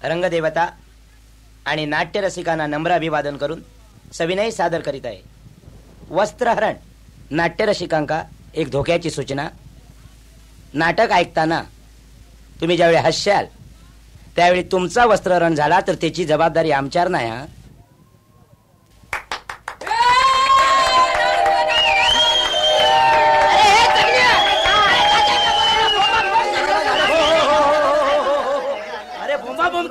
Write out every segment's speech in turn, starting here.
रंगदेवता आणि नाट्यरसिकांना नम्र अभिवादन करून सविनय सादर करीत आहे. वस्त्रहरण. नाट्यरसिकांका एक धोक्याची सूचना. नाटक ऐकताना तुम्ही ज्यावेळी हसाल त्यावेळी तुमचा वस्त्रहरण झाला तर त्याची जबाबदारी आमच्यावर नाही. हा,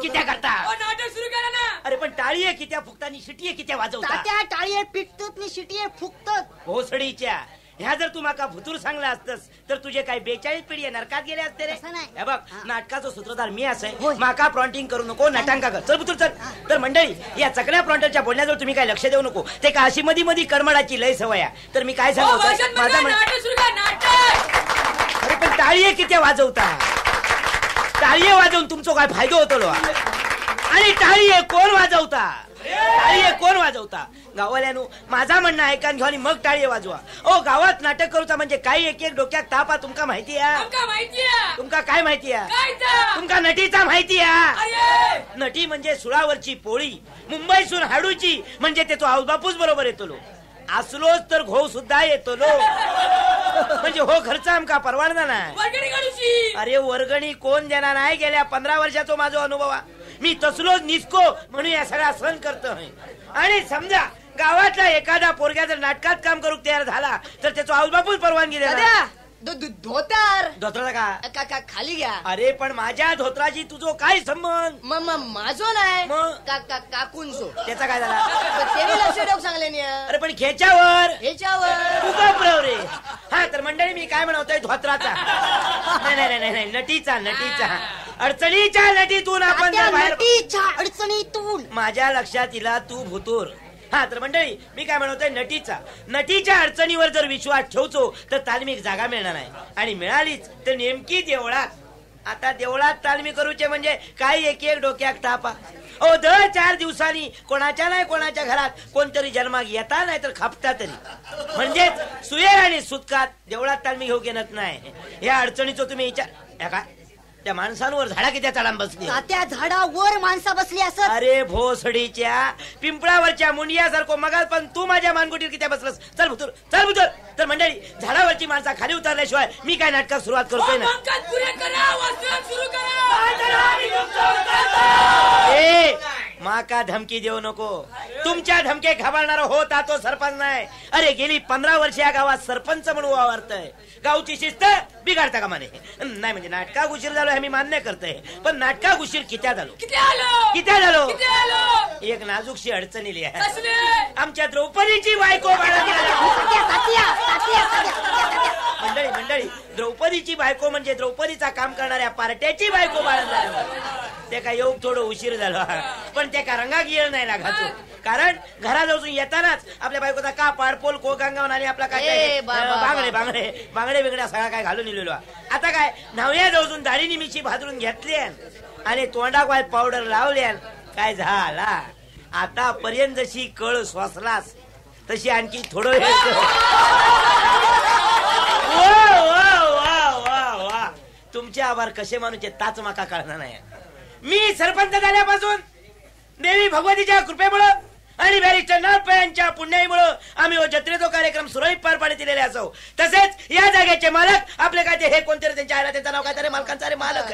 कित्या करता? नाटक सुरू करा ना. अरे पण टाळी आहे कित्या फुकतानी, शिटी आहे कित्या वाजवता? तात्या टाळी आहे पिटतात नि शिटी आहे फुकतात. भोसडीच्या ह्या जर तू माका भुतूर सांगला असतस तर तुझे काही 42 पिढी नरकात गेले असते रे. हे बघ, नाटकाचा सूत्रधार मी असे. माका प्रॉन्टिंग करू नको, नटांका कर. चल भुतूर चल. तर मंडळी, या चकण्या प्रॉन्टरच्या बोलण्याजवळ तुम्ही काय लक्ष देऊ नको. ते का अशी मधी मधी करमडाची लय सवय आहे. तर मी काय सांगतो माझा नाटक सुरू करा. नाटक. अरे पण टाळी आहे कित्या वाजवता? टाळी वाजवून तुमचा काय फायदा होतो लो? आणि टाळी कोण वाजवता? टाळी कोण वाजवता? गावाल्यानु माझा म्हणणं ऐका घेऊन मग टाळी वाजवा. ओ गावात नाटक करूचा म्हणजे काही एक एक डोक्यात तापा. तुमका माहिती आहे? तुमका काय माहिती आहे? तुमका नटीचा माहिती आहे? नटी म्हणजे सुळावरची पोळी. मुंबईसून हाडूची म्हणजे ते तो आऊबापूच बरोबर येतो लो. असलोच तर घो सुद्धा येतो लो. म्हणजे हो खर्च आमका परवानणार नाही. अरे वर्गणी कोण देणार नाही? गेल्या 15 वर्षाचा माझा अनुभव. मी तसलोच निसको म्हणून या सगळा सण करतोय. आणि समजा गावातला एखादा पोरग्या जर नाटकात काम करू तयार झाला तर त्याचा आऊबापूच परवानगी देणार. धोतर धोत्राचा का खाली घ्या. अरे पण माझ्या धोत्राची तुझो काय संबंध? माझो नाही मग काकूंचो. त्याचा काय झाला? ते लक्ष ठेवू सांगले. अरे पण ह्याच्यावर ह्याच्यावर तू प्रव रे. हा तर मंडळी मी काय म्हणतोय धोत्राचा नाही नाही नाही नाही नटीचा. नटीचा अडचणीच्या नटीतून आपण अडचणीतून माझ्या लक्षात येला तू भुतूर. हा तर मंडळी मी काय म्हणतोय नटीच्या अडचणीवर जर विश्वास ठेवतो तर तालमीक जागा मिळणार नाही. आणि मिळालीच तर नेमकी देवळात. आता देवळात तालमी करूचे म्हणजे काही एक एक डोक्यात तापा. ओ दर 4 दिवसांनी कोणाच्या नाही कोणाच्या घरात कोणतरी जन्माक येता नाही तर खापता तरी. म्हणजेच सुयेर आणि सुतकात देवळात तालमी घेऊ घेणत नाही. या अडचणीचं तुम्ही विचार का त्या माणसांवर झाडा किती चढान बसली? त्या झाडावर माणसा बसली असत. अरे भोसडीच्या पिंपळावरच्या मुंडियासारखो मगाल पण तू माझ्या मानगुटीवर किती बसलस? चल भुतूर चल भुतूर. तर मंडळी झाडावरची माणसा खाली उतरल्याशिवाय मी काय नाटकात सुरुवात करतोय ना. ए माका धमकी देऊ नको. तुमच्या धमके घाबरणारा होता तो सरपंच नाही. अरे गेली 15 वर्ष या गावात सरपंच म्हणून वावरतय. गावची शिस्त बिघाडता का माने नाही. म्हणजे नाटकात उशीर झालो हे मी मान्य करतोय. पण नाटकात उशीर कित्या झालो? कित्या झालो? एक नाजूकशी अडचणी आमच्या द्रौपदीची बायको मंडळी द्रौपदीची बायको म्हणजे द्रौपदीचा काम करणाऱ्या पार्ट्याची बायको बाळगणार. ते का योग थोडं उशीर झाला पण ते का रंगाक येळ नाही लागायचो. कारण घराजवळून येतानाच आपल्या बायकोचा का पाडपोल को गंगावन आणि आपला काय बांगडे बांगडे बांगडे बिगड्या सगळा काय घालून इलेलो. आता काय नवऱ्या जवळून दाढीनी मिशी भाजरून घेतली आणि तोंडाक वाय पावडर लावली. काय झाला आतापर्यंत जशी कळ श्वासलास तशी आणखी थोडं तुमचे आभार कसे मानूचे ताच माका कळणार नाही. मी सरपंच झाल्यापासून देवी भगवतीच्या कृपेमुळं आणि बॅरिस्टर नाथ यांच्या पुण्याईमुळं आम्ही जत्रेचा कार्यक्रम सुरळीत पार पाडत दिलेले असो. तसेच या जागेचे मालक आपले काय ते हे कोणतरी त्यांच्या आयला त्यांचं नाव काय तरी मालकांचा अरे मालक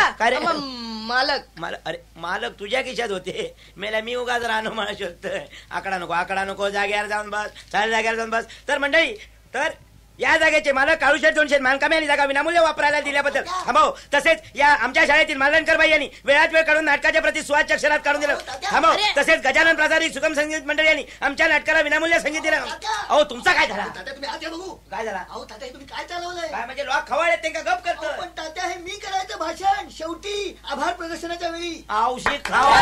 काय मालक. अरे मालक तुझ्या खिशात होते. मेला मी उगा जर आणू म्हणा शकतोय. आकडा नको जागेवर जाऊन बस. चालेल जागेवर जाऊन बस. तर मंडळी तर या जागेचे मालक काळूशेठ दोनशेठ मानकामे आणि जागा विनामूल्य वापरायला दिल्याबद्दल थांबव. तसेच या आमच्या शाळेतील मालनकर बाई यांनी वेळात वेळ काढून नाटकाच्या प्रति सुवाच्य अक्षरात काढून दिलं. थांबव. तसेच गजानन प्रसादी सुगम संगीत मंडळ यांनी आमच्या नाटकाला विनामूल्य संगीत दिलं. अहो तुमचा काय झाला? काय झाला? तुम्ही काय चालवलंय? काय म्हणजे लोक खवाळ येते का गप करतो? पण तात्या हे मी करायचं भाषण शेवटी आभार प्रदर्शनाच्या वेळी. औषध खावा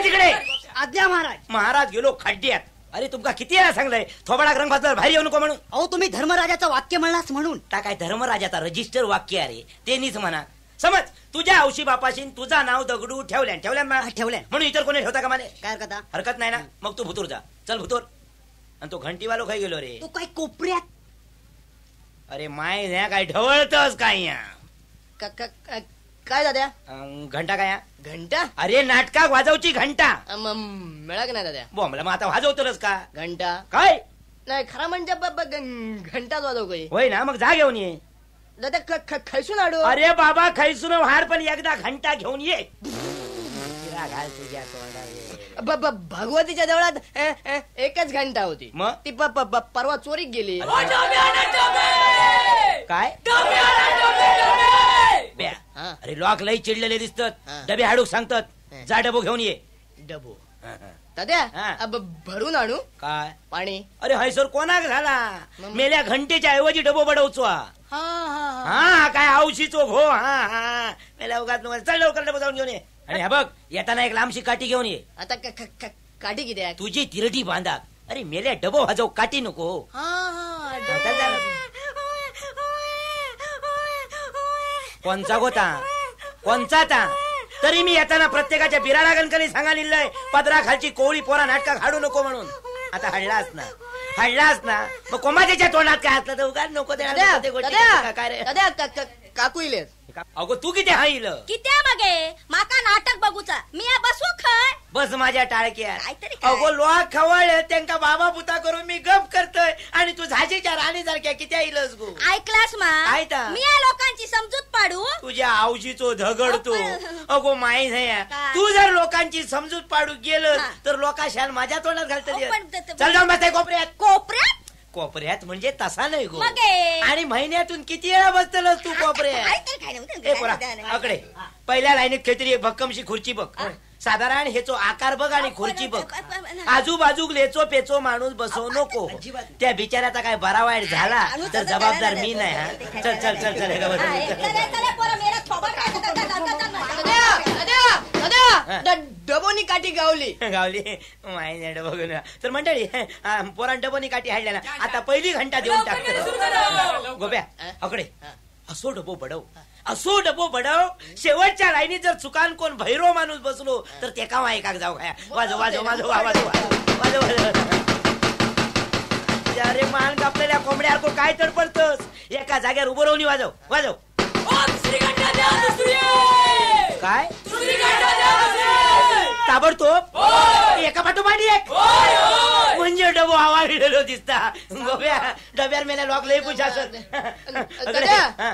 तिकडे. आज्ञा महाराज. महाराज गेलो खड्ड्यात. अरे तुमका किती वेळा सांगलंय थोबाडाक रंग भाजला बाहेर येऊ नको म्हणून. अहो तुम्ही धर्मराजाचं वाक्य म्हणलास म्हणून. ता काय धर्मराजाचा रजिस्टर वाक्य अरे ते नीच म्हणा. समज तुझ्या औशी बापाशी तुझा नाव दगडू ठेवल्या म्हणून इतर कोणी ठेवता का माने? काय करता? हरकत नाही ना. मग तू भुतूर जा. चल भुतूर. आणि तो घंटीवालो खाई गेलो रे. तो काय कोपऱ्यात अरे माय ह्या काय ढवळतस काय या काय दाद्या घंटा काय या? घंटा अरे नाटकात वाजवची घंटा मिळा का नाही दाद्या बोंबला मग आता वाजवतोस का घंटा काय नाही खरा म्हणजे घंटाच वाजव काही होय ना मग जा घेऊन ये दादा खैसून आडो अरे बाबा खैसून हार पण एकदा घंटा घेऊन ये शिरा घाल तुझ्या तोंडावर. भगवतीच्या देवळात एकच घंटा होती मग? ती परवा चोरीक गेली ओ डबे आणा डबे काय डबे आणा डबे ब्या. हा. अरे लॉक लई चिडलेले दिसतात हा. डबे हाडूक सांगतात हा. जा डबो घेऊन ये डबो हा. दाद्या भरून आणू काय पाणी अरे हैसर कोणाक झाला मग? मेल्या घंटेच्या ऐवजी डबो बडवचो हा हा हा काय औशीचो घो हा हा मेल्या उगाच चल लवकर डबो जाऊन घेऊन ये आणि हा बघ येताना एक लांबशी काठी घेऊन ये आता काठी किती आहे तुझी तिरडी बांधा अरे मेल्या डबो वाजव काठी नको हा हा चल, चल. कोणचा गोता कोणचा ता तरी मी येताना प्रत्येकाच्या बिराडा गणकणी सांगालिल्लंय पदरा खालची कोळी पोरा नाटका हाडू नको म्हणून आता हडलास ना मग कोमाच्या तोंडात काय असलं तर उगाच नको देणार दाद्या ते गोष्टी दाद्या काय रे दाद्या काकू इले अगो तू किती हाईल कित्या मगे माका नाटक बघूचा मी या बसू खय बस माझ्या टाळक्या काहीतरी काय? अगो लोक खवळले त्यांका बाबा पुता करून मी गप करतोय आणि तू झाशीच्या राणी सारख्या किती आईलस गो ऐकलास मा ऐकता. मी या लोकांची समजूत पाडू तुझ्या आवशीचो झगडतो अगो माहीत आहे काय? तू जर लोकांची समजूत पाडू गेलं हा. तर लोका शाल माझ्या तोंडात घालत पण ते- चल जाऊन बसताय कोपऱ्यात कोपऱ्यात कोपऱ्यात म्हणजे तसा नाही गो मगे. आणि महिन्यातून किती वेळा बसतलस तू कोपऱ्यात काहीतरी काय नव्हतं. ए पोरा अकडे पहिल्या लाईनीत खेतरी एक भक्कमशी खुर्ची बघ साधारण हेचो आकार बघ आणि खुर्ची बघ आजूबाजू लेचो पेचो माणूस बसवू नको त्या बिचाऱ्याचा काय बरा वाईट झाला तर जबाबदार मी नाही हा चल चल चल चल हे गं, हा, चल, चल. चला, चला, पोरं, मेरा थोबाड काय करता, करता, करता, करता. दाद्या डबोनी काठी गावली गावली माहिती बघून तर मंडळी पोरां डबोनी काठी हाडल्या ना आता पहिली घंटा देऊन टाकतो गोप्या अकडे असो डबो बडव शेवटच्या लाईनीत जर चुकान कोण भैरो माणूस बसलो तर ते का ऐकाक जाऊ खाया वाजव वाजव वाजव वाजव वाजव वाजव अरे मान कापलेल्या कोंबड्या कोण काय तडपडतस एका जाग्यावर उभं राहून वाजव वाजव ओ दुसरी घंटा द्या दुसरी काय दुसरी घंटा द्या दुसरी ताबडतोब होय. एका पाठोपाठ एक होय होय म्हणजे डबो आवाळलेलो दिसता गोव्या डब्यावर मेल्या लॉक लई पुश असत दाद्या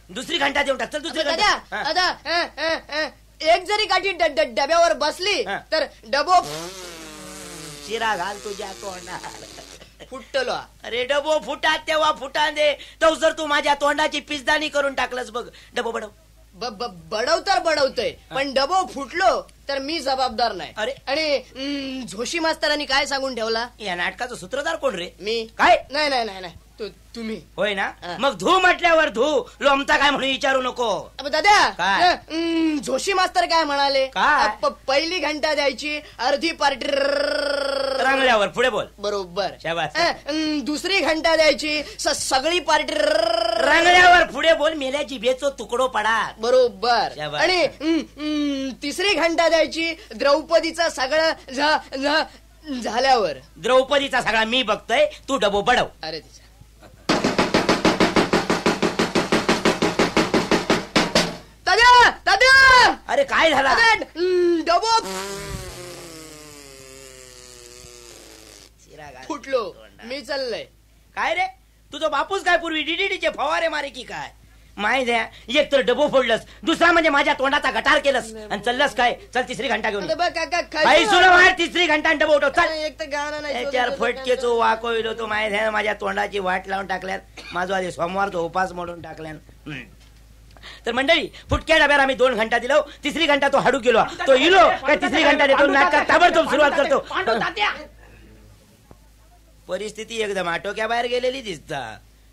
दुसरी घंटा देऊन टाक चल दुसरी दाद्या घंटा दादा एक जरी काठी डब्यावर बसली हा. तर डबो शिरा घाल तुझ्या तोंडात फुटलो अरे डबो फुटात तेव्हा फुटा दे तो जर तू माझ्या तोंडाची पिसदानी करून टाकलंस बघ डबो बडव बडव तर बडवतोय पण डबो फुटलो तर मी जबाबदार नाही अरे. आणि झोशी मास्तरांनी काय सांगून ठेवला या नाटकाचं सूत्रधार कोण रे मी काय नाही नाही नाही नाही तुम्ही होय ना हा. मग धू म्हटल्यावर धू लोमता काय म्हणून विचारू नको अब दादा काय? जोशी मास्तर काय म्हणाले काय? पहिली घंटा द्यायची अर्धी पार्टी रंगल्यावर पुढे बोल बरोबर शाबास. दुसरी घंटा द्यायची सगळी पार्टी रंगल्यावर पुढे बोल मेल्या जिभेचो तुकडो पडा बरोबर शाबास. आणि तिसरी घंटा द्यायची द्रौपदीचा सगळं झाल्यावर द्रौपदीचा सगळा मी बघतोय तू डबो बडव अरे तिचा दादा अरे काय झाला डबो शिरा घाल. फुटलो मी चाललंय काय रे तुझं बापूस काय पूर्वी डीडीचे फवारे मारे की काय माहित आहे एक तर डबो फोडलंस दुसरा म्हणजे माझ्या तोंडाचा गटार केलंस आणि चल्लस काय चल तिसरी घंटा घेऊन ये. काही सुरू मार तिसरी घंटा डबो उठव चल एक तर गाणं नाही चार फटकेचो वाकोइलो तो माहित आहे माझ्या तोंडाची वाट लावून टाकल्यात माझा आधी सोमवारचा उपास मोडून टाकल्यान तर मंडळी फुटक्या डब्याला आम्ही 2 घंटा दिलो तिसरी घंटा तो हाडू गेलो तो इलो काय तिसरी घंटा देतो नाटकात ताबडतोब सुरुवात करतो परिस्थिती एकदम आटोक्या बाहेर गेलेली दिसता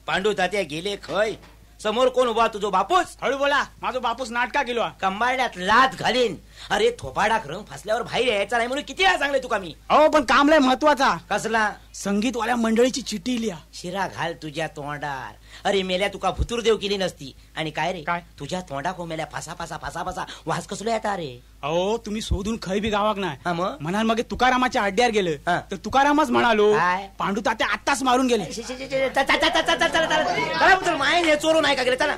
पांडू तात्या गेले खय समोर कोण उभा तुझो बापूस? हळू बोला, माझा बापूस नाटका केलो. कंबारड्यात लात घालीन. अरे थोपाडाक रंग फासल्यावर बाहेर यायचा नाही म्हणून किती वेळा सांगले तुका मी. अहो पण काम लय महत्वाचा. कसला? संगीतवाल्या मंडळीची चिठ्ठी लिहा. शिरा घाल तुझ्या तोंडार. अरे मेल्या तुका भुतूर देव केली नसती. आणि काय रे, काय? तुझ्या तोंडाक मेल्या फासा फासा फासा फासा वास कसलो येता रे. अहो तुम्ही शोधून खै बी गावाक नाही. हा मग? म्हणाल मग तुकारामाच्या अड्ड्यावर गेलं हा. तर तुकारामच म्हणालो काय? पांडू तात्या आत्ताच मारून गेले. माय चोरून आहे का गेले चला.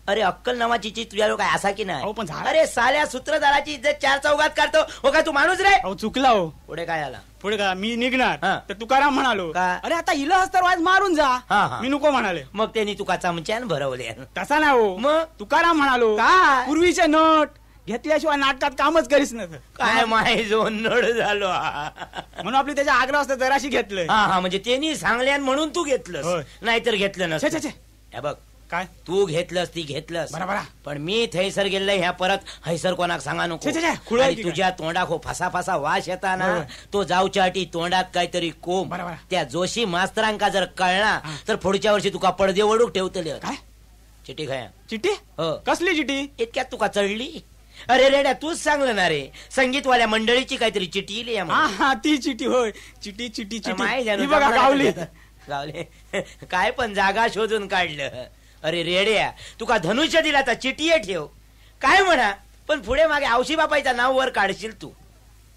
अरे अक्कल नावाची चीज तुझ्या लोक असा की नाही. अहो, पण झालं. अरे साल्या सूत्रधाराची इज्जत चार चौघात काढतो. हो काय तू माणूस रे. अहो चुकला हो. पुढे काय झाला? पुढे का मी निघणार हा. तर तुकाराम म्हणालो काय? अरे आता इलस तर वाज मारून जा. हा, हा. मी नको म्हणाले. मग त्यांनी तुका चमच्यान भरवले. तसा नाही हो. मग? तुकाराम म्हणालो काय? पूर्वीचे नट घेतल्याशिवाय नाटकात कामच करीस नव्हतं. काय माय जो नड झालो. म्हणून आपली त्याच्या आग्रह असतं जराशी घेतलंय. हा हा म्हणजे त्यांनी सांगल्यान म्हणून तू घेतलंस. होय. नाहीतर घेतलं छे, छे, नसतं. छे. हे बघ, काय तू घेतलंस ती घेतलंस बरोबर. पण मी थैसर गेलं ह्या परत हैसर कोणाक सांगा नको. छे, छे, छे. खुळं आहे आणि की काय? तुझ्या तोंडाक हो फासा फासा वास येता ना बरोबर. तो जाऊच्या अटी तोंडात काहीतरी कोंब. बरोबर. त्या जोशी मास्तरांका जर कळला हा. तर पुढच्या वर्षी तुका पडदे वडूक ठेवतले. काय चिठी खाया. चिठ्ठी? हो. कसली चिठ्ठी? इतक्यात तुका चढली. अरे रेड्या तूच सांगलं ना रे, संगीतवाल्या मंडळीची काहीतरी चिठी लिहा हा हा ती चिठ्ठी होय. चिठ्ठी चिठ्ठी माय चिठ्ठी ही बघा गावली. गावले काय पण जागा शोधून काढलं. अरे रेड्या तुका धनुष्य दिला तर चिठी ठेव काय म्हणा, पण पुढे मागे औशी बापाईचा नाव वर काढशील तू.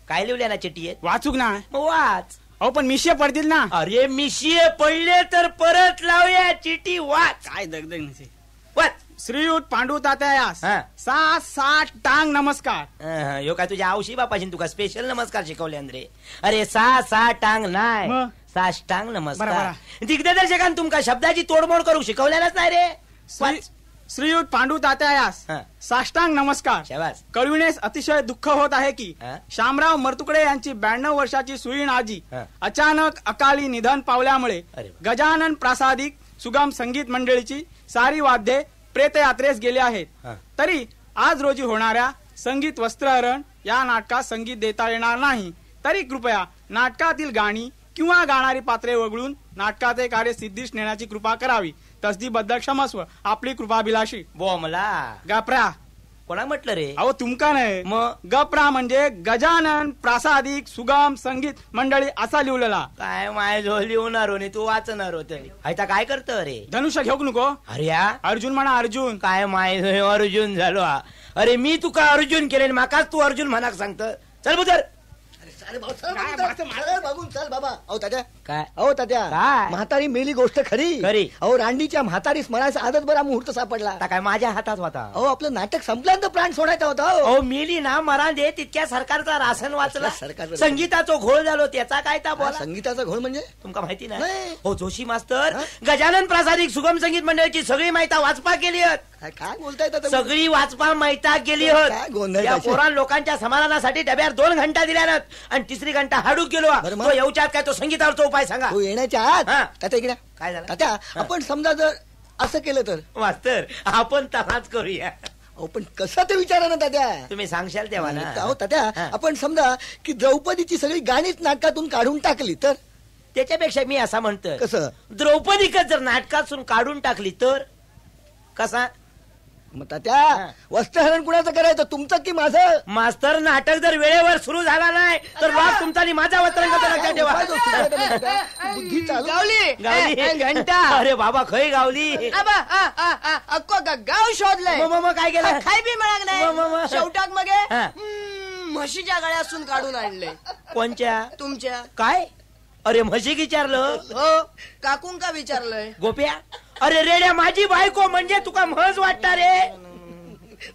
काय लिहिल्या ना चिठ्ठीत? वाचूक ना. मग वाच. अहो पण मिशे पडतील ना. अरे मिशिये पडले तर परत लावूया चिठी. वाच काय दगदग नसे. वाच. श्रीयुत पांडू तात्यायास हा. 6-7 टांग नमस्कार. यो काय तुझ्या औशी बापाशी तुका स्पेशल नमस्कार शिकवले रे. अरे 6 टांग नाही मग? 6 नमस्कार. बरोबर. दिग्दर्शकान तुमका शब्दाची तोडमोड करू शिकवलेलाच नाही रे. वाच. श्रीयुत पांडू तात्यायास हा. साष्टांग नमस्कार. शाबास. कळविण्यास अतिशय दुःख होत आहे की हा? शामराव मरतुकडे यांची 92 वर्षाची सुईण आजी हा. अचानक अकाली निधन पावल्यामुळे अरे वा. गजानन प्रासादिक सुगम संगीत मंडळीची सारी वाद्ये प्रेतयात्रेस गेले आहेत. हा. तरी आज रोजी होणाऱ्या संगीत वस्त्रहरण या नाटकात संगीत देता येणार नाही. तरी कृपया नाटकातील गाणी किंवा गाणारी पात्रे वगळून नाटकाचे कार्य सिद्धीस नेण्याची कृपा करावी. तसदीबद्दल क्षमस्व. आपली कृपाभिलाषी. बोमला गप्रा. कोणा म्हटलं रे? अहो तुमका नाही मग? गप्रा म्हणजे गजानन प्रासादिक सुगम संगीत मंडळी असा लिहिलेला. काय माय जो लिहणार हो तू वाचणार होत. आता काय करत रे? धनुष्य घेऊ नको. अरे या अर्जुन म्हणा अर्जुन. काय माय अर्जुन झालो हा. अरे मी तुका अर्जुन केले माकाच तू अर्जुन म्हणाक सांगत. चल बुजर. बघून चल बाबा. अहो तात्या काय? अहो तात्या काय? म्हातारी मेली गोष्ट खरी. खरी. अहो रांडीच्या म्हातारी स्मरायचा आदत बरा मुहूर्त सापडला. आता काय माझ्या हातात होता? अहो आपलं नाटक संपल्यानंतर प्राण सोडायचा होता. अहो मिली ना मरा दे तितक्या सरकारचा रासन वाचला. कसला सरकारचा? संगीताचा घोळ झालो त्याचा काय ता बोला. संगीताचा घोळ म्हणजे तुमका माहिती नाही? नाही. हो जोशी मास्तर हा? गजानन प्रासादिक सुगम संगीत मंडळाची सगळी माहिती वाचपा केली आहेत. काय काय बोलताय तात्या? सगळी वाचपा मैता गेली काय होत. गोंधळ या काय? पोरान लोकांच्या समाधानासाठी डब्यावर 2 घंटा दिल्या आणि तिसरी घंटा हाडूक गेलो. बरं मग? तो येऊच्यात काय तो संगीतावरचा उपाय सांगा. तू येण्याच्या आत हा. तात्या इकडे काय झालं? तात्या आपण समजा जर असं केलं तर. मास्तर आपण तसाच करूया. अहो पण कसं ते विचारा ना तात्या. तुम्ही सांगशाल तेव्हा ना. अहो तात्या हा. आपण समजा की द्रौपदीची सगळी गाणीच नाटकातून काढून टाकली तर. त्याच्यापेक्षा मी असा म्हणतोय कसं? द्रौपदीकच जर नाटकातून काढून टाकली तर कसा? मग तात्या वस्त्रहरण कुणाचं करायचं, तुमचं की माझं? मास्तर नाटक जर वेळेवर सुरू झाला नाही तर वाघ तुमचा आणि माझा वत्रंग लक्षात ठेवा. उपाय जो सुचवायचा नाही तात्या. बुद्धी चालू. गावली गावली. घंटा. अरे बाबा खय गावली. आबा, अक्को गाव शोधलंय. मग काय केलं? खाय बी मिळाग मग. नाही. शेवटाक मग हा. म्हशीच्या गळ्यासून काढून आणले कोणच्या? तुमच्या. काय? अरे म्हशी विचारलं? हो काकूंका विचारलंय. गोप्या अरे रेड्या माझी बायको म्हणजे तुका म्हस वाटता रे?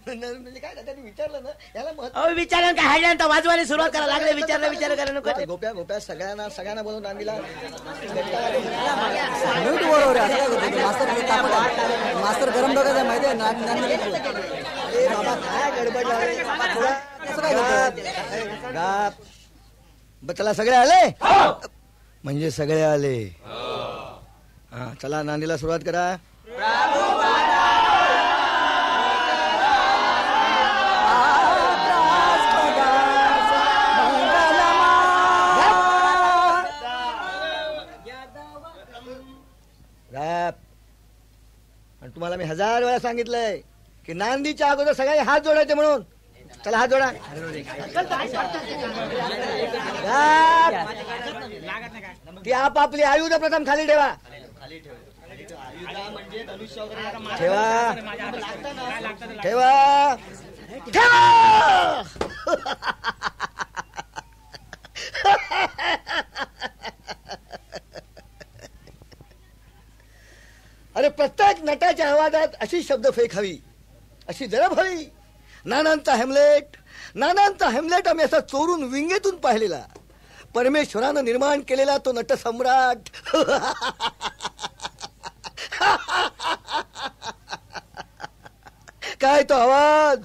म्हणजे काय तात्या विचारलं ना याला महत्व. अहो विचारलं काय हाडल्यानंतर वाजवायला सुरुवात करायला लागले. विचार करायला नको. गोप्या गोप्या सगळ्यांना बोलून आणला. बरोबर आहे. असं काय करतो? मास्तर गरम बघायचं माहिती आहे. बाबा काय गडबड लागली. कसं काय करतो? चला सगळे आले म्हणजे सगळे आले. हा चला नांदीला सुरुवात करा. आणि तुम्हाला मी 1000 वेळा सांगितलंय की नांदीच्या अगोदर सगळे हात जोडायचे म्हणून. चला हात जोडा. ती आपापली आयुध प्रथम खाली ठेवा. ठेवा ठेवा ठेवा. अरे प्रत्येक नटाच्या आवाजात अशी शब्दफेक हवी, अशी जरब हवी. नानांचा हेमलेट आम्ही असा चोरून विंगेतून पाहिलेला. परमेश्वरानं निर्माण केलेला तो नटसम्राट. काय तो आवाज,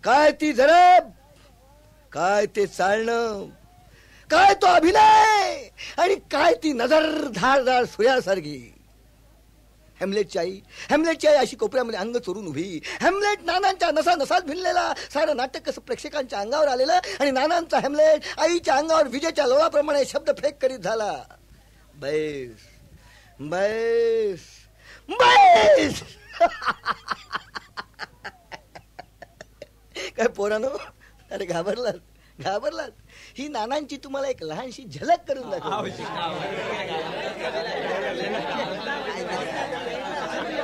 काय ती जरब, काय ते चालणं, काय तो अभिनय आणि काय ती नजर धारदार सूर्यासारखी. हेमलेटची आई अशी कोपऱ्यामध्ये अंग चोरून उभी. हेमलेट नानांच्या नसात भिनलेला. सारं नाटक कसं प्रेक्षकांच्या अंगावर आलेलं आणि नानांचा हेमलेट आईच्या अंगावर विजेच्या लोळाप्रमाणे शब्द फेक करीत झाला. बैस बैस बैस. काय पोरानो, अरे घाबरलात. ही नानांची तुम्हाला एक लहानशी झलक करून दाखव.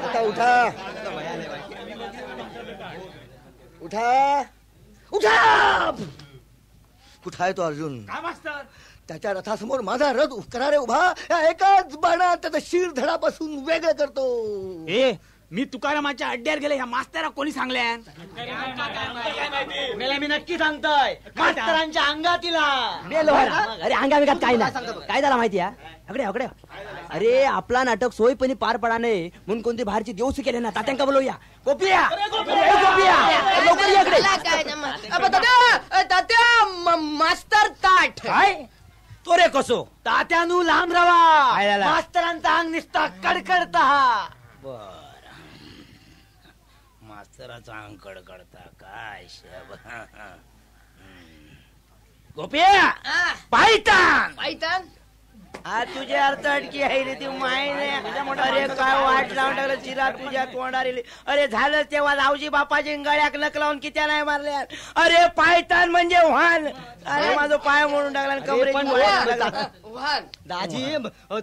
आता उठा उठा उठा. कुठं आहे तो अर्जुन? त्याच्या रथासमोर माझा रथ करारे उभा. या एकाच बाणात त्याचं शिर धडापासून वेगळं करतो. मी तुकारामाच्या अड्ड्यावर गेले. ह्या मास्तरा कोणी सांगल्या? मी नक्की सांगतोय, मास्तरांच्या अंगातीला. अरे अंगाविगात काय ना काय झाला माहिती आहे? अकडे अरे आपला नाटक सोयीपणी पार पडा नये म्हणून कोणती बाहेरची देवसू केले ना. तात्यांका बोलूया. गोपिया लवकर इकडे. तात्या मास्तर ताट. काय तो रे कसो? तात्यानू लांब राहा. काय झालं? मास्तरांचा अंग निसता कडकडता. बर, मास्तराचा अंग कडकडता काय शब. गोपिया पायतान. हा तुझे अर्थ अटकी आहे रे ती मायने. अरे काय वाट लावून टाकलं चिरा तुझ्या तोंडारी. अरे झालं तेव्हा रावजी बापाजी गळ्याक नक लावून किती नाही मारल्या. अरे पायतान म्हणजे वाहन. अरे माझा पाय मोडून टाकला कमरे. दाजी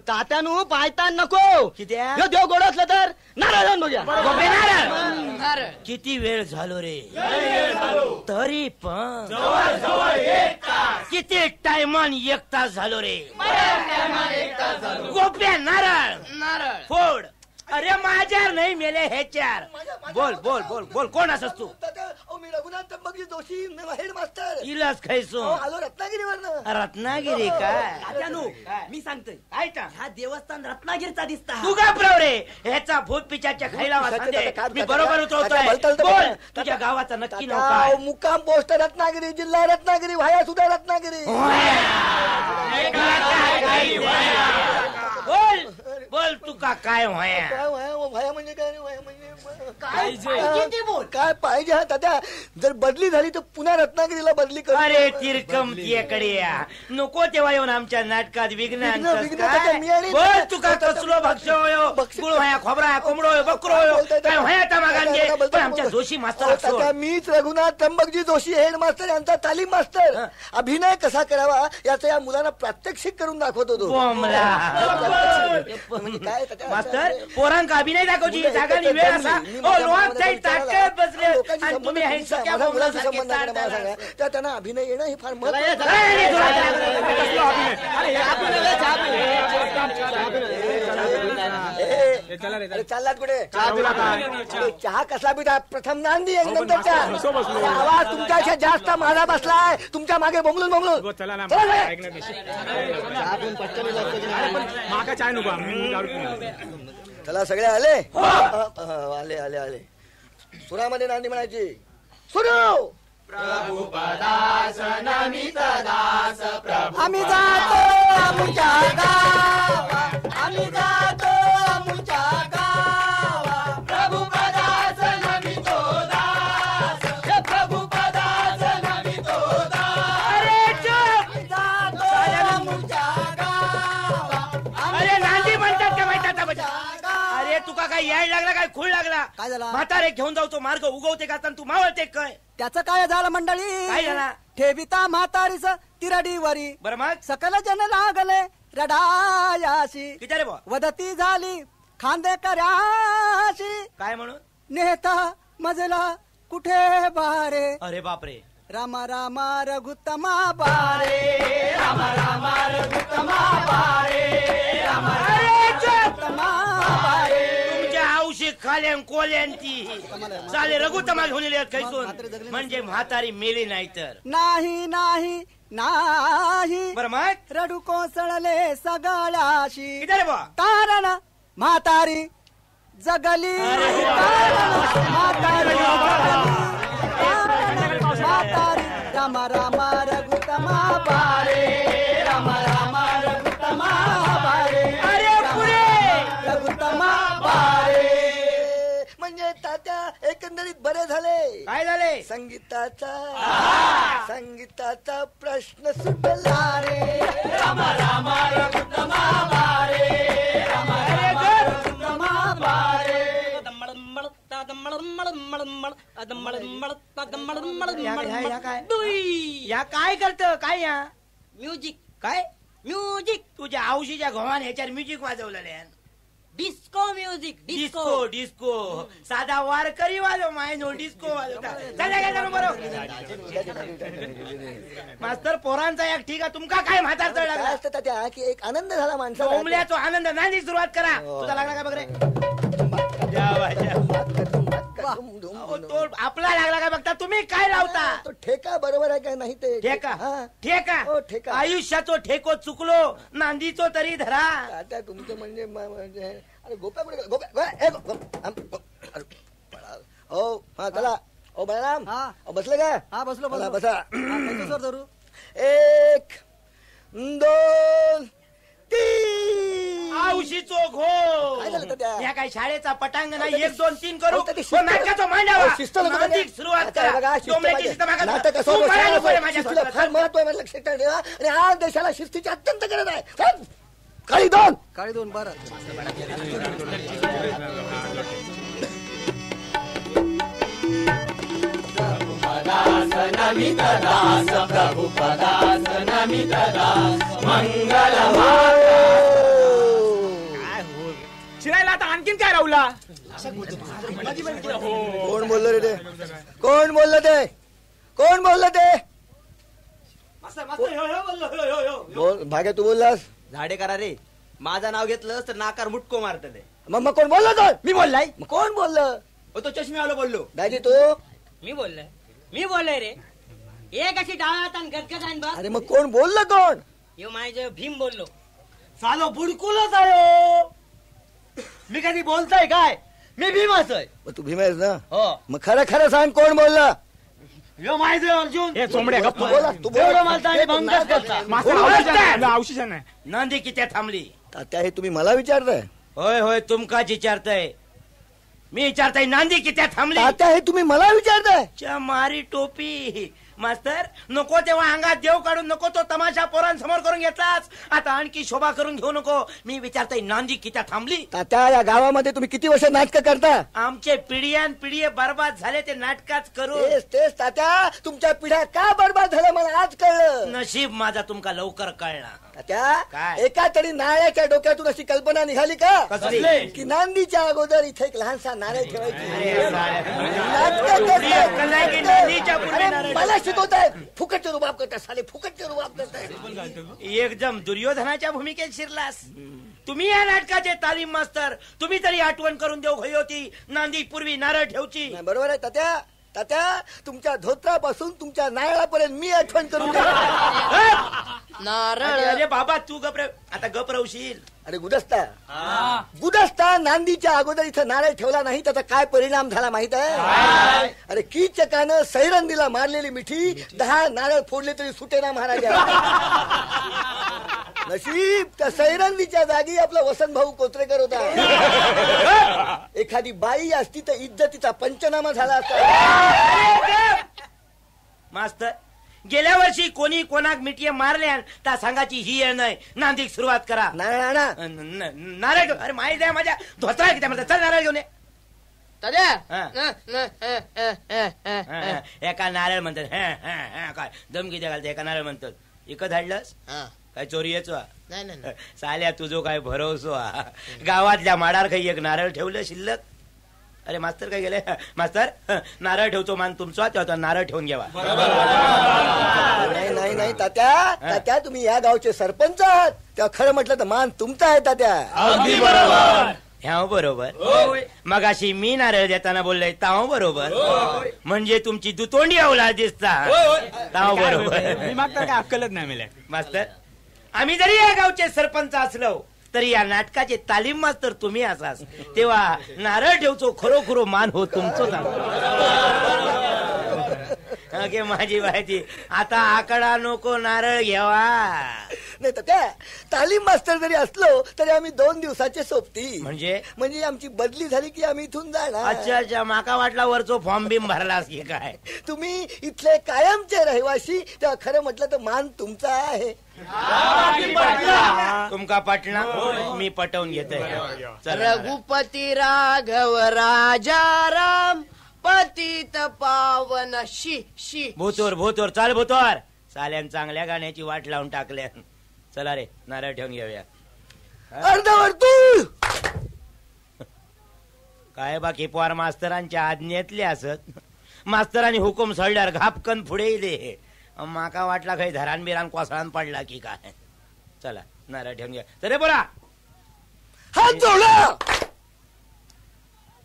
तात्यानू पायतान नको. किती देव गोड असलं तर नारळ बघूया. नारळ. किती वेळ झालो रे? तरी पण किती टायमान 1 तास झालो रे. गोप्या नारळ फोड. अरे माझ्यावर नाही मेले हे चार. बोल बोल बोल बोल कोण असस तू? मी रघुनाथ त्र्यंबकजी जोशी हेड मास्टर. इलाज खायचो. आलो रत्नागिरीवरनं. रत्नागिरी काय? मी सांगतोय ऐका, हा देवस्थान रत्नागिरीचा दिसता. तू घाबरव रे. ह्याचा भूत पिचाच्या खायला मी बरोबर उतरवतोय. बोल तुझ्या गावाचा नक्की नाव काय? मुक्काम पोस्ट रत्नागिरी, जिल्हा रत्नागिरी, व्हाया सुद्धा रत्नागिरी. बोल बोल तू का काय व्हाया? काय व्हाया म्हणजे काय? व्हाया म्हणजे काय पाहिजे? हा तात्या जर बदली झाली तर पुन्हा रत्नागिरीला बदली कर. अरे तिरकम तिकडे या नको तेव्हा येऊन आमच्या नाटकात विघ्न. बोल तू का कसलो भक्ष गुळ व्हाया, खोबरा, कोंबडो, बकरो काय व्हाया तमागांगे. पण आमच्या जोशी मास्तर मीच रघुनाथ त्र्यंबकजी जोशी हेड मास्टर यांचा तालीम मास्टर. अभिनय कसा करावा याचं या मुलांना प्रात्यक्षिक करून दाखवतो तो. काय मास्तर पोरांका अभिनय दाखवची जागा आणि वेळ असा. बसले आणि तुम्ही मुलांचा संबंध मला सांगा. त्या त्यांना अभिनय येणं हे फार चाललात कुठे? चहा कसला पिता? प्रथम नांदी आणि नंतर चहा. आवाज तुमच्यापेक्षा जास्त माझा बसलाय. तुमच्या मागे बोंबलून चला सगळे आले. आले आले आले. सुरामध्ये नांदी म्हणायची. सुरू. आम्ही जातो आमच्या गावा, आम्ही जातो आमच्या गावा. प्रभुपदास नमितो दास, प्रभुपदास नमितो दास. अरे जातो आमच्या गावा. अरे नांदी म्हणतात का माहिती? अरे तुका काय यायला लागला काय खूळ लागला काय झाला? म्हातारे घेऊन जाऊ तो मार्ग उगवते का तू मावळते काय त्याचं काय झालं मंडळी काय झाला? ठेविता म्हातारीस तिरडीवरी बरं मग सकल जन लागले रडायाशी किती रे बा वदती झाली खांदेकऱ्याशी काय म्हणून नेता मजला कुठे बारे अरे बापरे राम राम रघुत्तमा बारे राम राम रघुत्तमा बारे राम रघुत्तमा बारे तुमच्या हौशी खाल्यान कोल्यान ती चाले रघुतमा घेऊन येले खैसून म्हणजे म्हातारी मेली नाही तर नाही नाही नाही बरं मग रडू कोसळले सगळ्याशी किती रे बा कारण म्हातारी जगली कारण म्हातारी राम राम रघुत्तमा बारे राम राम रघुत्तमा बारे अरे पुरे रघुत्तमा बारे म्हणजे तात्या एकंदरीत बरे झाले काय झाले संगीताचा प्रश्न सुटला रे राम राम रघुत्तमा बारे राम राम रघुत्तमा बारे या काय करत काय या म्युझिक काय म्युझिक तुझ्या हौशीच्या घोवान ह्याच्यावर म्युझिक वाजवलेले डिस्को म्युझिक डिस्को डिस्को साधा वारकरी वाजव मायनो डिस्को वाजवता चला काय झालं बरोबर मास्तर पोरांचा एक ठीक आहे तुमका काय म्हातार चढ काय लागला असतं तात्या की एक आनंद झाला माणसाला ओमल्याचो आनंद नाही सुरुवात करा तुझा लागला का बघ रे अहो, तो आपला लागला का बघता तुम्ही काय लावता तो ठेका बरोबर आहे काय नाही ते ठेका हा. ठेका हो, ठेका. आयुष्याचो ठेको चुकलो नांदीचो तरी धरा तात्या तुमचं म्हणजे अरे गोप्या कुठे गेला? गोप्या ए, अरे, हो हा चला ओ बळराम हा. बसले का हा बसलो चला, बसलो बसा सर धरू 1 2 3 आयुषीचो काय झालं घो तात्या? या काय शाळेचा पटांग नाही अहो, 1 2 3 करू अहो, तात्या, हो, नाटकाचं मांडावा अहो, शिस्त नको नांदीक तात्या. सुरुवात आता करा बघा, शिस्त डोंबल्याची पाहिजे. शिस्त मागा. नाटक असो, तू म्हणायला नको रे माझ्या शिस्तीला फार स्वतःला. महत्व आहे लक्षात ठेवा आणि आज देशाला शिस्तीची अत्यंत गरज आहे चल. काळी दोन काळी दोन बरं शिरायला आता आणखीन काय राहुला कोण बोललं रे ते कोण बोललं ते कोण बोललं ते मास्तर, मास्तर, हो, हो, बोललो, हो, हो, हो. बोल भाग्या तू बोललास झाडे करा रे माझं नाव घेतलं तर नाकार मुटको मारतले मग कोण बोललं तर मी बोललाय मग कोण बोललं तो चष्मेवाला बोललो दाजी तू मी बोललोय रे एक अशी डाळात आणि गदगद आणि बस अरे मग कोण बोललं कोण यो माझे भीम बोललो सालो बुडकुलच आहे मी कधी बोलताय काय मी भीमाच आहे मग तू भीमेस ना हो मग खरं खरं सांग कोण बोललं यो माझे अर्जुन हे चोंबड्या गप्प तू बोला तू बोला. एवढं मालता आणि भंगच करता. मास्तर औषध नाही नांदी किती थांबली तात्या हे तुम्ही मला विचारताय होय होय तुमकाच विचारताय मी विचारताय नांदी किती थांबली तात्या हे तुम्ही मला विचारताय च्या मारी टोपी मास्तर नको तेव्हा अंगात देव काढून नको तो तमाशा पोरांसमोर करून घेतलास आता आणखी शोभा करून घेऊ नको मी विचारताय नांदी किती थांबली तात्या या गावामध्ये तुम्ही किती वर्ष नाटक करता आमचे पिढ्यान पिढी बर्बाद झाले ते नाटकाच करू तेच तात्या तुमच्या पिढ्या का बरबाद झाल्या मला आज कळलं नशीब माझा तुमका लवकर कळला तात्या काय? एका तरी नारळाच्या डोक्यातून अशी कल्पना निघाली का कसली? की नांदीच्या अगोदर इथे एक लहानसा नारळ ठेवायची अरे साल्या. नाटकं एवढी अक्कल नाही की नांदीच्या पूर्वी अरे, नारळ मला शिकवताय फुकटचे रुबाब करताय साले फुकटचे रुबाब करताय एकदम दुर्योधनाच्या भूमिकेत शिरलास तुम्ही या नाटकाचे तालीम मास्तर तुम्ही तरी आठवण करून देऊ घई होती नांदी पूर्वी नारळ ठेवची नाही, बरोबर आहे तात्या तात्या तुमच्या धोत्रापासून तुमच्या नारळापर्यंत मी आठवण करून देतो. नारळ अरे बाबा तू गप रे आता गप रवशील अरे गुदस्ता नांदीच्या अगोदर इथं नारळ ठेवला नाही त्याचा काय परिणाम झाला माहित आहे अरे कीचकानं सैरंदीला मारलेली मिठी 10 नारळ फोडले तरी सुटेना महाराजा नशीब त्या सैरंदीच्या जागी आपला वसंत भाऊ कोत्रेकर होता एखादी बाई असती तर इज्जतीचा पंचनामा झाला असता मास्तर गेल्या वर्षी कोणी कोणाक मिठीये मारल्या त्या सांगाची ही येळ नाही नांदीक सुरुवात करा. नारळ आणा. नारळ घेऊन. अरे माहिती आहे माझ्या धोत्रा किती म्हणतात. चल नारळ घेऊन ये. तात्या एका नारळ म्हणतात काय दम किती घालते एका नारळ म्हणतात. इकत हाडलंस काय चोरी येचो नाही नाही साल्या तुझो काय भरोसो गावातल्या माडार काही एक नारळ ठेवलं शिल्लक. अरे मास्तर काय गेले मास्तर नारळ ठेवतो मान तुमचा तेव्हा नारळ ठेवून घ्यावा. नाही नाही नाही तात्या तात्या तुम्ही या गावचे सरपंच आहात तेव्हा खरं म्हटलं तर मान तुमचा आहे तात्या. अगदी बरोबर. ह्या बरोबर. मग अशी मी नारळ देताना बोललोय ताव बरोबर. म्हणजे तुमची दुतोंडी अवला दिसता ताव बरोबर. मी मागता काय अक्कलच नाही मिळाल्या. मास्तर आम्ही जरी या गावचे सरपंच असलो तरी या नाटकाचे तालीम मास्तर तुम्ही असाच तेव्हा नारळ ठेवचो खरोखरो मान हो तुमचो. माझी माहिती आता आकडा नको नारळ घ्यावा. नाही तात्या तालीम मास्तर जरी असलो तरी आम्ही 2 दिवसाचे सोबती. म्हणजे आमची बदली झाली की आम्ही इथून जाणार. अच्छा अच्छा माका वाटला वरचो फॉर्म बिम भरलास की काय. तुम्ही इथले कायमचे रहिवासी तेव्हा खरं म्हटलं तर मान तुमचा आहे. तुमका पटना मी पटवून घेतोय. रघुपती राघव राजाराम पतित पावन शी शी. भूतोर भूतोर चाल भूतोर. साल्यान चांगल्या गाण्याची वाट लावून टाकल्या. चला रे नारळ ठेवून घेऊया. अर्धवर्तुळ काय बाकी पोर मास्तरांच्या आज्ञेतले असत. मास्तरांनी हुकूम सोडल्यावर घापकन पुढे येले. माका वाटला काही धरान बिरान कोसळान पडला की काय. चला नारळ ठेवून घ्या. तरी बोला हात जोडला.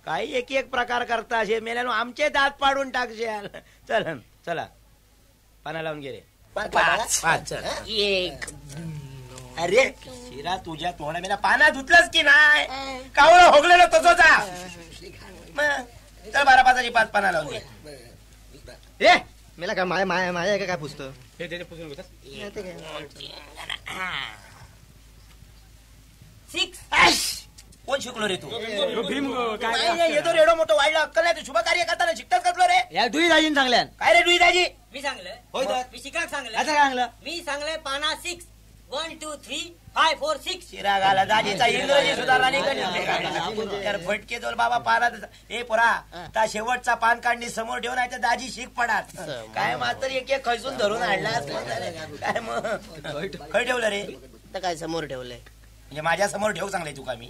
काही एक एक प्रकार करता असे मेल्यानो आमचे दात पाडून टाकशे. चल चला पाना लावून गे रे. 5 एक. अरे शिरा तुझ्या तोंडा मेला पाना धुतलंच की नाही. कावळं होगलेलं तसंच. चल 12 5 पाना लावून घे. रे मेला काय माया माया माया काय पुस्तक कोण शिकलो रे तू. भीम नाही येतो रेडो मोठं वाढला अक्कल नाही. तू शुभ कार्य करताना शिकताच कसलो रे. या दुई दाजीन सांगल्यान. काय रे डुई दाजी. मी सांगलं होय तर. मी शिकाक सांगलं. आता काय सांगलं. मी सांगलंय पाना 6 1 2 3 5 4 6. शिरा घाला दाजीचा इंग्रजी सुधारला नाही तर फटके जोल बाबा पाना. ए पोरा ता शेवटचा पान काढणी समोर ठेवून आहे तर दाजी शिक पडात. काय मात्र एक एक खैसून धरून आणला. काय मग खय ठेवलं रे. तर काय समोर ठेवलंय म्हणजे माझ्या समोर ठेव चांगले तुका मी.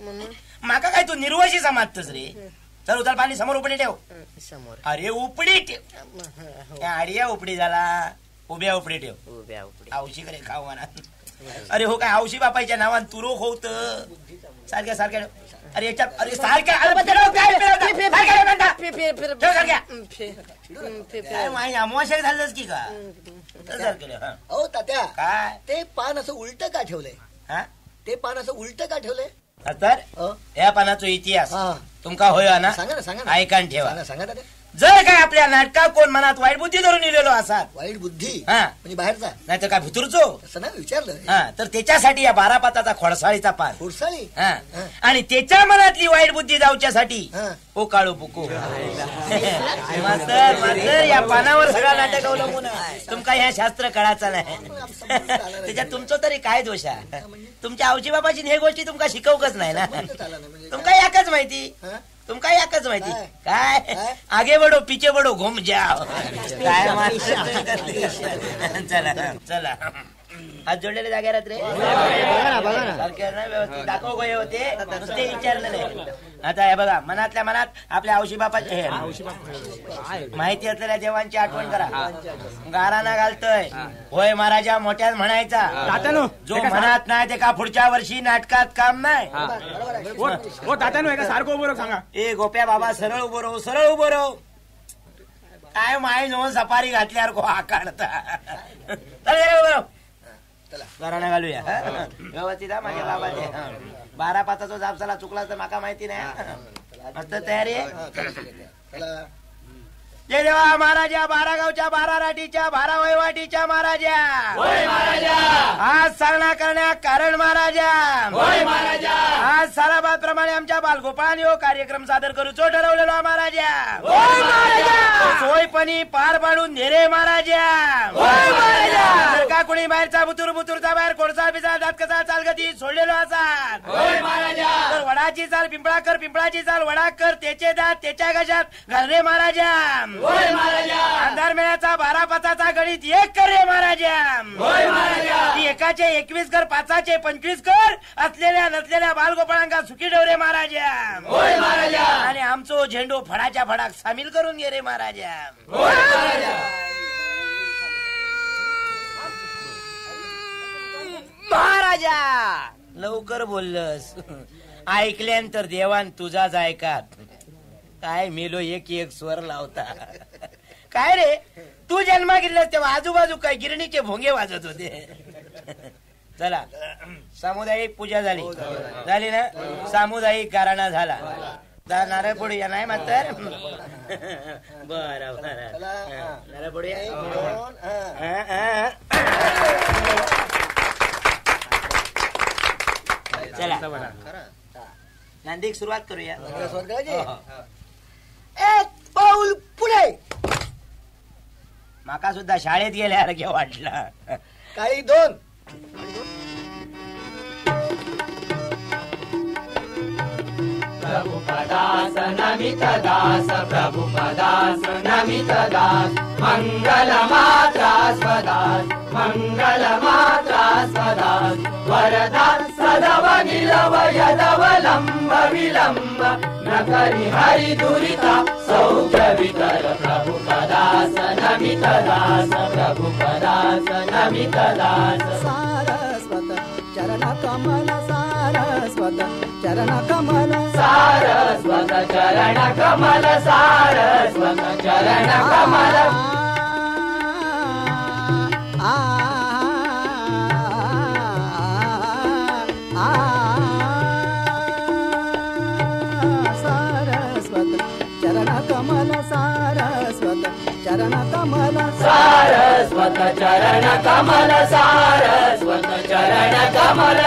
माका काय तू निर्वशी समाजतस रे. चल उतर पाणी समोर उपडी ठेव. समोर. अरे उपडी ठेव. आडिया उपडी झाला. उभ्या उपडी ठेव. उभ्या उपडी. औशी करे खाऊ म्हणा. अरे हो काय औशी बापाच्या नावान तुरो होत सारख्या सारख्या. अरे याच्यात अरे सारख्या अमोशा झालंच की का. हो तात्या काय ते पान असं उलट का ठेवलंय. हा ते पान असं उलट का ठेवलंय. तर या पानाचा इतिहास तुमका होय ना. सांगा ना सांगा ना. ऐकान ठेवा. सांगा सांगा तात्या. जर काय आपल्या नाटकात कोण मनात वाईट बुद्धी धरून इलेलो असाल. वाईट बुद्धी हा. म्हणजे बाहेरचा नाही तर काय भुतुरचो. असं नाही विचारलं. हा तर त्याच्यासाठी या 12 पाताचा खोडसाळीचा पान. खुरसाळी. हा आणि त्याच्या मनातली वाईट बुद्धी जाऊच्यासाठी हा. ओ काळू बुकू. मास्तर मास्तर या पानावर सगळा नाटक अवलंबून आहे. तुमका ह्या शास्त्र कळाचा नाही. त्याच्यात तुमचं तरी काय दोष आहे. तुमच्या आवची बाबाची हे गोष्टी तुमका शिकवकच नाही ना. तुमका याकच माहिती. तुमका याकच माहिती काय. आगे बडो पिछे बडो घुम जाओ. काय मास्तर. चला चला हात जोडलेले जागे राहत रे. सारखे नाही व्यवस्थित दाखव गोये होते नुसते विचारलं नाही. आता हे बघा मनातल्या मनात आपल्या औशी बापाचे माहिती असलेल्या देवांची आठवण करा. गाराना घालतोय होय महाराजा मोठ्यात म्हणायचा. जो म्हणत नाही ते का पुढच्या वर्षी नाटकात काम नाही. हो तात्यानो एका सारखं उभं राहू सांगा. ए गोप्या बाबा सरळ उभं राहू सरळ उभं राहू. काय माय नो सफारी घातल्यावर को आकाडता. घराणा घालूया व्यवस्थित माझ्या बाबाचे. 12 पाताचा जापसाला चुकला तर माका माहिती नाही. मस्त तयारी आहे. जय देवा महाराजा, 12 गावच्या 12 राटीच्या 12 वैवाटीच्या महाराजा, आज सांगणा करण्या कारण महाराजा, आज साराबाद प्रमाणे आमच्या बालगोपाळाने हो कार्यक्रम सादर करूचो ठरवलेलो महाराजा, सोयपणी पार पाडून नेरे महाराजा, जर का कोणी बाहेरचा बुतूरचा बाहेर कोळसा बिसा दात कसा चालगती सोडलेलो असा तर वडाची चाल पिंपळाकर, पिंपळाची चाल वडाकर, त्याचे दात त्याच्या गजात घालरे महाराजा, अंधार मेळ्याचा 12 पाचाचा गणित 1 कर रे महाराजा, ती एकाचे 21 कर, 5चे 25 कर, असलेल्या नसलेल्या बालगोपाळांका सुखी ठेव रे महाराजा, आणि आमचो झेंडू फडाच्या फडाक सामील करून घे रे महाराजा. महाराजा लवकर बोललस, ऐकल्यानंतर देवान तुझाच ऐकात. काय मेलो एक स्वर लावता. काय रे तू जन्मा गेलास तेव्हा आजूबाजू काय गिरणीचे भोंगे वाजत होते. चला सामुदायिक पूजा झाली ना, सामुदायिक गाराणा झाला. नारळ फोडूया नाही मातर. बरं नारळ फोडूया. चला नांदीक सुरुवात करूया. एक पाऊल पुढे. माका सुद्धा शाळेत गेल्यासारखे वाटला. काही 2 प्रभुपदास नमित दास, प्रभुपदास नमित दास, मंगल मात्रा स्वदास, मंगल मात्रा स्वदास, वरदास सदव निलव यदवलंब विलंब, न करी हरि दुरिता सौख्य वितर. प्रभुपदास नमित दास, प्रभुपदास नमित दास. सारस्वत चरण कमल, सारस्वत चरण कमल, सारस्वत चरण कमल, सारस्वत चरण कमल. सारस्वत चरण कमल, सारस्वत चरण कमल, सारस्वत चरण कमल, सारस्वत चरण कमल.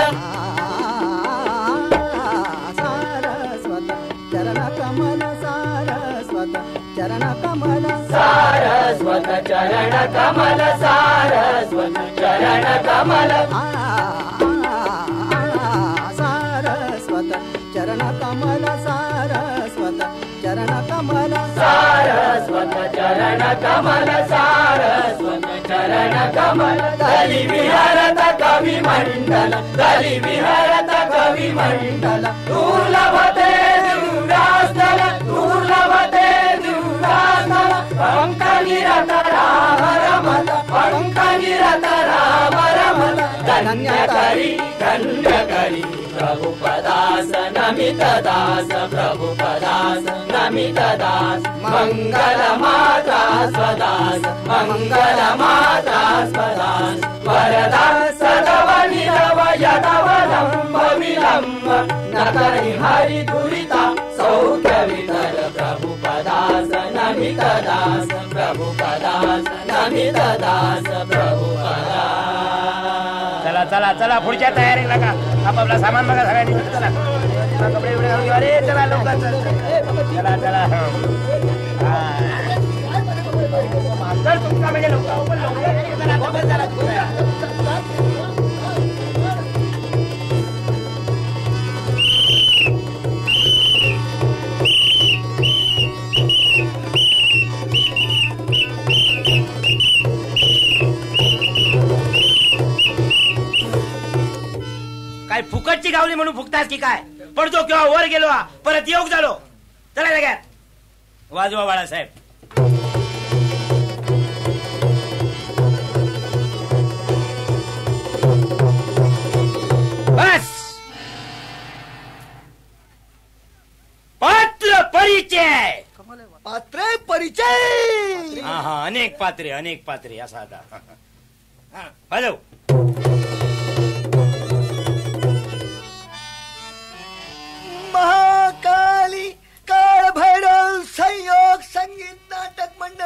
चरण कमल, सारस्वत चरण कमल, सारस्वत चरण कमल, सारस्वत चरण कमल. सारस्वत चरण कमल, सारस्वत चरण कमल, सारस्वत चरण कमल, सारस्वत चरण कमल. दली विहरत कवि मंडल, दली विहरत कवि मंडल, दुर्लभते दुरास्तल, दुर्लभते दुरास्तल. पंक निरत राम रमल, पंक निरत राम रमल. धन्य करी प्रभुपदास नमित दास, प्रभुपदास नमित दास, मंगल माता स्वदास, मंगल माता स्वदास. वरदास सदव निलव यदवलंब विलंब, न करी हरि दुरिता सौख्य वितर. प्रभुपदास नमित दास, प्रभुपदास नमित दास, प्रभुपदास. चला चला चला पुढच्या तयारी लागा. आपापला सामान बघा सगळ्यांनी. चला कपडे बिपडे घालून घ्या. अरे चला लवकर चला चला. मास्तर तुमचा म्हणजे लवकर चला. काय फुकटची गावली म्हणून फुकतास की काय? पडतो किंवा वर गेलो परत योग झालो. चला लगेच वाजवा बाळासाहेब. बस पात्र परिचय. पात्रे परिचय. हा अनेक पात्रे असा आता वाजव. महाकाली काळ भैरव संयोग संगीत नाटक मंडळ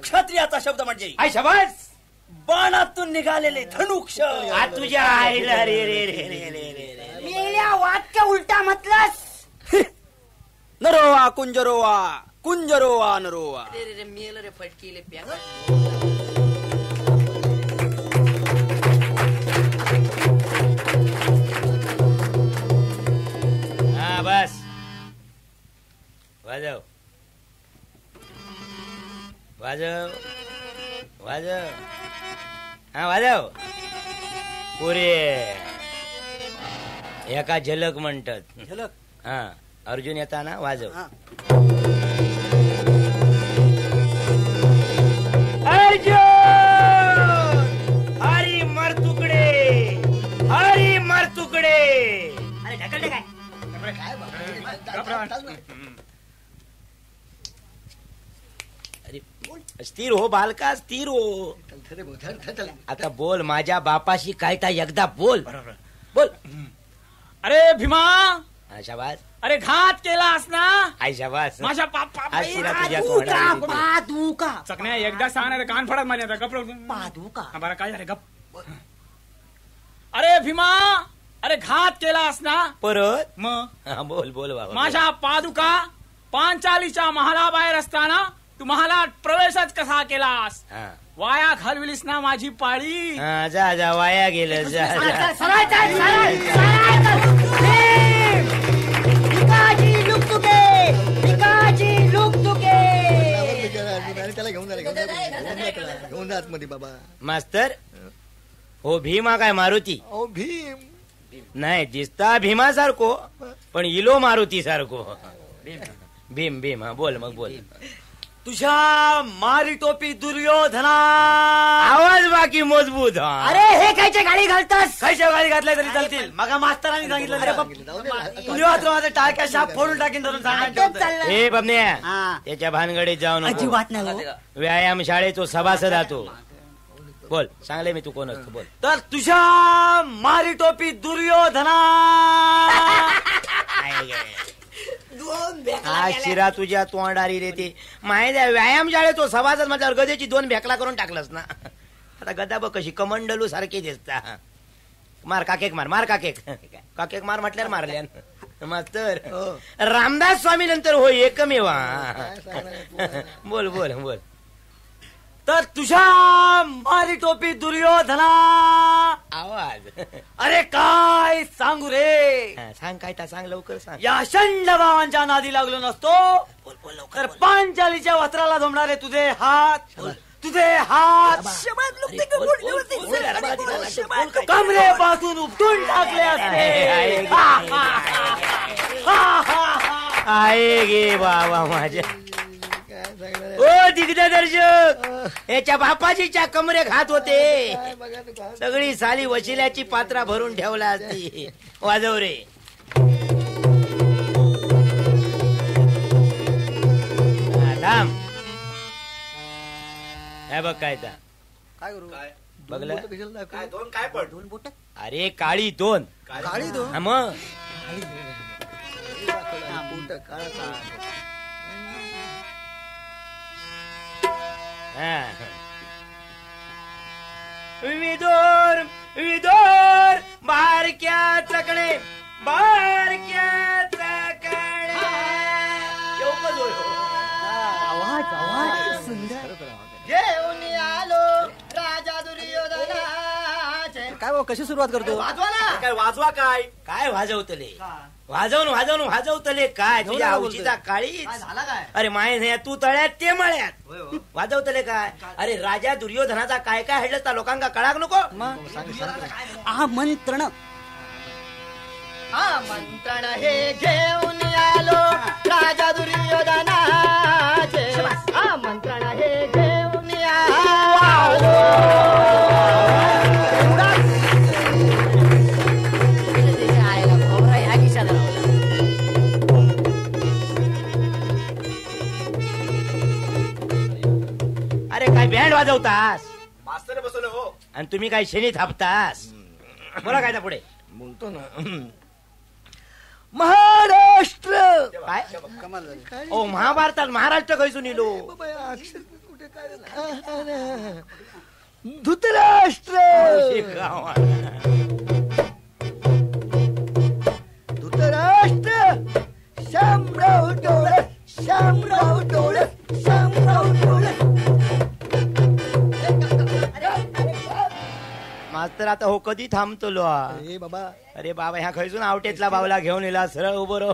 क्षत्रियाचा शब्द म्हणजे आय शाबास. बाणातून निघालेले धनुक्ष. तुझ्या आईला रे रे रे रे रे रे. मेल्या वाक्य उलटा म्हटलंस. नरोवा कुंजरोवा कुंजरोवा नरोवा. रे रे रे मेल रे फटकीले प्या. हा बस वाजव वाजव वाजव. हा वाजव. पुरे एका झलक म्हणतात. झलक. हा अर्जुन येताना वाजव. अर्जुन हरी मर तुकडे हरी मर तुकडे. अरे ढकलते काय? अरे स्थिर हो बालका स्थिर हो. आता बोल माझ्या बापाशी काय ता एकदा बोल. बोल. अरे भीमा, हा शाबास. अरे घात केलास ना आई शाबास. माझ्या पापा. आशिरा तुझ्या तोंडाला. पादुका चकण्या एकदा सांगणार कान फडत माझ्या गप. पादुका. बरं काय झालं गप. अरे भीमा, अरे घात केलास ना परत. मग हा बोल बोल बाबा. माझ्या पादुका पांचालीच्या महालाबाहेर असताना तू महालात प्रवेशच कसा केलास? हा वाया घालविलीस ना माझी पाळी. हा, जा जा वाया गेलं जा जा. सरळ चाल, सरळ, सरळ चाल. भिकाजी लुकतुके, भिकाजी लुकतुके. त्याला घेऊन जात मध्ये बाबा. मास्तर हो भीमा काय मारुती? ओ भीम नाही दिसता भीमा सारखो पण इलो मारुती सारखो. भीम भीम. हा बोल मग बोल. तुझ्या मारी टोपी दुर्योधना. आवाज बाकी मजबूत. हा अरे हे कायच्या गाडी घालतास? खायच्या गाडी घातल्या तरी चालतील. मगा मास्तरांनी सांगितलं रे बाप. तुझ्या माझे टाळक्या शाप फोडून टाकीन धरून सांगायचं. हे बबन्या हा. त्याच्या भानगडीत जाऊ नको. अजिबात नाही हो. व्यायाम शाळेतो सभासद तो. बोल सांगले मी तू कोण असतो बोल. तर तुझ्या मारी टोपी दुर्योधना. हा शिरा तुझ्या तोंडारी रे ते माहिती आहे. व्यायाम शाळेतो सभासद म्हटल्यावर गदेची 2 भेकला करून टाकलंस ना. आता गदा बघ कशी कमंडलू सारखी दिसता. मार काकेक मार मार काकेक काकेक मार म्हटल्यावर मारल्या. मास्तर रामदास स्वामी नंतर हो एकमेवा. बोल बोल बोल. तर तुझ्या मारी टोपी दुर्योधना. आवाज. अरे काय सांगू रे. हा, सांग काय ता सांग लवकर सांग. या षंड भावांच्या नादी लागलो नसतो तर पांचालीच्या वस्त्राला जमणारे तुझे हात तुझे हात कमरेपासून उपटून टाकले असते. आहे गे बाबा माझ्या. ओ दिग्दर्शक याच्या बापाजीच्या कमरे खात होते. सगळी साली वशिल्याची पात्रा भरून ठेवला असती. वाजव रे. थांब. हे बघ काय ता काय करू बघलं. दोन काय पड दोन बोट. अरे काळी 2 काळी दोन. हा मग विदोर विदोर बारक्या चकणे बारक्या चकणे. आवाज आवाज सुंदर. घेऊन आलो राजा दुर्योधनाचे. काय बाबा कशी सुरुवात करतो? वाजवा ना. काय वाजवा काय काय वाजवतले वाजवून वाजवून वाजवतले काय तुझ्या हौशीचा काळी. झाला काय. अरे माय तू तळ्यात ते मळ्यात वाजवतले काय. अरे राजा दुर्योधनाचा काय काय हडलं त्या लोकांना कळाक नको. आमंत्रण आमंत्रण हे घेऊन आलो राजा दुर्योधनाचे. आमंत्रण हे घेऊन आलो. अरे काय बँड वाजवतास मास्तर बसवलं हो. आणि तुम्ही काय शेणी थापतास. बोला काय पुढे. बोलतो ना. महाराष्ट्र. काय ओ महाभारतात महाराष्ट्र कैसून इलो. बाबा अक्षर कुठे धृतराष्ट्र धृतराष्ट्र शामराव डोळस शामराव डोळस शामराव डोळस. मास्तर आता हो कधी थांबतलो अरे बाबा अरे बाबा ह्या खैसून आवटेतला बावला घेऊन येला सरळ उभं रो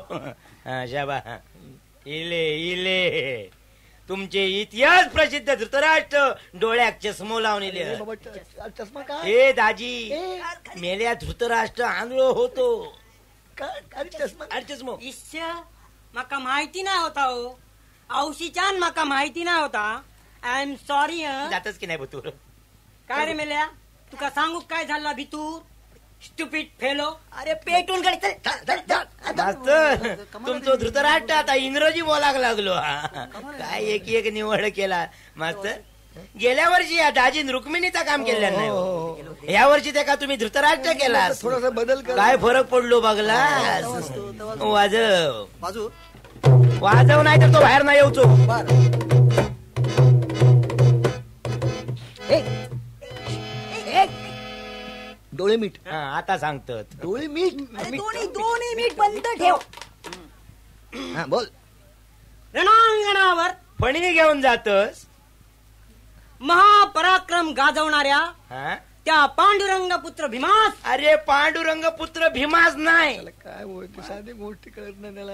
शाबा इले इले तुमचे इतिहास प्रसिद्ध धृतराष्ट्र डोळ्याक चष्मो लावून इले. बाबा चष्मा काय ए दाजी मेल्या धृतराष्ट्र आंधळो होतो. काय चष्मा अरे चष्मो इश्य माका माहिती नाही होता हो. औशीच्यान माका माहिती नाही होता. I am sorry. जातच की नाही भूतूर. काय रे मेल्या तुका सांगू काय झाला भितूर स्टुपिड फेलो. अरे पेटून गडी मास्तर तुमचं धृतराष्ट्र आता इंग्रजी बोलाक लागलो. काय एक एक निवड केला मास्तर. गेल्या वर्षी या दाजीन रुक्मिणीचा काम केलं नाही. या वर्षी ते का तुम्ही धृतराष्ट्र केला. थोडासा बदल कर. काय फरक पडलो बघला. वाजव वाजव नाही तर तो बाहेर नाही येऊचो. डोळे मीठ. आता सांगतात डोळे मीठ. दोन्ही मीठ बंद ठेव. हा बोल. रणांगणावर फणी घेऊन जातस. महापराक्रम गाजवणाऱ्या हा? त्या पांडुरंग पुत्र भीमास. अरे पांडुरंग पुत्र भीमास नाही काय बोलते साधी गोष्टी कळत नाही त्याला.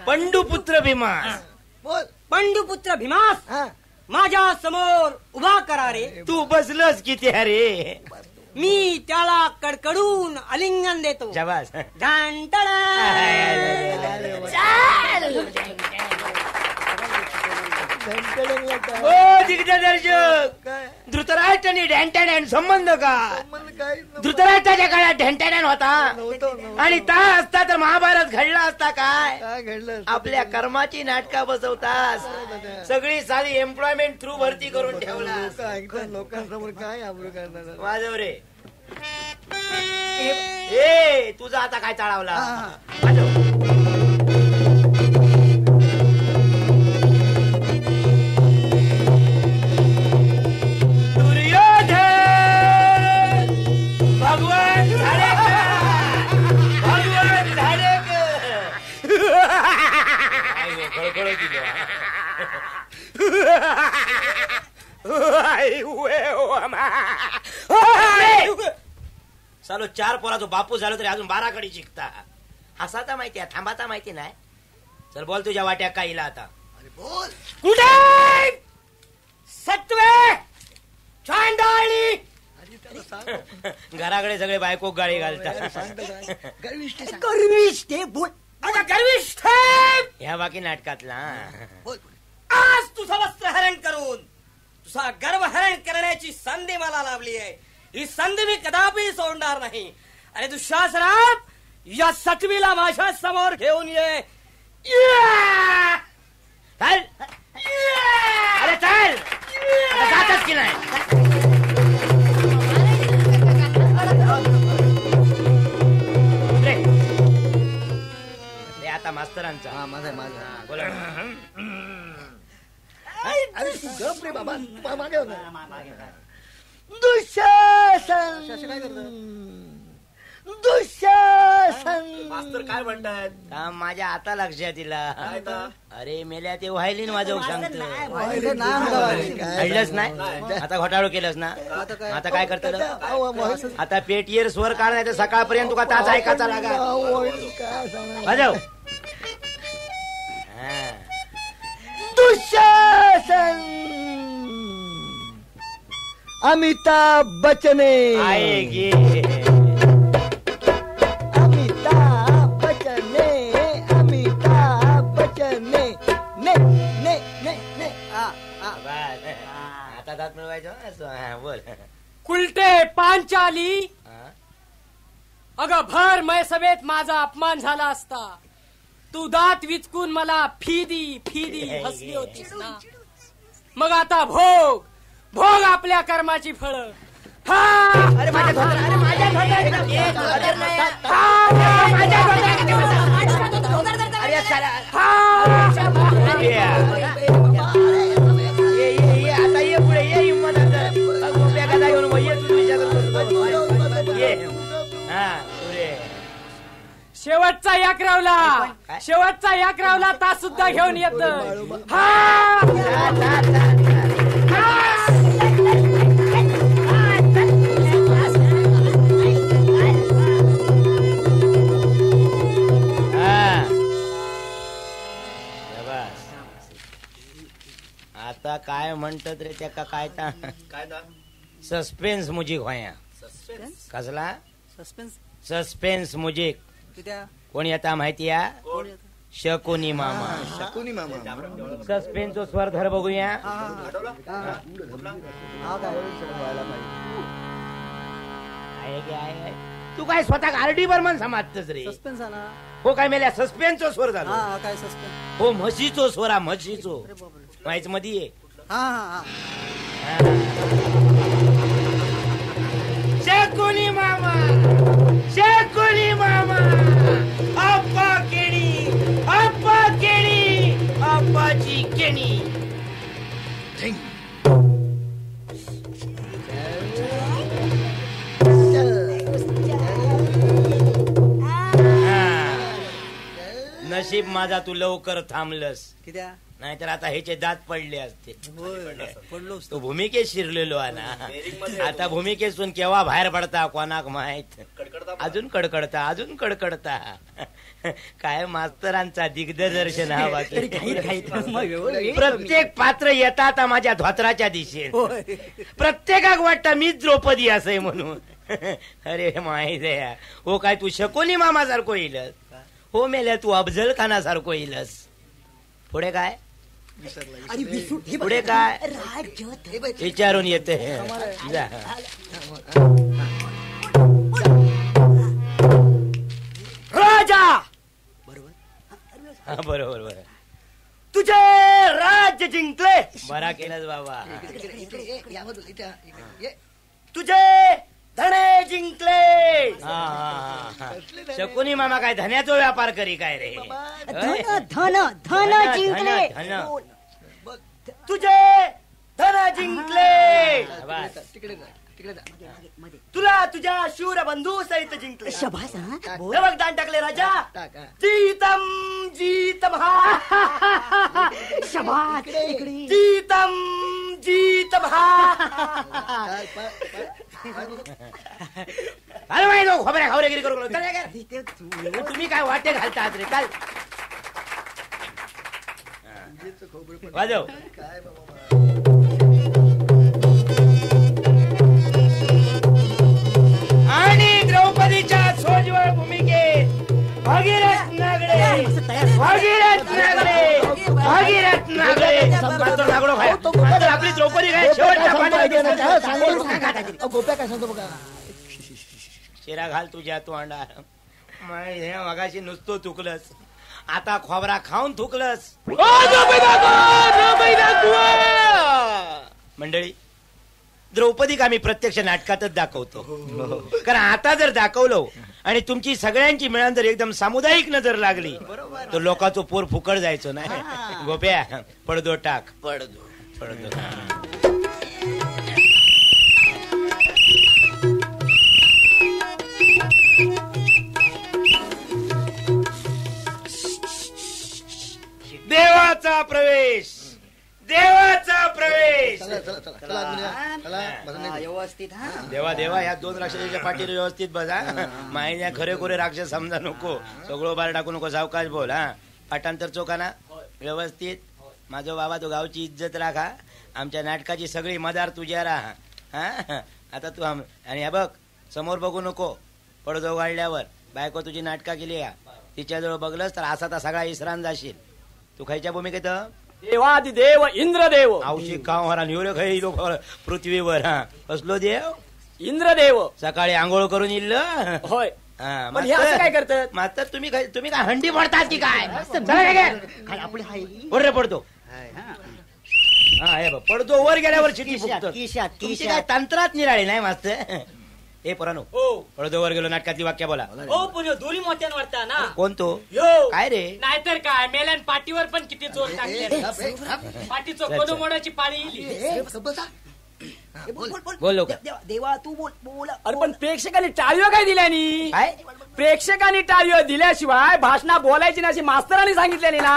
पंडुपुत्र भीमास. बोल. पंडुपुत्र भीमास हा माझ्या समोर उभा करा रे. तू बसलस किती अरे. मी त्याला कडकडून आलिंगन देतो. शाबास. ढांटळा. ओ दिग्दर्शक धृतराष्ट्राने ढॅन्टॅडॅन संबंध का. धृतराष्ट्राच्या काळात ढॅन्टॅडॅन होता आणि ता असता तर महाभारत घडला असता. काय काय घडलं. आपल्या कर्माची नाटका बसवतास. सगळी सारी एम्प्लॉयमेंट थ्रू भरती करून ठेवला. लोकांसमोर काय आबरू करणार. वाजव रे. ए तुझा आता काय चाळवला. वाजव. भगवान चालो 4 पोराचा बापू झालो तरी अजून 12 कडे शिकता. हसाता माहिती आहे थांबाता माहिती नाही. चल बोल तुझ्या वाट्या काय इला आता. बोल. कुठे सत्वे चांडाळी. घराकडे सगळे बायको गाळी घालतात. गर्विष्ठ बोल. गर्विष्ठ ह्या बाकी नाटकातला. आज तुझं वस्त्र हरण करून तुझा गर्व हरण करण्याची संधी मला लाभली आहे. ही संधी मी कदापि सोडणार नाही. अरे दुःशासनात या सटवीला माझ्या समोर घेऊन ये. चल अरे चल जातच की नाही. आता मास्तरांचा. हा माझा माझा. बोला. अरे तू गप रे बाबा. मागे होता. दुःशासन काय करत. दुःशासन मास्तर काय म्हणतात. माझ्या आता लक्षात दिला. अरे मेल्या ते व्हायलीन वाजवू सांगतो. कळलंच नाही. आता घोटाळू केलंस ना. आता काय करत. आता पेटीवर स्वर काढ नाही तर सकाळपर्यंत तुका ताच ऐकायचा लागा. वाजव. दुःशासन अमिताभ बच्चने. आएगी अमिताभ बच्चने. अमिताभ बच्चने. ने ने ने ने. आता दात मिळवायचं. बोल. कुलटे पांचाली. अगं भर मै सभेत माझा अपमान झाला असता. तू दात विचकून मला फिदी फिदी हसली होतीस ना. मग आता भोग भोग आपल्या कर्माची फळ. अरे माझ्या शेवटचा याक रावला, शेवटचा याक रावला, तास सुद्धा घेऊन येत. आता काय म्हणतात रे त्या काय सस्पेन्स मुजिक होया. कसला सस्पेन्स मुजिक? कोण येता माहिती या? शकुनी मामा. शकुनी मामा. सस्पेन्सचा स्वर धर बघूया. तू काय स्वतः आरडी बर्मन समजतस रे? सस्पेन्स ना हो काय मेल्या सस्पेन्सचा स्वर झाला. काय सस्पेन्स? हो म्हशीचो स्वरा म्हशीचो माहित मध्ये. शकुनी मामा, शकुनी मामा, अप्पा केणी, अप्पा केणी, अप्पाची केणी. नशीब माझा तू लवकर थांबलस, नाहीतर आता ह्याचे दात पडले असते. तू भूमिकेत शिरलेलो ना, आता भूमिकेतून केव्हा बाहेर पडता कोणाक माहित. अजून कडकडता, अजून कडकडता. काय मास्तरांचा दिग्दर्शन हा बाकी. प्रत्येक पात्र येतात माझ्या धोत्राच्या दिशेने. प्रत्येकाक वाटतं मीच द्रौपदी असे म्हणून. अरे माहित आहे हो काय तू शकुनी मामा सारखो येईलस. हो मेल्या तू अफजल खाना सारखो येईलस. पुढे काय? पुढे काय विचारून येते. राजा बरोबर. तुझे राज्य जिंकले. बरा केलंस बाबा. तुझे धने जिंकले. शकुनी मामा काय धन्याचा व्यापार करी काय रे? धन जिंकले. तुझे धन जिंकले. तुला तुझ्या शूर बंधू सहित जिंकले. शबास. बघ दान टाकले राजा. जीतम जीतम हा. शबास. जीतम जीतम हा. अरे माहिती खबऱ्या खबऱ्यागिरी करू. तुम्ही काय वाटे घालतात रे? काय वाजव. आणि द्रौपदीच्या सोजवळ भूमिकेत भागीरथ नागडे, भागीरथ नागडे, भागीरथ नागडे. नागडो खाय आपली द्रौपदी काय शेवटच्या पाण्यात. गोप्या काय सांगतो बघा. शिरा घाल तुझ्या तोंडा. मगाशी नुसतं चुकलंस, आता खोबरा खाऊन थुकलंस. मंडळी, द्रौपदी आम्ही प्रत्यक्ष नाटकातच दाखवतो. कारण आता जर दाखवलो आणि तुमची सगळ्यांची मिळून जर एकदम सामुदायिक नजर लागली तर लोकांचं पोर फुकट जायचं नाही. गोप्या पडदो टाक. पडदो देवाचा प्रवेश, देवाचा प्रवेश. व्यवस्थित. देवा देवा या 2 राक्षसाच्या पाठीवर व्यवस्थित बसा. माहिती खरे खोरे राक्षस समजा नको. सगळं बार टाकू नको. सावकाश बोल. पाठांतर चोखाना व्यवस्थित. माझो बाबा तो गावची इज्जत राखा. आमच्या नाटकाची सगळी मदार तुझ्या राहा. आता तू आणि बघ समोर बघू नको. पडदो गाडल्यावर बायको तुझी नाटका केली या तिच्याजवळ बघलंस तर असा सगळा इसरान जाशील. तू खायच्या भूमिकेत देवादिदेव इंद्रदेव. आवशी गावहरा निवरे खाई लोक पृथ्वीवर. कसलो देव? इंद्रदेव. सकाळी आंघोळ करून येईल. होय. काय करतात मात्र तुम्ही काय हंडी फोडतात की काय? वर पडतो. पडतो वर गेल्यावर चिठी तुमची काय तंत्रात निराळी नाही मास्तर. हे पोरानो पडदो वर गेलो. नाटकातली वाक्य बोला. दोरी मोत्यान वाटता ना. कोण तो? काय रे? नाहीतर काय मेल्यान पाठीवर पण किती जोर टाकले. पाठीचं कोदो मोडाची पाळी येईल. बोल लवकर. देवा तू बोल बोल. अरे पण प्रेक्षकांनी टाळीઓ काय दिल्यानी? काय प्रेक्षकांनी टाळीઓ दिल्याशिवाय भाषणा बोलायची ना अशी मास्तरांनी सांगितलेली ना.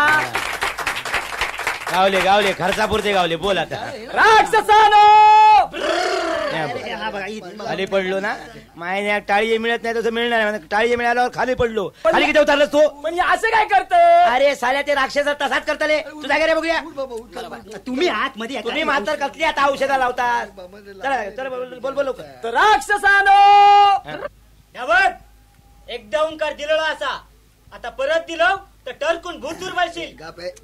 गावले गावले खर्चापुरते गावले. बोल आता. राक्षसानो खाली पडलो ना मायने टाळी मिळत नाही तसं मिळणार नाही. टाळी मिळाल्यावर खाली पडलो. खाली किती उतरलास तू? पण असं काय करत? अरे साल्या ते राक्षस तसाच करतले. तू जागे रे बघूया. तुम्ही आतमध्ये तुम्ही मात्र कसली आता औषधा लावतात? चला चला बोल बोल लवकर. तर राक्षसानो यावर एकदा ओंकार दिलेला असा आता परत दिलं तर टरकून भूतूर बसशील.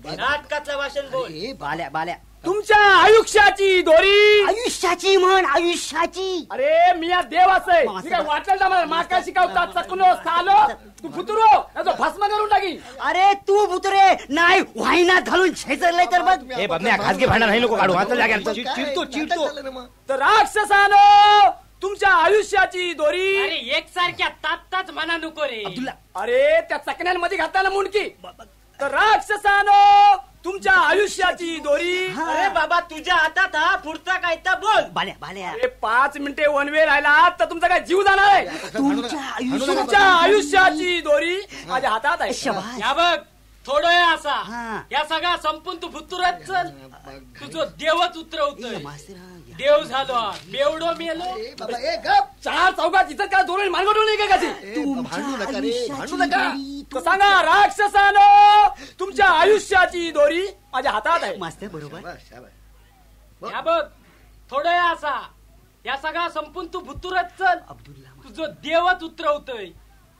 नाटकातलं भाषण बोल. बाल्या बाल्या तुमच्या आयुष्याची दोरी. आयुष्याची म्हण आयुष्याची. अरे मी या देव असय. मी काय वाटलं मला मास काय शिकवतात? चकलो सालो तू फुतुरो तो भस्म करून टाकी. अरे तू बुतरे नाही वाहिनात घालून छेचरलंय तर बघ. हे बघण्या खासगी भांडण नाही नको काढू. आता जागे चिडतो चिडतो. तर राक्षसानो तुमच्या आयुष्याची दोरी. अरे एकसारख्या तात म्हणा नको रे. अरे त्या चकण्यांमध्ये घातला मुंडकी. तर राक्षसानो तुमच्या आयुष्याची दोरी. अरे बाबा तुझ्या हातात हा पुढचा काय तर बोल. बाल्या बाल्या अरे 5 मिनिटे वन वे राहिला तर तुमचा काय जीव जाणार आहे? तुमच्या आयुष्याची दोरी माझ्या हातात आहे. शबास. या बघ थोडं आहे हा. असा या सगळा संपून तू भुतुरच चल. तुझं देवच उतरवतोय. देव झालो बेवडो मेलो. 4 चौकात इथं काय दोन मानगडून नाही का? भांडू नका रे भांडू नका. तर सांगा राक्षसानो तुमच्या आयुष्याची दोरी माझ्या हातात आहे. मास्तर बरोबर. या बघ थोडं आहे असा या सगळा संपून तू भुतुरच चल. तुझं देवच उतरवतोय.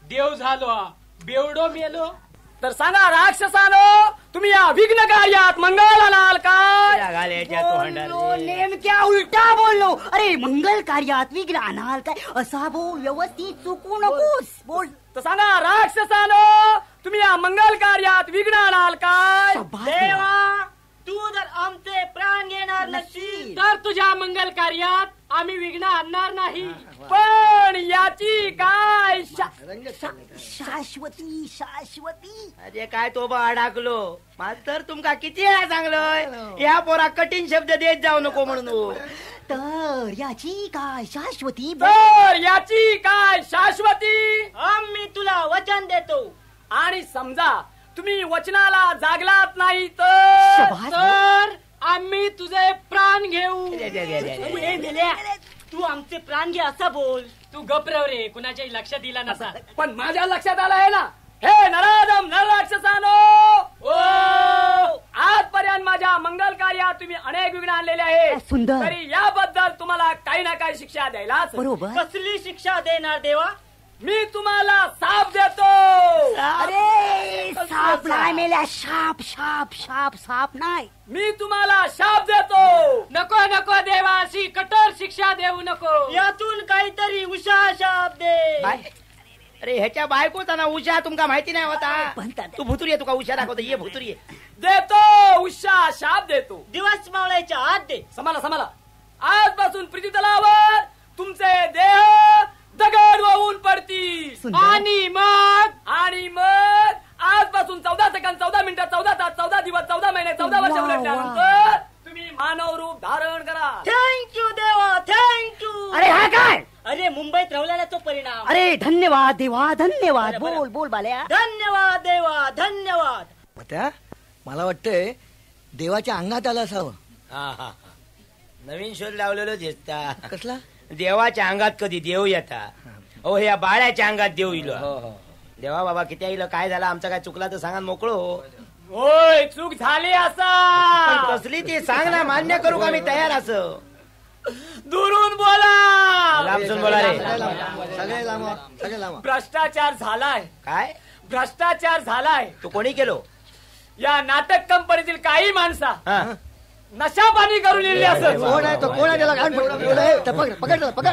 देव झालो बेवडो मेलो. तर सांगा राक्षसानो तुम्ही या विघ्न कार्यात मंगळ आणाल काय? बोललो, नेमक्या उलटा बोललो. अरे मंगल कार्यात विघ्न आणाल काय असा बोल. व्यवस्थित चुकू नकोस बोल. तर सांगा राक्षसानो तुम्ही या मंगल कार्यात विघ्न आणाल काय? देवा तू जर आमचे प्राण घेणार नसशील तर तुझ्या मंगल कार्यात आम्ही विघ्न आणणार नाही. पण याची काय शाश्वती शाश्वती. अरे काय तो बा अडकलो. मास्तर तुमका किती वेळा सांगलोय या पोरा कठीण शब्द देत जाऊ नको म्हणून. तर याची काय शाश्वती. तर याची काय शाश्वती. आम्ही तुला वचन देतो. आणि समजा तुम्ही वचनाला जागलात नाही तर आम्ही तुझे प्राण घेऊ. ए मेल्या, तू आमचे प्राण घे असा बोल. तू गप्रव रे कुणाच्याही लक्ष दिला नसा. पण माझ्या लक्षात आलं आहे ना. हे नराधम नर राक्षसानो आजपर्यंत माझ्या मंगल कार्यात तुम्ही अनेक विघ्न आणलेले आहेत. सुंदर. तरी याबद्दल तुम्हाला काही ना काही शिक्षा द्यायलाच. बरोबर. कसली शिक्षा देणार देवा? मी तुम्हाला साप देतो. अरे साप नाही मेल्या. शाप शाप शाप साप नाही. मी तुम्हाला शाप देतो. नको नको देवा अशी कठोर शिक्षा देऊ नको. यातून काहीतरी उषा शाप दे. अरे ह्याच्या बायकोचा ना उषा तुमका माहिती नाही होता. तू भुतुरी आहे तुका उषा दाखवतो. ये भुतुरी देतो. उषा शाप देतो. दिवस मावळायच्या आत दे. समाला समाला. आजपासून प्रीती तलावर तुमचे देह दगड वाहून पडतील. आणि मग आजपासून 14 सेकंद 14 मिनिटं 14 तास 14 दिवस 14 महिने 14 वर्ष उलटल्यानंतर तुम्ही मानव रूप धारण करा. थँक्यू देवा थँक्यू. अरे हा काय? अरे मुंबईत राहिलेला तो परिणाम. अरे धन्यवाद देवा धन्यवाद. बोल बोल बाल्या. धन्यवाद देवा धन्यवाद. त्या मला वाटतंय देवाच्या अंगात आलं असावं. नवीन शोध लावलेलो दिसता. कसला? देवाच्या अंगात कधी देव येता. हो या बाळ्याच्या अंगात देव इलो. देवा बाबा किती येईल काय झालं आमचा काय चुकला तर सांगा मोकळो. होय चूक झाली असा. कसली ती सांग ना. मान्य करू का मी तयार असं. दुरून बोला. लांबसून बोला रे. सगळे लांबा सगळे लांबा. भ्रष्टाचार झालाय. काय भ्रष्टाचार झालाय. तू कोणी केलो? या नाटक कंपनीतील काही माणसा नशा पाणी करून येईल असं. कोण आहे तो? कोण आहे त्याला? पकड पकड पकड.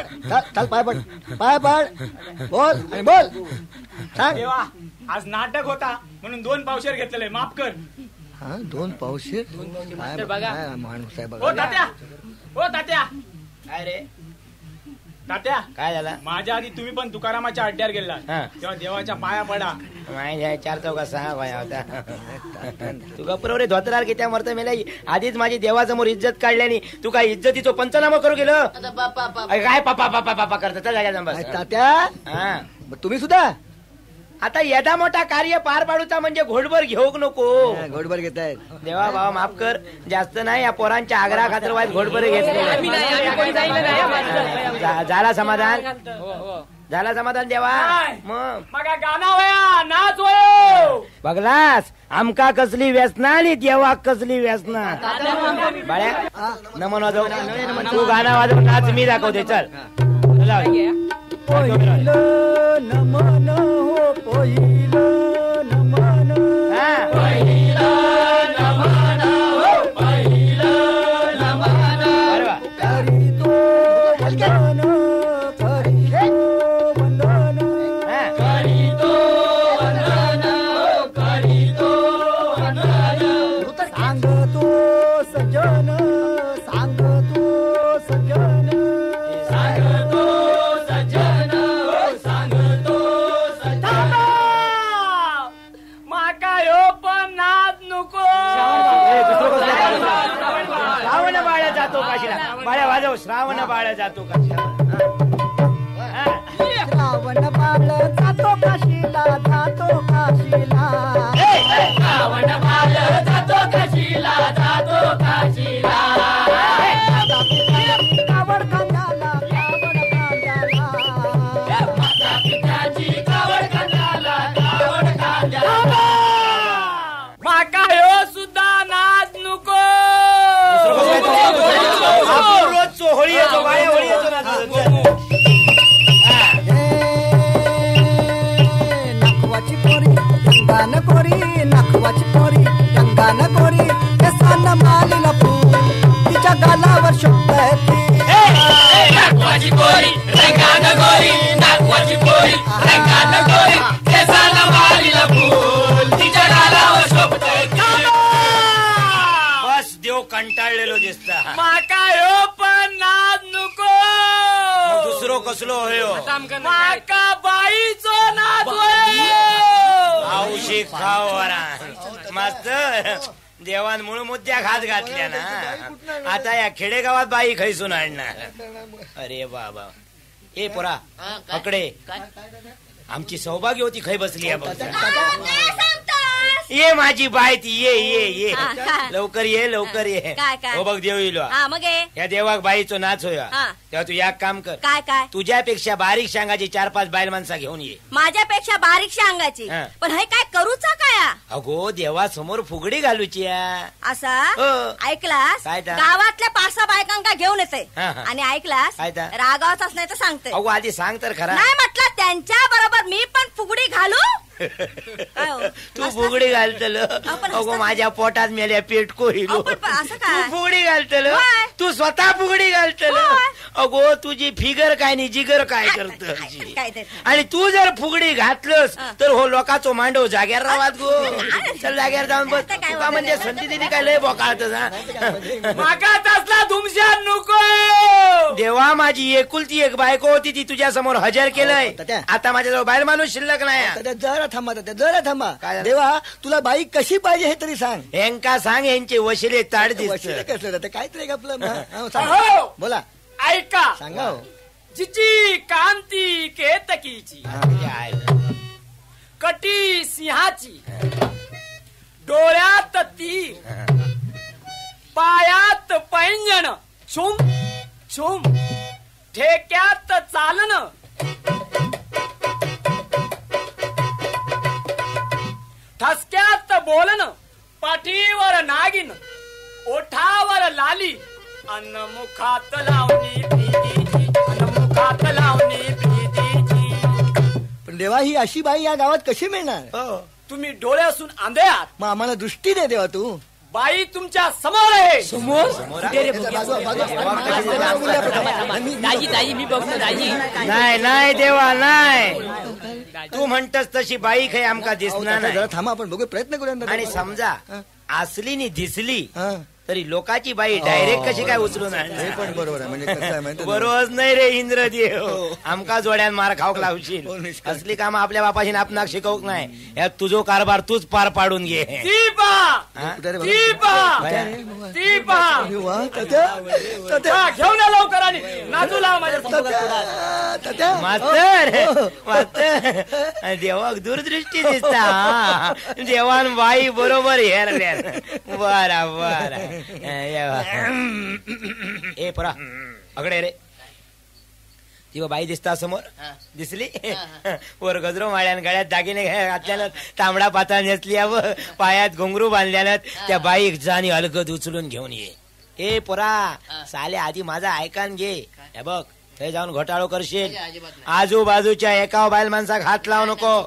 चाल पाय पड पाय पड. बोल आणि बोल सांग. देवा आज नाटक होता म्हणून 2 पावशेर घेतलेले माफ कर. 2 पावशेर. बघा माणूस आहे हो बघा. तात्या. हो तात्या. काय रे तात्या काय झाला? माझ्या आधी तुम्ही पण तुकारामाच्या अड्ड्यावर गेला हा. तेव्हा देवाच्या पाया पडा. माझ्या 4 चौका 6 पाया होता. तू गप्पर रे धोतरार की त्या मरत मेला आधीच माझी देवासमोर इज्जत काढल्याने तू काय इज्जतीचं पंचनामा करू गेलं? आता बापा बापा काय पापा पापा पापा करता चल जागा बस. तात्या हा. मग तुम्ही सुद्धा आता यदा मोठा कार्य पार पाडूचा म्हणजे घोडभर घेऊ नको. घोडभर घेतायत. देवा बाबा माफ कर, जास्त नाही या पोरांच्या आग्रा खातर वाईट घोडभर घेतले. झाला समाधान? झाला समाधान देवा? मग गाणं वया नाच वयो बघलास आमका कसली व्यसना आणि देवा कसली व्यसना. बाळ्या नमन वाजव, तू गाणं वाजव, नाच मी दाखवते. चल नमन हो पहिलं नमन करीतो वंदन करीतो वंदन सांगतो सजन सांगतो सजन माका यो पण नाच नको. श्रावण बाळ्या जातो काशीला. बाळ्या वाजव, श्रावण बाळ्या जातो काशीला. श्रावण बाळ जातो काशीला जातो काशीला श्रावण बाळ जातो काशीला जातो काशीला. कावड खांद्याला कावड खांद्याला माता पित्याची कावड खांद्याला कावड खांद्याला. माका यो सुद्धा नाच नको. रोज होळी येतो, बाळ्या होळी येतो ना. नाखवाची पोरी गंगान कोरी नाखवाची पोरी गंगान कोरी केसान मालीला फूल तिच्या गालावर शब्द नागवाची पोरी रंगान गोरी नागवाची पोरी रंगान गोरी केसाला मारीला फूल तिच्या गालावर शोभतय. बस देव कंटाळलेलो दिसता. माका यो पण नाच नको. दुसरो कसलो होयो? माका बाईचो नाच वयो. औशी खावरा मस्त देवान मूळ मुद्द्या घात घातल्या ना. आता या खेडेगावात बाई खैसून आणणार. अरे बाबा ए पोरा अकडे आमची सौभाग्य होती खै बसली आहे बघ. ये माझी बाय ती ये ये ये लवकर ये लवकर ये. हो बघ देव येईल मग या देवाक बाईचं नाच होया. तेव्हा तू या काम कर, काय काय तुझ्यापेक्षा बारीक शांगाची 4-5 बायल माणसा घेऊन ये. माझ्यापेक्षा बारीकशा अंगाची. पण हे काय करूचा काय? अगो देवा समोर फुगडी घालूची असा हो. ऐकलास? काय तर? गावातल्या 5-6 बायकांका घेऊन येते आणि ऐकलास काय तर? रागावचाच नाही तर सांगते. अगो आधी सांग तर खरा. नाही म्हटलं त्यांच्या बरोबर मी पण फुगडी घालू. काय हो? तू फुगडी घालतल आपण अगो माझ्या पोटात मेल्या पेटको हिलो. अहो, पण असं काय? तू फुगडी घालतल, होय. तू स्वतः फुगडी घालतल. होय. अगो तुझी फिगर काय नाही जिगर काय करत. काय ते? आणि तू जर फुगडी घातलंस तर हो लोकांचो मांडव जाग्यावर राहत गो. चल जाग्यावर जाऊन बस. तुका म्हणजे संधी दिली काय लय बोकाळत. माका तसला धुमशान नको. देवा माझी एकुलती एक बायको होती ती तुझ्या समोर हजर केलंय. तात्या. आता माझ्याजवळ बाहेर माणूस शिल्लक नाही. तात्या जरा थांबा तात्या जरा थांबा. काय? देवा तुला बाई कशी पाहिजे हे तरी सांग. हेंका सांग यांचे वशिले ताड वशिले दिसत. कसलं तात्या काहीतरी आपलं अहो. सांग. बोला ऐका सांगा हो. जिची कांती केतकीची कटी सिंहाची डोळ्यात तीर पायात पैंजण छुम छुम ठेक्यात चालन ठसक्यात बोलन पाठीवर नागिन ओठावर लाली अन्न मुखात लावणी प्रीतीची अन्न मुखात लावणी प्रीतीची. पण देवा ही अशी बाई या गावात कशी मिळणार? तुम्ही डोळ्यासून आंधळे आहात. मग आम्हाला दृष्टी दे देवा तू. बाई तुमच्या समोर आहे. समोर नाही नाही देवा नाही. तू म्हणतस तशी बाई काही आमका दिसणार नाही. जरा थांबा आपण बघू प्रयत्न करूया. आणि समजा असली नी दिसली तरी लोकाची बाई डायरेक्ट कशी काय उचलून आणणार? हे पण बरोबर आहे. म्हणजे कसं आहे माहिती आहे ना? बरोबर नाही रे इंद्रदेव, आमका जोड्यान मार खाऊक लावशील. असली काम आपल्या बापाशी आपणाक शिकवूक नाही. यात तुझो कारभार तूच पार पाडून घे. ती पहा, कुठे रे बाबा? ती पहा, ती पहा. अरे वा, तात्या, तात्या, हा, घेऊन या लवकर आणि नाचू लाव माझ्या समोर. तात्या. मास्तर मास्तर देवाक दूरदृष्टी दिसता. हा. देवान बाई बरोबर हेरल्या. बरा बरा. ए परा अगडे रे, ती बाई दिसता समोर दिसली. वर गजरो माळ्यान, गळ्यात दागिने घातल्यानं, तांबडा पातळ नेसली, पायात घुंगरू बांधल्यानं त्या बाईक जाणी अलगद उचलून घेऊन ये. ए पोरा साले आधी माझा ऐकान घे. हे बघ ते जाऊन घोटाळो करशील. आजूबाजूच्या एका बायल माणसाक हात लावू नको.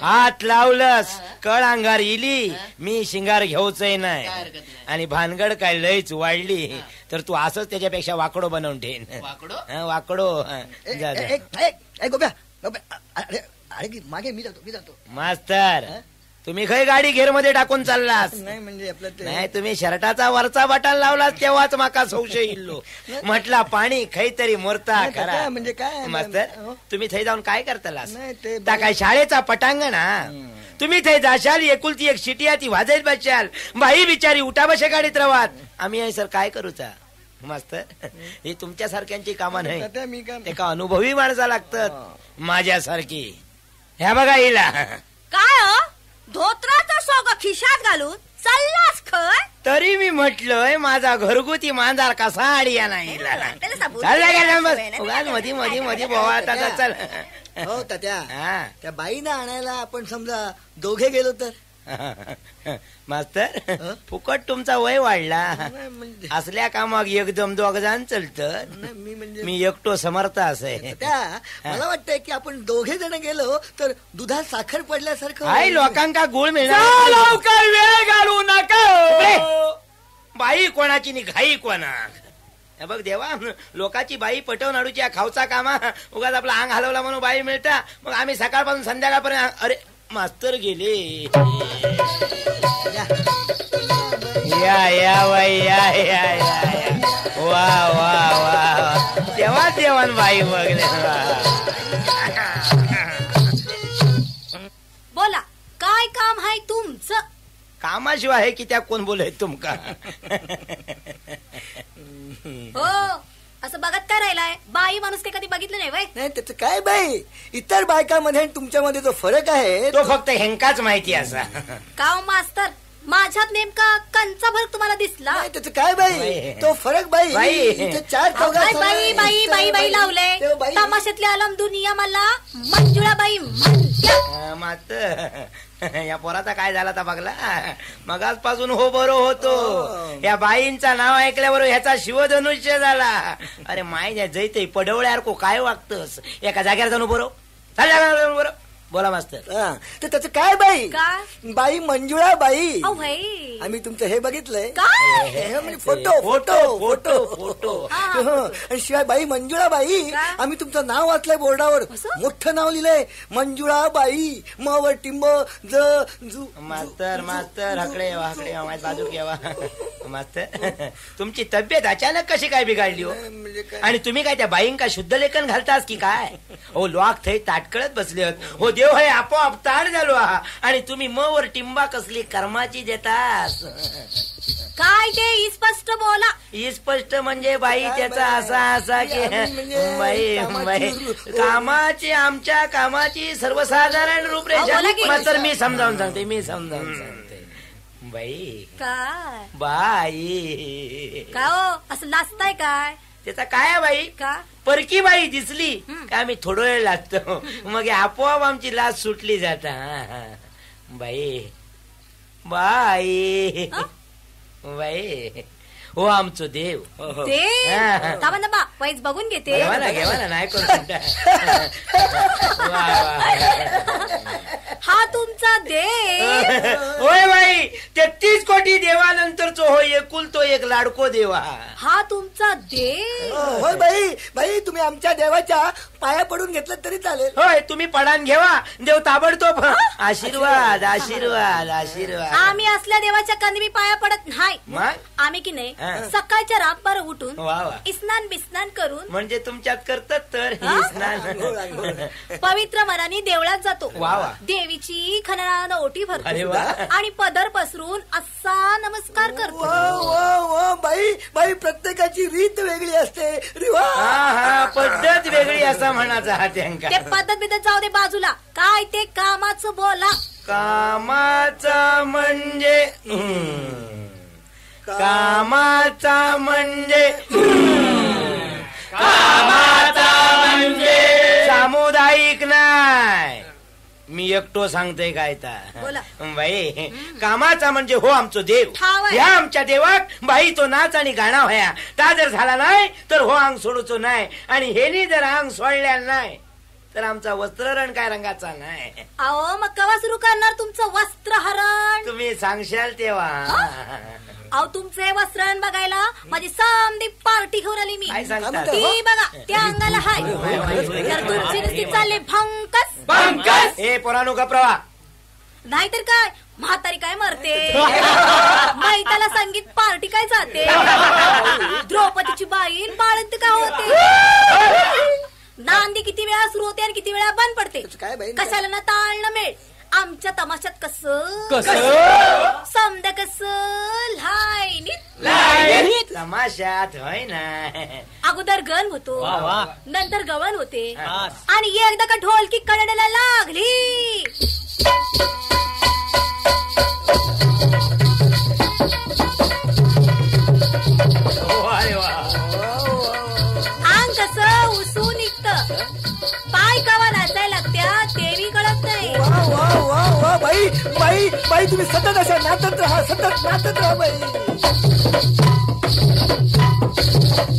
हात लावलंस कळ अंगार इली, मी शिंगार घेऊचही नाही. आणि भानगड काय लयच वाढली तर तू असंच त्याच्यापेक्षा वाकडो बनवून ठेन. वाकडो. गोप्या, अरे मागे मी जातो. मास्तर तुम्ही खय गाडी घेर मध्ये टाकून चाललास? नाही म्हणजे आपलं नाही, तुम्ही शर्टाचा वरचा बटन लावलास तेव्हाच माका संशय इल्लो. म्हटला पाणी खै तरी मोरता खरा. म्हणजे काय मास्तर तुम्ही थंय जाऊन काय करतालास? नाही ते त्या काय शाळेचा पटांगण हा. तुम्ही थंय जाशाल, एकुलती एक शिटिया ती वाजत बसशाल. बाई बिचारी उठा बशे गाडीत रवात. आम्ही सर काय करूचा? मास्तर ही तुमच्या सारख्यांची कामं नाही. मी काय एका अनुभवी माणसा लागतात माझ्यासारखी. ह्या बघा हिला. काय धोत्राचा सोग खिशात घालून चाललास खय? तरी मी म्हटलंय माझा घरगुती मांजार कसा आडिया नाही. मधी मधी मधी बोवा. चल हो तात्या, हा. त्या बाईना आणायला आपण समजा दोघे गेलो तर? मास्तर फुकट तुमचा वय वाढला. म्हणजे असल्या कामाक एकदम दोघ जण चलत. मी म्हणजे मी एकटो समर्थ असे. त्या मला वाटतंय की आपण दोघे जण गेलो तर दुधात साखर पडल्यासारखं. काही लोकांका गुळ जा मिळणार. लवकर, वेळ घालू नका. बाई कोणाची नि घाई कोणाक? हे बघ देवा, लोकाची बाई पटवून आडूची खावचा कामा उगाच आपला अंग हलवला म्हणून बाई मिळता. मग आम्ही सकाळपासून संध्याकाळपर्यंत. अरे मास्तर गेले. या या बाई या या या. वा वा वा. तेव्हा देवान बाई बघले. बोला काय काम आहे तुमचं? कामाशिवाय हे की त्या कोण बोलय तुमका? हो असं बघत काय राहिलाय? बाई माणूस काही कधी बघितलं नाही वय? नाही त्याचं काय बाई, इतर बायकांमध्ये आणि तुमच्यामध्ये जो फरक आहे तो फक्त हेंकाच माहिती असा. का मास्तर माझ्यात नेमका कंचा फरक तुम्हाला दिसला? नाही त्याचं काय बाई, तो फरक बाई. इथे चार काय बाई बाई बाई बाई लावले तमाशातली आलम दुनिया मला मंजुळा बाई म्हणत्या. मात्र या पोराचा काय झाला तर बघला. मगाचपासून हो बरो होतो. या बाईंचा नाव ऐकल्यावर ह्याचा शिवधनुष्य झाला. अरे माय जैते पडवळ्यार को काय वागतस? एका जागेवर जाणू बरो बरो. बोला मास्तर. तर त्याचं काय बाई? काय बाई मंजुळा बाई. भाई आम्ही तुमचं हे बगितलंय काय? म्हणजे फोटो फोटो फोटो फोटो. आणि शिवाय बाई मंजुळा बाई आम्ही तुमचं नाव वाचलंय बोर्डावर. मोठं नाव लिहिलंय मंजुळा बाई. म वर टिंब ज जू. मास्तर मास्तर हकडे हकडे माझ्या बाजू घ्यावा. मास्तर तुमची तब्येत अचानक कशी काय बिघडली हो? आणि तुम्ही काय त्या बाईंका शुद्ध लेखन घालतास की काय? हो लॉक थै ताटकळत बसले हो. देव हे आपोआप ताड झालो हा. आणि तुम्ही म वर टिंबा कसली कर्माची देतास? काय ते स्पष्ट बोला. स्पष्ट म्हणजे बाई त्याचा असा असा की बाई बाई कामाची आमच्या कामाची सर्वसाधारण रूपरेषा. मात्र मी समजावून सांगते बाई. काय बाई का हो असं लाजताय काय? त्याचा काय बाई का परकी बाई दिसली का आम्ही थोडं वेळ लागतो. मग आपोआप आमची लाज सुटली जाता. बाई बाई बाई हो आमचं देव. वाईज बघून घेते. घेवा ना नाही कोण. हा तुमचा देव होय बाई. 33 कोटी देवानंतरचो हो एकुलतो एक लाडको देवा. हा तुमचा देव होय बाई. बाई तुम्ही आमच्या देवाच्या पाया पडून घेतलं तरी चालेल. होय तुम्ही पडान घेवा, देव ताबडतोब आशीर्वाद आशीर्वाद आशीर्वाद. आम्ही असल्या देवाच्या कंदी मी पाया पडत नाही. मग आम्ही की नाही सकाळच्या रातभर उठून वा वा स्नान बिस्नान करून म्हणजे तुमच्यात करतात तर स्नान पवित्र मनाने देवळात जातो. वा वा देवीची खणानं ओटी अरे भरतो वा. आणि पदर पसरून असा नमस्कार करतो. बाई बाई प्रत्येकाची रीत वेगळी असते. पद्धत वेगळी असा म्हणाचा हा त्यांका. ते पद्धत बिद्धत जाऊ दे बाजूला. काय ते कामाचं बोला. कामाचा म्हणजे कामाचा म्हणजे सामुदायिक नाही. मी एकटो सांगतोय काय बाई. कामाचा म्हणजे हो आमचो देव. ह्या आमच्या देवाक बाई तो नाच आणि गाणा व्हाया. ता जर झाला नाही तर हो अंग सोडूचो नाही. आणि हेनी जर अंग सोडल्या नाही तर आमचा वस्त्रहरण काय रंगाचा नाही. अहो मग केव्हा सुरू करणार तुमचं वस्त्रहरण? तुम्ही सांगशाल तेव्हा. अहो तुमचे वस्त्रहरण बघायला माझी समधी पार्टी घेऊन आली मी. ती बघा त्या अंगाला हाय तर तुमची नुसती चालली भंकस भंकस. हे पोरानो गप्रवा. नाहीतर काय म्हातारी काय मरते. मैताला संगीत पार्टी काय जाते. द्रौपदीची बाई बाळंत काय होते. नांदी किती वेळा सुरू होते आणि किती वेळा बंद पडते. कशाला ना ताळणं मिळ. आमच्या तमाशात कसं समद कसं लाईनीत तमाशात होय ना. अगोदर गण होतो नंतर गवण होते आणि एकदा का ढोलकी कडायला लागली अंग कसं उसू निघत. पाय कवा नाचायला लागत्या तेवी कळत नाही. बाई बाई बाई तुम्ही सतत अशा नाचत राहा, सतत नाचत राहा बाई.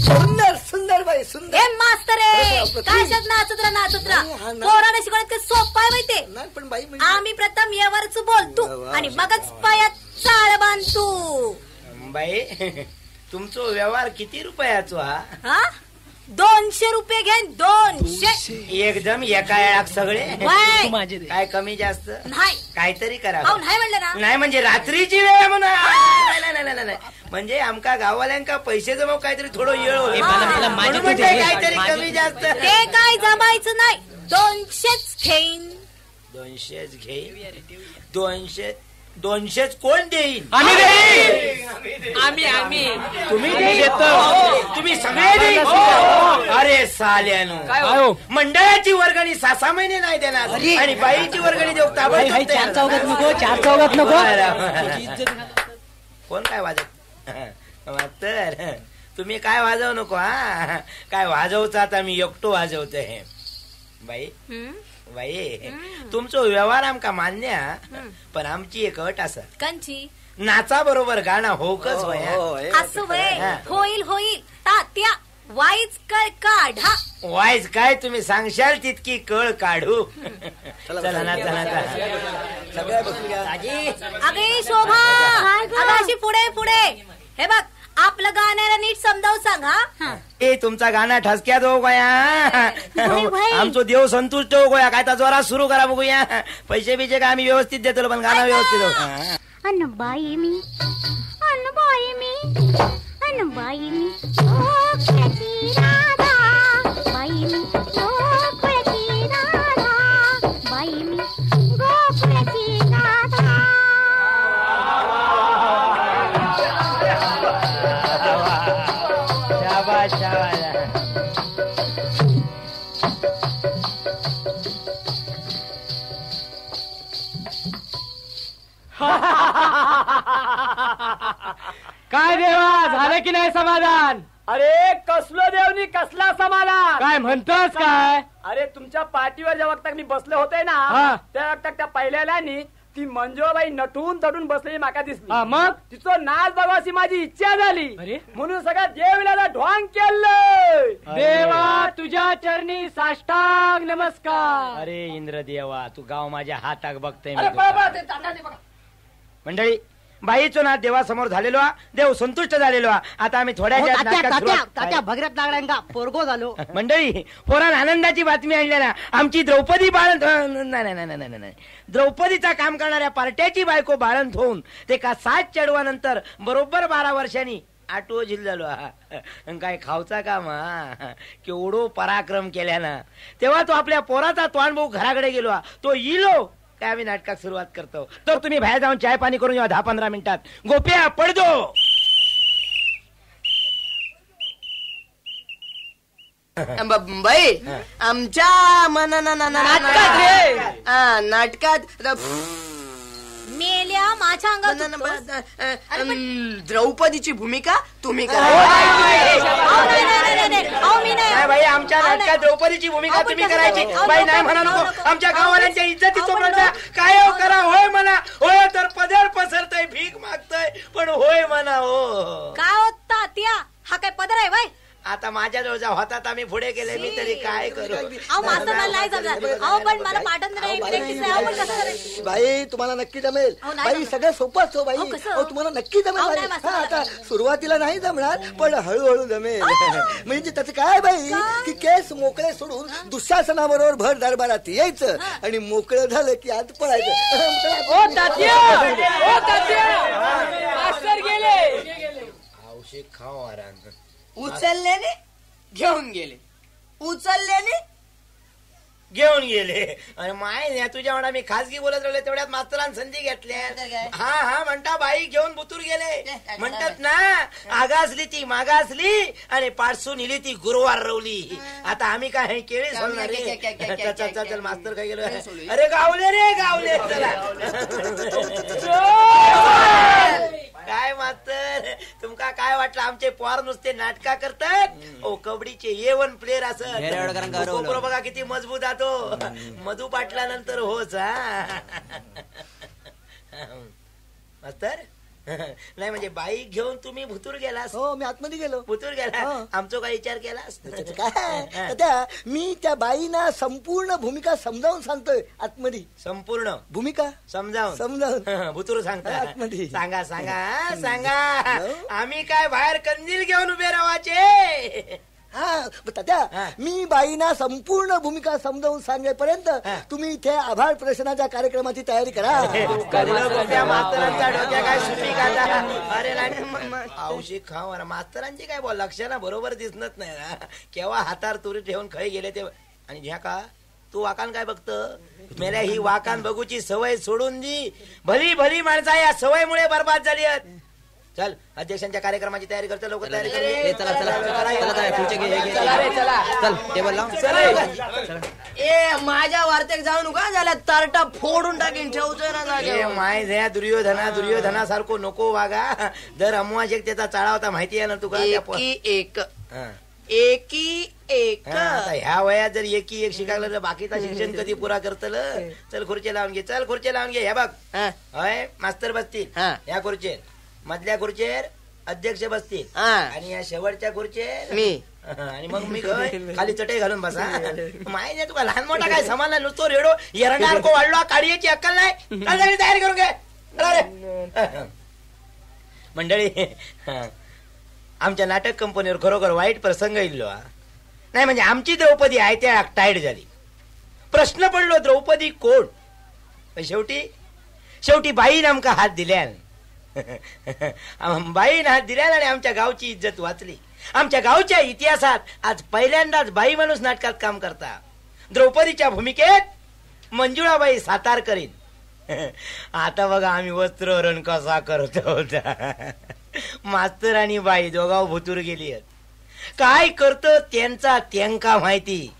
सुंदर सुंदर बाई सुंदर. हे मास्तर आहे काय नाचत राहा. पोराने शिकवण्यात काही सोपं आहे माहितीये. पण बाई आम्ही प्रथम यावरच बोलतो आणि मगच पायात चाळ बांधतो. बाई तुमचा व्यवहार किती रुपयाचो हा? 200 रुपये घेन. 200 एकदम एका वेळात सगळे. काय कमी जास्त नाही. काहीतरी करा. नाही म्हणलं ना. नाही म्हणजे रात्रीची वेळ म्हणा. नाही म्हणजे आमका गावाल्यांका पैसे जमा काहीतरी थोडं येळ होईल. काहीतरी कमी जास्त ते काय जमायचं नाही. 200च घेईन. 200च घेईन. 200च कोण देईन? आम्ही तुम्ही तुम्ही सगळे देईन. अरे साल्यानो मंडळाची वर्गणी 6 महिने नाही देणार आणि बाईची वर्गणी देऊ ताबडतोब. 4 चौघात नको 4 चौघात नको. कोण काय वाजव तर तुम्ही काय वाजवू नको. काय वाजवचा आता मी एकटो वाजवतोय. बाई बाई तुमचं व्यवहार आमका मान्य पण आमची एक अट असा. कंची नाचा बरोबर गाणं होकच असं वय होईल होईल. तात्या वाईच कळ काढा. वाईज काय तुम्ही सांगशाल तितकी कळ काढू. चला ना अगे शोभा अशी पुढे पुढे. हे बघ आपलं गाण्याला नीट समजावून सांगा. ए तुमचा गाणं ठसक्यात हो गया. आमचो देव संतुष्ट हो गया. काय तर जोरात सुरू करा बघूया. पैसे बिचे काय आम्ही व्यवस्थित देतो पण गाणं व्यवस्थित हो. अनबाई मी अनबाई मी अनबाई मी गोकुळची राधा बाई मी गोकुळची राधा बाई मी गोकुळची राधा. काय देवा झालं की नाही समाधान? अरे कसलो देवनी कसला समाधान. काय म्हणतोस काय? अरे तुमच्या पाठीवर ज्या वक्ता मी बसले होते ना त्या वक्ता त्या पहिल्याला ती मंजुळाबाई नटून तटून बसलेली माका दिसली. मग तिचं नाच बघायची माझी इच्छा झाली. म्हणून सगळ्या देवीला ढोंग केलं. देवा तुझ्या चरणी साष्टांग नमस्कार. अरे इंद्र देवा तू गाव माझ्या हाताक बघतोय. मंडळी बाईचो नाथ देवासमोर झालेलो देव संतुष्ट झालेलो आता आम्ही थोड्या हो, वेळात नाटकात सुरुवात- तात्या भगीरथ नागड्यांका पोरगो झालो. मंडळी पोरान आनंदाची बातमी आणल्या ना आमची द्रौपदी बाळंत नाही द्रौपदीचा काम करणाऱ्या पार्ट्याची बायको बाळंत होऊन ते का 7 चढवानंतर बरोबर 12 वर्षांनी आठवो झिल झालो काय खावचा काम केवढो पराक्रम केल्या ना तेव्हा तो आपल्या पोराचा तोंड भाऊ घराकडे गेलो तो इलो काय आम्ही नाटकात सुरुवात करतो तर तुम्ही बाहेर जाऊन चाय पाणी करून येऊ 10-15 मिनिटात गोप्या पडदो बाई आमच्या नाटकात मेल्या माझ्या अंगात द्रौपदीची भूमिका तुम्ही नाही, मी नाही. बाई आमच्या नाटकात द्रौपदीची भूमिका तुम्ही करायची बाई नाही म्हणा नको आमच्या गाववाल्यांच्या इज्जतीचं प्रश्न काय हो करा होय म्हणा होय तर पदर पसरतय भीक मागतय पण होय म्हणा हो काय होत तात्या हा काय पदर आहे बाई आता माझ्याजवळ होतात आम्ही पुढे गेले मी तरी काय करू अहो मास्तर मला नाही जमणार अहो पण मला पाठवत नाही प्रॅक्टिस आहे अहो पण कसं करायचं बाई तुम्हाला नक्की जमेल अहो, नाही बाई जमणार. सगळं सोपंच हो बाई अहो, कसं? अहो, तुम्हाला नक्की जमेल अहो, बाई. नाही मास्तर, हा, मला आता सुरुवातीला नाही जमणार पण हळूहळू जमेल म्हणजे त्याचं काय बाई की केस मोकळे सोडून दुःशासनाबरोबर भर दरबारात यायचं आणि मोकळं झालं की आत पडायचं ओ तात्या ओ तात्या मास्तर गेले औषध खाऊ आराम उचलल्याने घेऊन गेले उचलल्याने घेऊन गेले आणि माय तुझ्या म्हणा मी खासगी बोलत राहिले तेवढ्यात मास्तरांनी संधी घेतल्या हा म्हणता बाई घेऊन बुतूर गेले म्हणतात ना आगासली ती मागासली आणि पाडसून इली ती गुरुवार रवली आता आम्ही काय केळी सोडणार रे चल मास्तर काय गेलो अरे गावले चला काय मास्तर तुमका काय वाटलं आमचे पोर नुसते नाटका करतात ओ कबड्डीचे A1 प्लेअर असं बघा किती मजबूत आतो मधू पाटलानंतर होच मास्तर नाही म्हणजे बाईक घेऊन तुम्ही भुतूर गेलास हो मी आतमध्ये गेलो भुतूर गेला आमचा काय विचार केलास काय त्या मी त्या बाईना संपूर्ण भूमिका समजावून सांगतोय आतमध्ये संपूर्ण भूमिका समजावून भुतूर सांगता आतमध्ये. सांगा आम्ही काय बाहेर कंदील घेऊन उभे राहायचे हा तात्या मी बाईना संपूर्ण भूमिका समजावून सांगेपर्यंत तुम्ही इथे आभार प्रदर्शनाच्या कार्यक्रमाची तयारी करा मास्तरांचा डोक्या काय सुटी काढा अरे औषध खाऊ मास्तरांची काय बोल लक्षणा बरोबर दिसत नाही ना केव्हा हातार तुरी ठेवून खळी गेले ते आणि ह्या का तू वाकान काय बघत मेल्या ही वाकान बघूची सवय सोडून दी भली माणसा या सवयमुळे बर्बाद झाली आहेत चल अध्यक्षांच्या कार्यक्रमाची तयारी करतो लोक तयारी माझ्या वार्तेक जाऊ नका झाल्या तारटा फोडून टाकीन ठेवतोय ना माय झया दुर्योधनासारखो नको वागा दर अमवाश एक त्याचा चाळा होता माहिती आहे ना तुका एकी ह्या वयात जर एकी एक शिकायला तर बाकीचा शिक्षण कधी पुरा करतल चल खुर्ची लावून घे हे बघ होय मास्तर बसतील या खुर्चीर मधल्या खुर्चीर अध्यक्ष बसतील आणि या शेवटच्या खुर्चीर मी आणि मग मी खाली चटई घालून बसा माहिती नाही तुका लहान मोठा काय समानला नुसतो रेडो एरंडारको वाढलो काढीची अक्कल नाही तयारी करून घे मंडळी आमच्या नाटक कंपनीवर खरोखर वाईट प्रसंग इल्लो नाही म्हणजे आमची द्रौपदी आहे त्या टाईड झाली प्रश्न पडलो द्रौपदी कोण शेवटी बाईन आमका हात दिल्यान बाईन हात दिल्यान आणि आमच्या गावची इज्जत वाचली आमच्या गावच्या इतिहासात आज पहिल्यांदाच बाई माणूस नाटकात काम करता द्रौपदीच्या भूमिकेत मंजुळाबाई सातार करीन आता बघा आम्ही वस्त्रहरण कसा करतो होता मास्तर आणि बाई दोघाव भुतूर गेली काय करतो त्यांका माहिती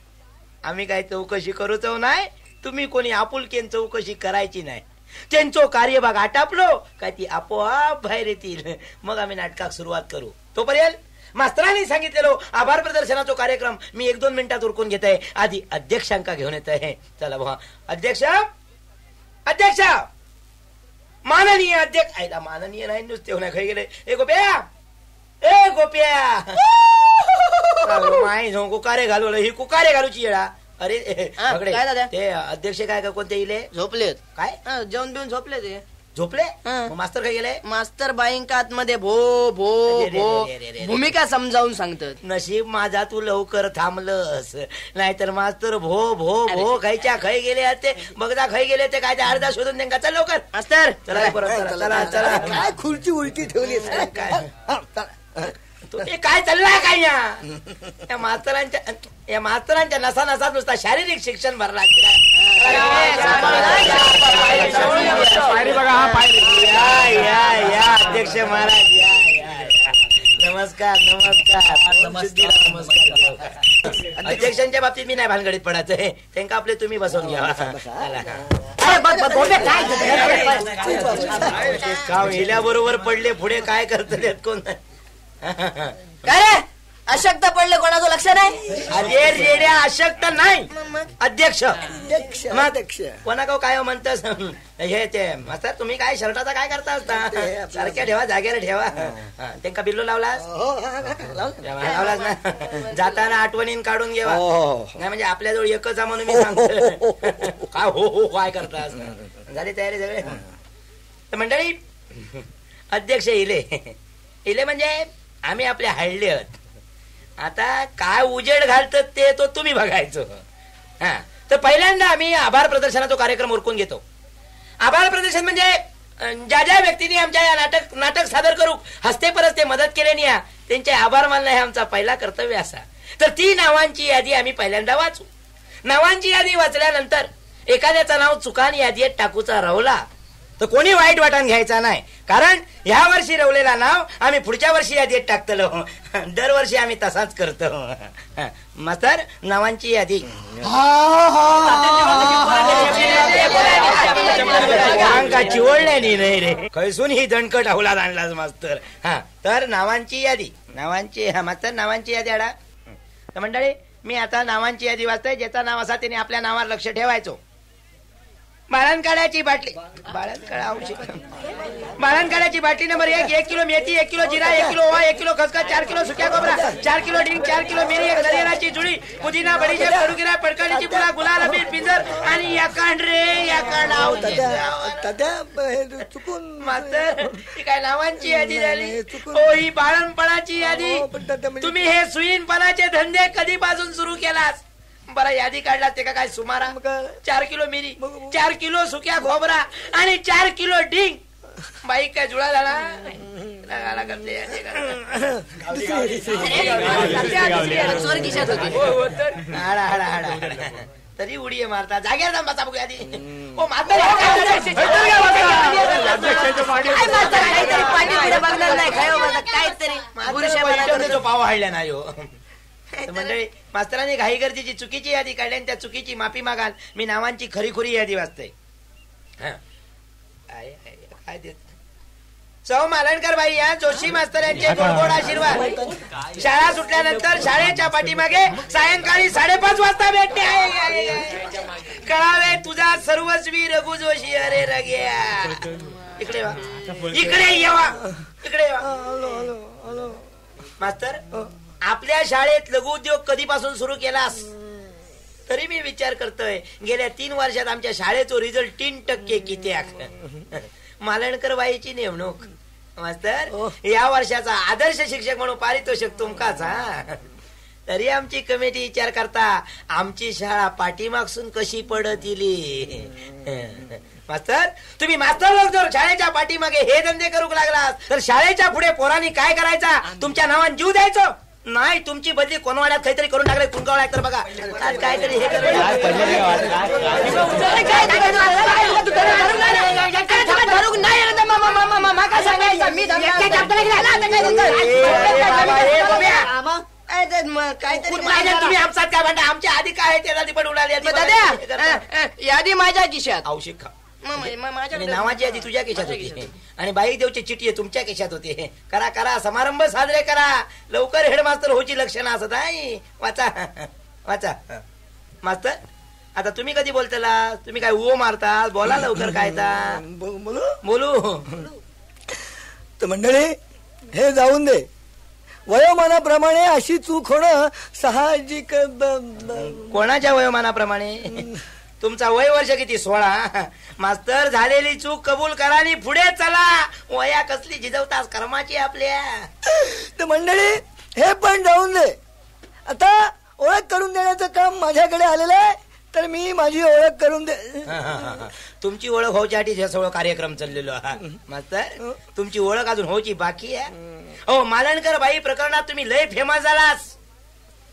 आम्ही काय चौकशी करूच नाही तुम्ही कोणी आपुलकेन चौकशी करायची नाही त्यांचं कार्यभाग आटापलो काय ती आपोआप बाहेर येतील मग आम्ही नाटकात सुरुवात करू तोपर्यंत मास्तरांनी सांगितलेलो आभार प्रदर्शनाचा कार्यक्रम मी 1-2 मिनिटात उरकून घेत आहे आधी अध्यक्षांका घेऊन येत आहे चला बघा अध्यक्ष माननीय अध्यक्ष आयला माननीय नाही नुसते होण्या खाई गेले ए गोप्या माय जाऊ कुकारे घालवलं ही कुकारे घालूची येळा अरे ते अध्यक्ष काय कोणते इले झोपलेत काय जेवण बिवून झोपले ते झोपले? मग मास्तर काय गेले? मास्तर बाईंकात मध्ये भो भो भो भूमिका समजावून सांगतात. नशीब माझा तू लवकर थांबलंस, नाहीतर मास्तर भो भो भो खायच्या खाई गेले ते बघदा खाई गेले ते काय ते अर्धा शोधून त्यांना. चल लवकर मास्तर, चला चला चला. काय खुर्ची उलटी ठेवली काय ते काय चाललाय काय या मास्तरांच्या नसा नसात नुसता शारीरिक शिक्षण भरला. या अध्यक्ष महाराज या. नमस्कार नमस्कार नमस्कार. अध्यक्षांच्या बाबतीत मी नाही भानगडीत पडायचं, त्यांना आपले तुम्ही बसवून घ्या. काम हिल्याबरोबर पडले पुढे काय करतले कोण? काय रे अशक्त पडले, कोणाचं लक्ष नाही? अरे रेड्या अशक्त नाही, अध्यक्ष. कोणा काय म्हणतस हे ते मास्तर तुम्ही काय शर्टाचा काय करता असता? सारख्या ठेवा, जागेवर ठेवा. त्यांना बिल्लो लावलास? लावलास ना? जाताना आठवणीन काढून घेवा. नाही म्हणजे आपल्याजवळ एकच आहे म्हणून मी सांगतो. काय हो हो काय करतास? झाली तयारी सगळे? मंडळी, अध्यक्ष इले म्हणजे आम्ही आपले हळले आहोत. आता काय उजेड घालतात ते तो तुम्ही बघायचो. हा, तर पहिल्यांदा आम्ही आभार प्रदर्शनाचा कार्यक्रम उरकून घेतो. आभार प्रदर्शन म्हणजे ज्या ज्या व्यक्तींनी आमच्या या नाटक सादर करू हस्ते परस्ते मदत केल्याने त्यांचे आभार मानणं हे आमचा पहिला कर्तव्य असा. तर ती नावांची यादी आम्ही पहिल्यांदा वाचू. नावांची यादी वाचल्यानंतर एखाद्याचं नाव चुकान यादीत टाकूचा रवला तर कोणी वाईट वाटण घ्यायचा नाही, कारण ह्या वर्षी रवलेला नाव आम्ही पुढच्या वर्षी यादीत टाकतलो. दरवर्षी आम्ही तसाच करतो. मास्तर, नावांची यादी. चिवडल्यानी नाही रे, खैसून ही दणकट अवलाद आणलास मास्तर. हा, तर नावांची यादी. मास्तर नावांची यादी आडा. तर मंडळी, मी आता नावांची यादी वाचतोय. ज्याचं नाव असा त्याने आपल्या नावावर लक्ष ठेवायचो. बाळणकाळ्याची बाटली, बाळणकाळ्याची बाटली नंबर 1. 1 किलो मेथी, 1 किलो जिरा, 1 किलो ओवा, 1 किलो खसखस, 4 किलो सुक्या खोबरा, 4 किलो डिंक, 4 किलो मिरी, 1 दरियाची जुडी, पुदिना, बडीशेप, कडुगिरा, पडकळीची फुला, गुलाल, अबीर, पिंजर आणि चुकून मास्तर ही काय नावांची यादी झाली? हो, ही बाळणपणाची यादी. तुम्ही हे सुईनपणाचे धंदे कधीपासून सुरू केलास? बरं, यादी काढला ते का काय सुमारा? 4 किलो मिरी, 4 किलो सुक्या खोबरा आणि 4 किलो डिंक. बाई काय जुळा झाला? तरी उडी मारता जागेवर बसा बघू यादी. काहीतरी पाव हाडल्या नाही हो. मंडळी, मास्तरांनी घाई गर्दीची चुकीची यादी काढली आणि त्या चुकीची माफी मागाल. मी नावांची खरीखुरी यादी वाचते. काय देत सौ मालणकर बाई या जोशी मास्तर यांचे गोड आशीर्वाद. शाळा सुटल्यानंतर शाळेच्या पाठीमागे सायंकाळी 5:30 वाजता भेटणे आहे. कळावे तुझा सर्वस्वी रघु जोशी. अरे रग्या, इकडे वा, इकडे येवा, इकडे येवा. मास्तर, आपल्या शाळेत लघुउद्योग कधीपासून सुरू केलास? तरी मी विचार करतोय, गेल्या 3 वर्षात आमच्या शाळेचा रिझल्ट 3% किती. मालणकर बाईची नेमणूक. मास्तर, या वर्षाचा आदर्श शिक्षक म्हणून पारितोषिक तुमकाच. तरी आमची कमिटी विचार करता आमची शाळा पाठीमागसून कशी पडत इली. मास्तर, तुम्ही मास्तर लोक जर शाळेच्या पाठीमागे हे धंदे करू लागलास तर शाळेच्या पुढे पोरांनी काय करायचा? तुमच्या नावाने जीव द्यायचो नाही. तुमची बदली कोणवाड्यात काहीतरी करून टाकले, कुंकावड्यात. तर बघा आज काहीतरी हे तुम्ही आमच्यात काय म्हणता? आमच्या आधी काय त्याला पण उडाली यादी माझ्या खिशात. औषध खा. नावाची यादी तुझ्या केशात होती आणि बाई देवची चिठी तुमच्या केशात होती. करा करा, समारंभ साजरे करा. लवकर हेडमास्तर होची लक्षणं असत आहे. वाचा वाचा. मास्तर, आता तुम्ही कधी बोलताला? तुम्ही काय ओ मारता? बोला लवकर. काय बोलू? तर मंडळी, हे जाऊन दे. वयोमानाप्रमाणे अशी चूक होणं साहजिक. कोणाच्या वयोमानाप्रमाणे? तुमचा वय वर्ष किती? 16. मास्तर झालेली चूक कबूल करा आणि पुढे चला. वया कसली झिजवतास कर्माची आपल्या. तर मंडळी हे पण जाऊन दे. आता ओळख करून देण्याचं काम माझ्याकडे आलेलं आहे, तर मी माझी ओळख करून दे. तुमची ओळख व्हायच्यासाठी हे सगळं कार्यक्रम चाललेलो. मास्तर तुमची ओळख अजून व्हायची बाकी आहे. हो मालणकर बाई प्रकरणात तुम्ही लय फेमस झालास.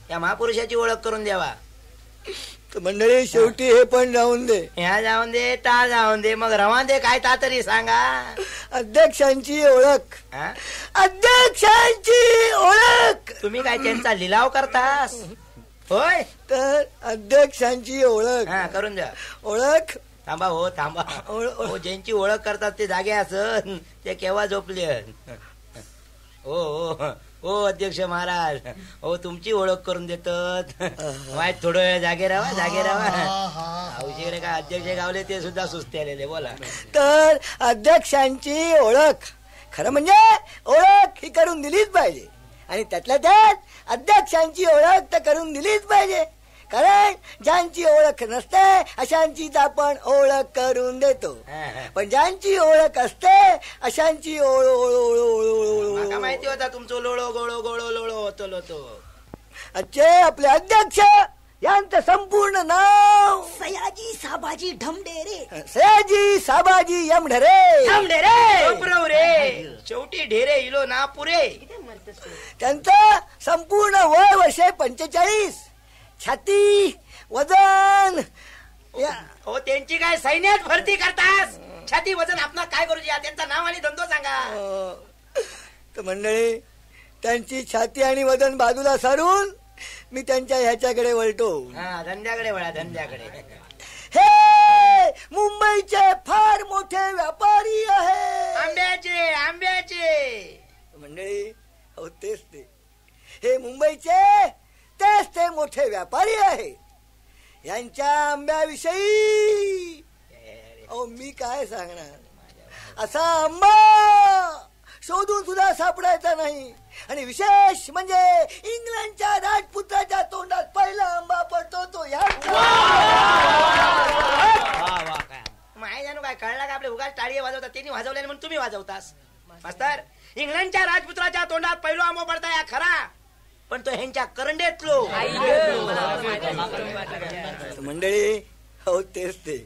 या महापुरुषाची ओळख करून द्यावा. तर मंडळी शेवटी हे पण जाऊन दे. ह्या जाऊन दे ता जाऊन दे मग रवा दे काय ता तरी सांगा. अध्यक्षांची ओळख. अध्यक्षांची ओळख. तुम्ही काय त्यांचा लिलाव करतास होय? तर अध्यक्षांची ओळख करून द्या. ओळख. थांबा हो थांबा. हो ज्यांची ओळख करतात ते जागे असत ते केव्हा झोपले. हो हो हो अध्यक्ष महाराज हो तुमची ओळख करून देतात. वाईट थोडं वेळ जागे राहा जागे राहा. औषधे काय अध्यक्ष गावले ते सुद्धा सुस्ती आलेले. बोला. तर अध्यक्षांची ओळख खरं म्हणजे ओळख ही करून दिलीच पाहिजे. आणि त्यातल्या त्यात अध्यक्षांची ओळख तर करून दिलीच पाहिजे. कारण ज्यांची ओळख नसते अशांचीच आपण ओळख करून देतो. पण ज्यांची ओळख असते अशांची मला माहिती होता तुमचं लोळो गोळो गोळो लोळो होतो लोतो. अच्छे आपले अध्यक्ष यांचं संपूर्ण नाव सयाजी साबाजी ढमढेरे. सयाजी साबाजी यमढरे. रे शेवटी ढेरे इलो ना पुरे. त्यांचं संपूर्ण वय वर्ष 45. छाती वजन. हो त्यांची काय सैन्यात भरती करतास. छाती वजन आपला काय करू द्या. त्यांचं नाव आणि धंदो सांगा. तर मंडळी त्यांची छाती आणि वजन बाजूला सारून मी त्यांच्या ह्याच्याकडे वळतो. धंद्याकडे वळा धंद्याकडे. हे मुंबईचे फार मोठे व्यापारी आहे. आंब्याचे आंब्याचे. मंडळी हो तेच ते. हे मुंबईचे तेच ते मोठे व्यापारी आहे. यांच्या आंब्याविषयी अहो मी काय सांगणार. असा आंबा शोधून सुद्धा सापडायचा नाही. आणि विशेष म्हणजे इंग्लंडच्या राजपुत्राच्या तोंडात पहिला आंबा पडतो तो यांचा. माय जाणू काय कळला का. आपले उगाच टाळी वाजवतात त्यांनी वाजवले म्हणून तुम्ही वाजवतास. मास्तर इंग्लंडच्या राजपुत्राच्या तोंडात पहिला आंबा पडता या खरा. पण तो ह्यांच्या करंडेतलो. मंडळी हो तेच ते.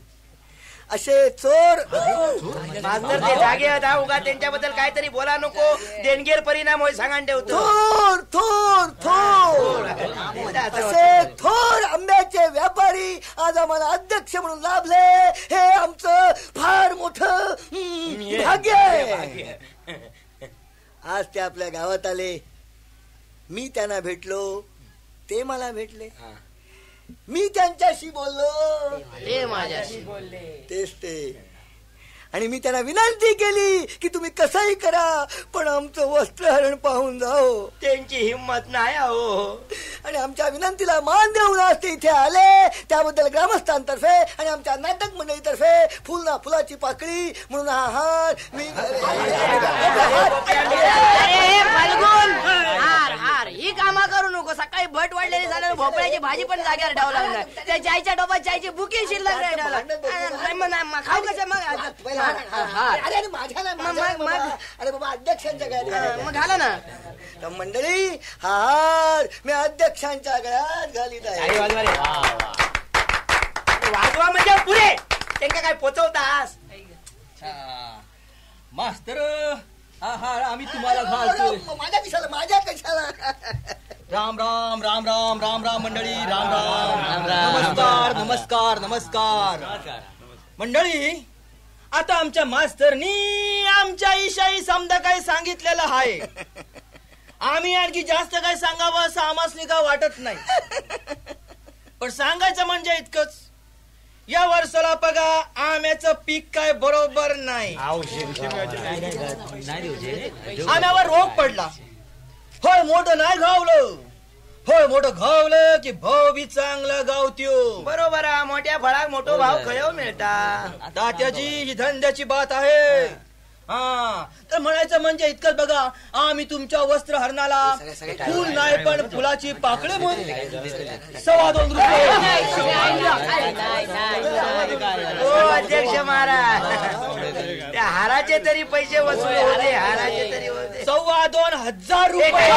असे चोर मास्तर ते जागे होता उगा त्यांच्याबद्दल काहीतरी बोला नको. देणगीर परिणाम होय सांगान ठेवतो. थोर थोर थोर असे थोर आंब्याचे व्यापारी आज आम्हाला अध्यक्ष म्हणून लाभले. हे आमचं फार मोठं भाग्य आहे. आज ते आपल्या गावात आले. मी त्यांना भेटलो. ते मला भेटले. मी त्यांच्याशी बोललो. ते माझ्याशी बोलले. तेच ते. आणि मी त्यांना विनंती केली की तुम्ही कसंही करा पण आमचं वस्त्रहरण पाहून जाओ. त्यांची हिंमत नाही हो. आणि आमच्या विनंतीला मान देऊन आज ते इथे आले. त्याबद्दल ग्रामस्थांतर्फे आणि आमच्या नाटक मंडळीतर्फे फुलना फुलाची पाकळी म्हणून हा हार मी हार ही कामा करू नको. सकाळी भट वाढलेली झाल्यावर भोपळ्याची भाजी पण जागेवर ठेवू लागणार. त्या चायच्या टोपात चायची बुकिंग शिल्लक नाही ठेवला. खाऊ कसं मग अरे माझ्या अरे बाबा अध्यक्षांच्या गळ्यात मग घाला ना. तर मंडळी हा हार मी अध्यक्षांच्या गळ्यात घालीत आहे. वाजवा म्हणजे पुरे. त्यांना काय पोचवतास. मास्तर हा हार आम्ही तुम्हाला घालतो. माझ्या कशाला माझ्या कशाला. राम राम राम राम राम राम मंडळी. राम राम नमस्कार नमस्कार नमस्कार मंडळी. आता आमच्या मास्तरनी आमच्या इशाई समजा काही सांगितलेलं आहे. आम्ही आणखी जास्त काही सांगावं असं आम्हाला का वाटत नाही. पण सांगायचं म्हणजे इतकंच. या वर्षाला बघा आम्याचं पीक काय बरोबर नाही. आम्यावर रोग पडला. होय मोठं नाही घावलं. होय मोठं घावलं की भाव बी चांगला गावत्यो. बरोबर मोठ्या फळाक मोठो भाव खयो मिळता. तात्याची ही धंद्याची बात आहे. हा तर म्हणायचं म्हणजे इतकंच बघा, आम्ही तुमच्या वस्त्र हरणाला फुल नाही पण फुलाची पाकळे म्हणून 2.25 रुपये. हो अध्यक्ष महाराज, त्या हाराचे तरी पैसे वसूल होते, हाराचे तरी होते 2,25,000 रुपये.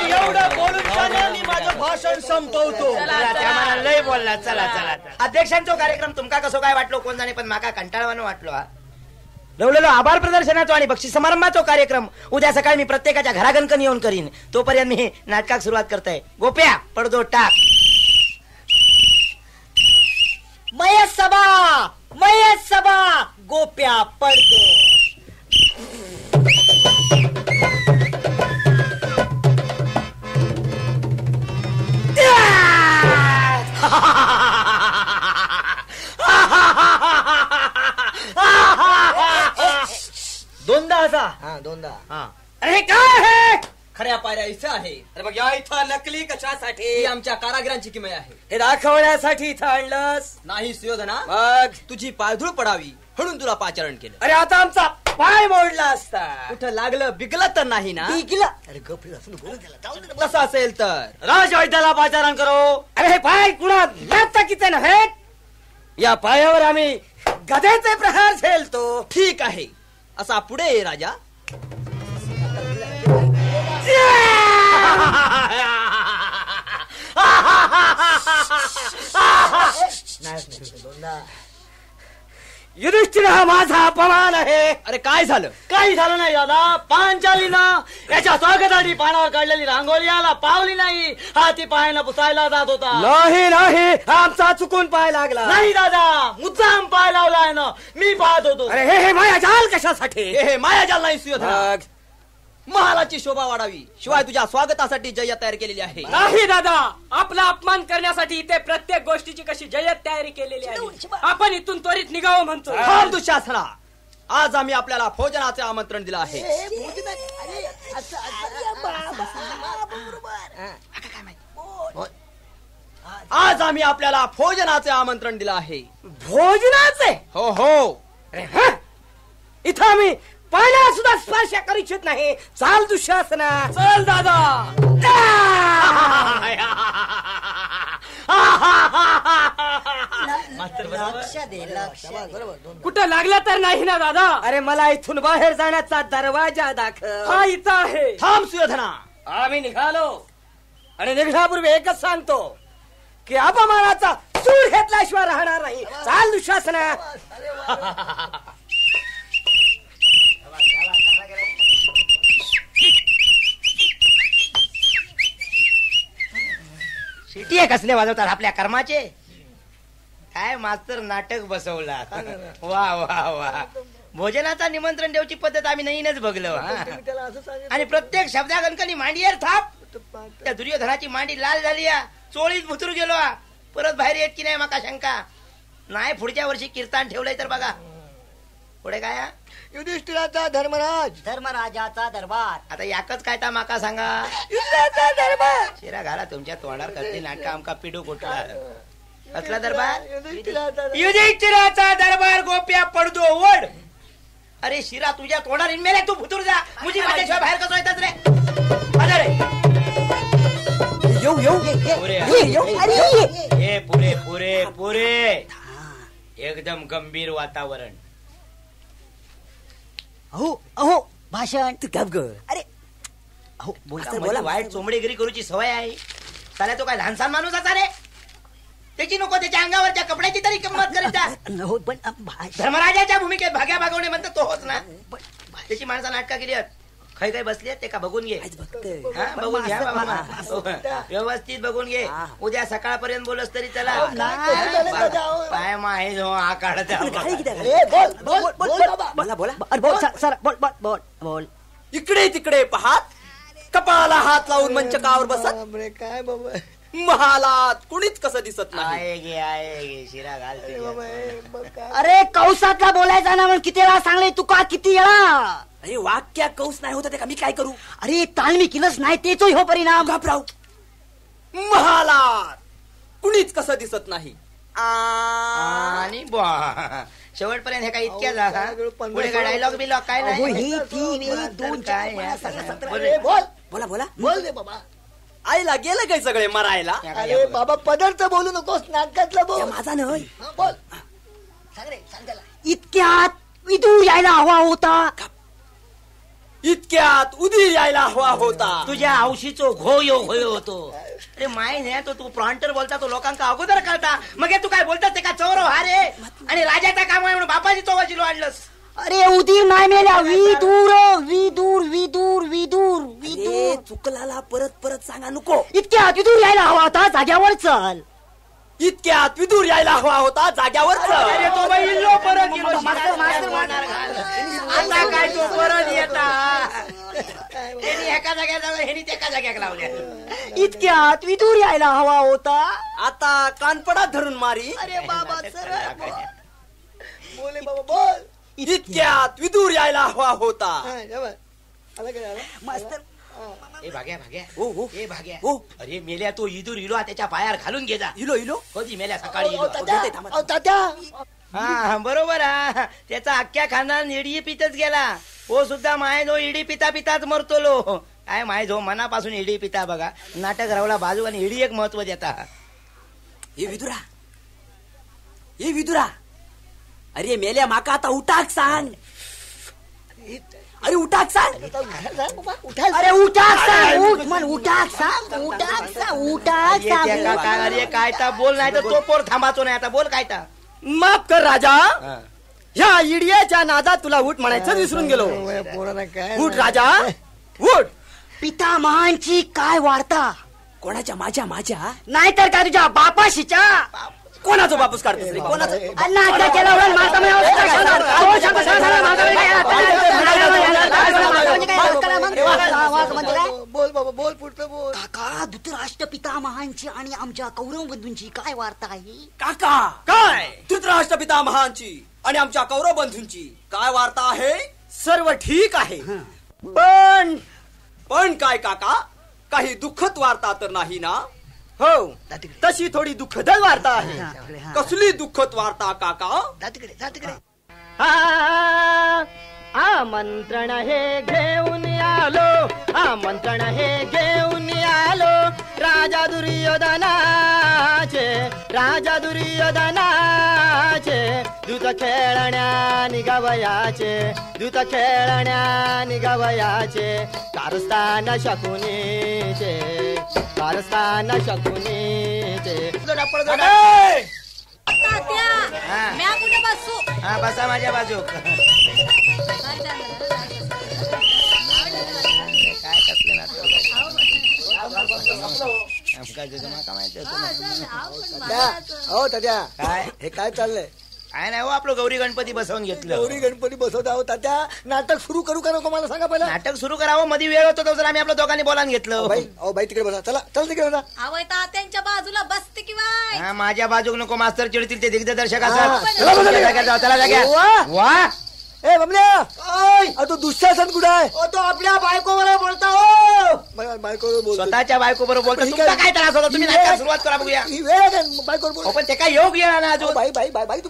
एवढं बोलून मी माझं भाषण संपवतो. लय बोलला. चला चला अध्यक्षांचो कार्यक्रम तुमका कसो काय वाटलो कोण जाणे, पण माका कंटाळवानो वाटलो. हा रवलेलो आभार प्रदर्शनाचो आणि बक्षीस समारंभाचो कार्यक्रम उद्या सकाळी मी प्रत्येकाच्या घरागणकन येऊन करीन. तोपर्यंत मी नाटकाक सुरुवात करताय. गोप्या पडदो टाक. मयच सभा गोप्या पडतो. दोनदा असा. दोनदा. अरे काय आहे? खऱ्या पायऱ्या इथं आहे. अरे बघ या इथं नकली कशासाठी? आमच्या कारागिरांची किमया आहे. हे दाखवण्यासाठी इथं आणलंस नाही सुयोधना? मग तुझी पायधूळ पडावी म्हणून तुला पाचारण केलं. अरे आता आमचा पाय मोडला असता. कुठं लागलं बिगलं तर नाही ना? बिगलं? अरे कसं असेल तर राजवैद्याला पाचारण करो. अरे हे पाय कुणा किती नव्हे, या पायावर आम्ही गदेचे प्रहार झेलतो. ठीक आहे असा पुढे ये राजा. युधिष्ठिर हा माझा अपमान आहे. अरे काय झालं? काही झालं नाही दादा. पांचालीनं याच्या स्वागतासाठी पानावर काढलेली रांगोळी आला पावली नाही. हा ती पायानं पुसायला जात होता. नाही आमचा चुकून पाय लागला. नाही दादा मुद्दाम पाय लावलाय ना, मी पाहत होतो. अरे हे मायाजाल कशासाठी? हे मायाजाल नाही सुयोधना, महालाची शोभा वाढावी. शिवाय तुझ्या स्वागतासाठी जय्यत तयार केलेली आहे. नाही दादा, आपला अपमान करण्यासाठी इथे प्रत्येक गोष्टीची कशी जय्यत तयारी केलेली आहे. आपण इथून त्वरित निघावं म्हणतो. थांब दुःशासना, आज आम्ही आपल्याला भोजनाचे आमंत्रण दिलं आहे. आज आम्ही आपल्याला भोजनाचे आमंत्रण दिलं आहे. भोजनाचे? हो हो. इथं आम्ही पाण्याला सुद्धा स्पर्श करू इच्छित नाही. चाल दुःशासना. चल दादा. कुठं लागला तर नाही ना दादा? अरे मला इथून बाहेर जाण्याचा दरवाजा दाखव. हा इथं आहे. थांब सुयोधना. आम्ही निघालो आणि निघण्यापूर्वी एकच सांगतो की अपमानाचा सूर घेतल्याशिवाय राहणार नाही. चाल दुःशासना. शिटी कसले वाजवतात आपल्या कर्माचे. काय मास्तर नाटक बसवला. वा वा वा. भोजनाचा निमंत्रण देऊची पद्धत आम्ही नईनच बघलो. आणि प्रत्येक शब्दागणकनी मांडीवर थाप. त्या दुर्योधनाची मांडी लाल झाली, चोळीत भुतूर गेलो. परत बाहेर येत की नाही माका शंका नाही. पुढच्या वर्षी कीर्तन ठेवलंय तर बघा. पुढे काय? युधिष्ठिराचा धर्मराजाचा दरबार. आता याकच काय ता माका सांगा. युद्धाचा दरबार. शिरा घाला तुमच्या तोंडावर कसली नाटक आमका पिडू कुठला कसला दरबार? युधिष्ठिराचा दरबार. गोप्या पडदो ओढ. अरे शिरा तुझ्या तोंडावर मेले तू भुतूर जा. मुझी माझ्याशिवाय बाहेर कसं येतात रे? पुरे पुरे पुरे एकदम गंभीर वातावरण. अहो भाषण तू गप ग. अरे अहो बोला. वाईट चोंबडेगिरी करूची सवय आहे. साला तो काय लहानसान माणूस असा रे. त्याची नको त्याच्या अंगावरच्या कपड्याची तरी किंमत करीत. पण धर्मराजाच्या भूमिकेत भाग्या भागवणे म्हणतात तो होत ना. त्याची माणसं नाटका केली आहेत. काही काही बसली ते का बघून घे. बघून घ्या बाबा. व्यवस्थित बघून घे. उद्या सकाळपर्यंत बोलस तरी चला. काय माहित हो हा काढत. बोल. इकडे तिकडे पाहात कपाळाला हात लावून मंचकावर बसत. काय बाबा महालात कुणीच कसं दिसत नाही. आहे शिरा घालते. अरे कौसातला बोलायचा ना म्हणून किती वेळा सांगले तू का किती वेळा. अरे वाक्या कौस नाही होत ते का मी काय करू. अरे तालमी केलंच नाही तेच हो परिणाम. घाबराव. महालात कुणीच कसं दिसत नाही. आणि बुवा शेवटपर्यंत हे काय इतक्या जा पुढे काय डायलॉग बिलॉग काय अहो, नाही ही ती दोन काय बोल बोला बोला बोल दे बाबा. आईला गेलं काय सगळे मरायला? अरे बाबा पदार्थ बोलू नकोस, नाटकातलं बोल. माझा नाही हा, बोल सांग रे, सांग त्याला. इतक्यात विदूर यायला हवा होता. इतक्यात उदीर यायला हवा होता. तुझ्या औशीचो घोयो होयो होतो. अरे माय नाही तो तू प्रॉन्टर बोलता तो लोकांका अगोदर कळता. मग हे तू काय बोलतात ते का चौरो हा रे आणि राजाचा काम आहे म्हणून बापाची चोवाची वाढलंस. अरे उदीर नाही मेल्या. विदूर विदूर विदूर विदूर विदूर. चुकलाला परत परत सांगा नको. इतक्यात विदूर यायला हवा होता. जाग्यावर चल. इतक्यात विदूर यायला हवा होता. जाग्यावर अरे तो बाई इल्लो परत गेलो. आता काय तो परत येता त्यांनी एका जाग्यात जाऊन ह्यानी एका जाग्यात लावल्या. इतक्यात विदूर यायला हवा होता. आता कानपडा धरून मारी. अरे बाबा सरळ बोल. बोले बाबा बोल. इतक्यात विदूर यायला हवा होता. हा, जा बा. आला काय आला? मास्तर ए भाग्या भाग्या हो हो ए भाग्या हो. अरे मेल्या तो इदूर इलो त्याच्या पायावर घालून घे जा. इलो इलो. कधी मेल्या सकाळी अहो, इलो. तात्या, अहो, तात्या. हा बरोबर हा त्याचा अख्ख्या खानदान इडी पितच गेला. हो सुद्धा माय जो इडी पिता पिताच मरतो लो. काय माय जो मनापासून इडी पिता बघा. नाटक रावला बाजू आणि इडी एक महत्व देता. हे विदुरा, हे विदुरा. अरे मेल्या माका आता उठाक सांग. अरे उठाक सांग. अरे उठाक सांग. उठ म्हण. उठाक सांग. उठाक सांग. उठाक सांग. अरे काय ता बोल नाही तर तो पोर थांबाचो नाही. आता बोल काय ता. माफ कर राजा. ह्या इडियाच्या नादात तुला उठ म्हणायचं विसरून गेलो. उठ राजा उठ. पितामहांची काय वार्ता? कोणाच्या? माझ्या माझ्या नाहीतर का तुझ्या बापाशीच्या? कोणाचं बापूस काढतोस रे? कोणाचं? नाटक केलं म्हणून मारता म्हणजे बोल बाबा बोल पुढचं बोल. काका धृतराष्ट्र पितामहांची आणि आमच्या कौरव बंधूंची काय वार्ता आहे? काका काय? धृतराष्ट्र पितामहांची आणि आमच्या कौरव बंधूंची काय वार्ता आहे? सर्व ठीक आहे. पण काय काका? काही दुःखद वार्ता तर नाही ना? हो तशी थोडी दुःखद वार्ता आहे. कसली दुःखद वार्ता काका? आमंत्रण हे घेऊन आलो. आमंत्रण हे घेऊन आलो. राजा दुर्योधनाचे. राजा दुर्योधनाचे. दूत खेळण्या निगवयाचे. दूत खेळण्या निगवयाचे. कारस्थान शकुनीचे. कारस्थान शकुनीचे. तात्या म्या कुठे बसू? हा बसा माझ्या बाजू. काय कसलं ना हो तात्या काय हे काय चाललंय? काय नाही हो आपलं गौरी गणपती बसवून घेतलं. गौरी गणपती बसवत आहोत तात्या. नाटक सुरू करू का नको मला सांगा पहिला. नाटक सुरू करावं. मध्ये वेळ होतो तर आम्ही आपल्या दोघांनी बोलावून घेतलं. बाई अहो बाई तिकडे बसा. चला चल तिकडे बसा. आवय तात्यांच्या बाजूला बसते किंवा हा माझ्या बाजूक नको. मास्तर चिडतील ते दिग्दर्शक हा. असतात. चला, चला, चला. चला जाग्या. वा. वा ए बमल्या तो दुःशासन कुठे आहे? तो आपल्या बायकोवर बोलता हो. बायकोवर बोल. स्वतःच्या बायको बरोबर बोलतो. पण तुमचा काय त्रास होता? तुम्ही नाटकाला सुरुवात करा बघूया. ही वेळ आहे का बायकोवर बोल? हो, पण ते काय योग येणार ना अजून. बाई बाई बाई बाई तू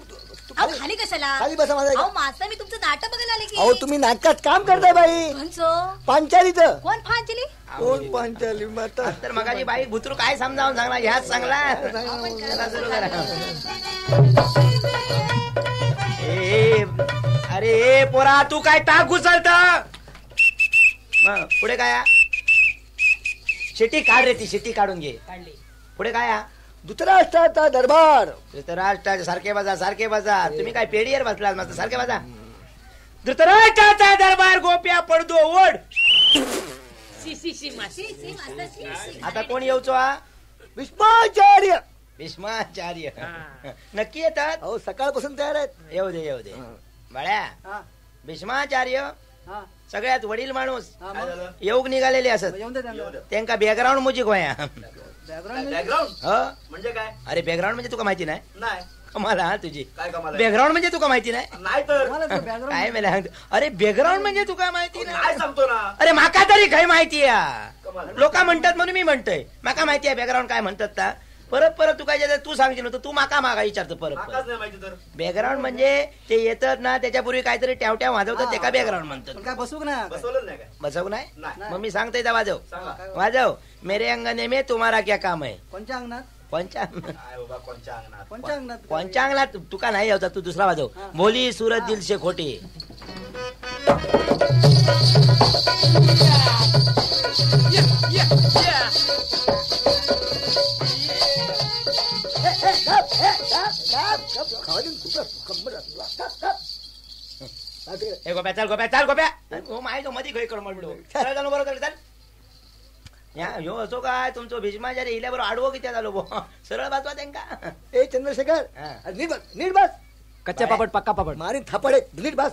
अहो खाली कशाला? खाली बसा माझ्या. अहो मास्तर मी तुमचं नाटक बघायला आले अहो की. तुम्ही नाटकात काम करताय बाई. कोणचं? पांचालीचं. कोण फांचली? कोण पांचाली माता? तर मगाची बाई भुतरू काय समजावून सांगला ह्याच सांगला. चला सुरू करा. ए, अरे पोरा तू काय टाक घुसळत. पुढे काय? शिटी काढ रे. ती शिटी काढून घे. पुढे काय? धृतराष्ट्राचा दरबार. धृतराष्ट्राचे सारखे बजा. सारखे बजा. तुम्ही काय पेढीवर बसला मस्त. सारखे बजा. धृतराष्ट्राचा दरबार गोप्या पडदो ओढ. आता कोण येऊचो? भीष्माचार्य. भीष्माचार्य नक्की येतात. अहो सकाळपासून तयार आहेत. येऊ दे येऊ दे. बाळ्या भीष्माचार्य सगळ्यात वडील माणूस येऊक निघालेले असत. त्यांका बॅकग्राऊंड म्युझिक होया. म्हणजे काय? अरे बॅकग्राऊंड म्हणजे तुका माहिती नाही? नाही. कमाल हा तुझी. काय कमाल? बॅकग्राऊंड म्हणजे तुका माहिती नाही? नाही तर काय मला अरे बॅकग्राऊंड म्हणजे तुका माहिती काय नाही? सांगतो ना. अरे माका तरी काय माहिती आहे. लोक म्हणतात म्हणून मी म्हणतोय. माका माहिती आहे बॅकग्राऊंड काय म्हणतात. परत परत तू काय तू सांगशील नव्हतं, तू माका विचारतो परत बॅकग्राऊंड म्हणजे ते येतात ना त्याच्यापूर्वी काहीतरी ट्यावट्या वाजवतात त्याका बॅकग्राऊंड म्हणतात. काय बसवू ना बसवू नाही मग मी सांगतोय त्या वाजव वाजव. मेरे अंगणे में तुम्हारा क्या काम है. कोणत्या अंगणात? कोणच्या कोणच्या अंगणात तुका नाही यावता, तू दुसरा वाजव. बोली सूरत दिल से खोटी. गोप्या चाल गोप्या चाल गोप्या हो माय तो मध्ये खय कडमडलो चल चालू बरोबर चाल. या ह्यो असो काय तुमचो भीष्माचार्य हिल्या बरोबर आडवो कित्या झालो बो सरळ वाचवा त्यांका. ए चंद्रशेखर नीट बस. कच्चा पापड पक्का पापड मारीन थापडे नीट बस.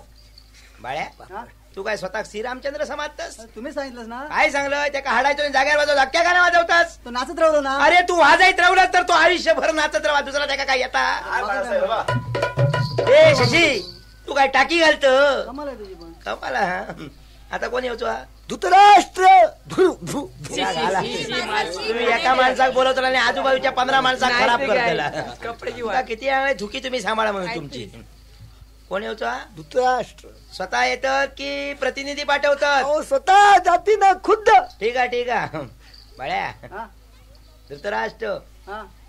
बाळ्या तू काय स्वतः श्रीरामचंद्र समाजतस. तुम्ही सांगितलं ना. काय सांगलं त्या हाडायचो जाग्यावर वाजव धक्क्या गाणं वाजवतास. तो नाचत राहलो ना. अरे तू वाजायत राहलास तर तो आयुष्यभर नाचत राहा. दुसरा त्या काय येता. ए शशी तू काय टाकी घालत कमाला. आता कोण येऊ धृतराष्ट्र. तुम्ही एका माणसाक बोलवतो आणि आजूबाजूच्या 15 माणसाक खराब करतेला. किती झुकी तुम्ही सांभाळा म्हणून तुमची. कोण येऊ धृतराष्ट्र. स्वतः येतात की प्रतिनिधी पाठवतात. स्वतः जाती ना खुद्द. ठीक आहे बाळ्या धृतराष्ट्र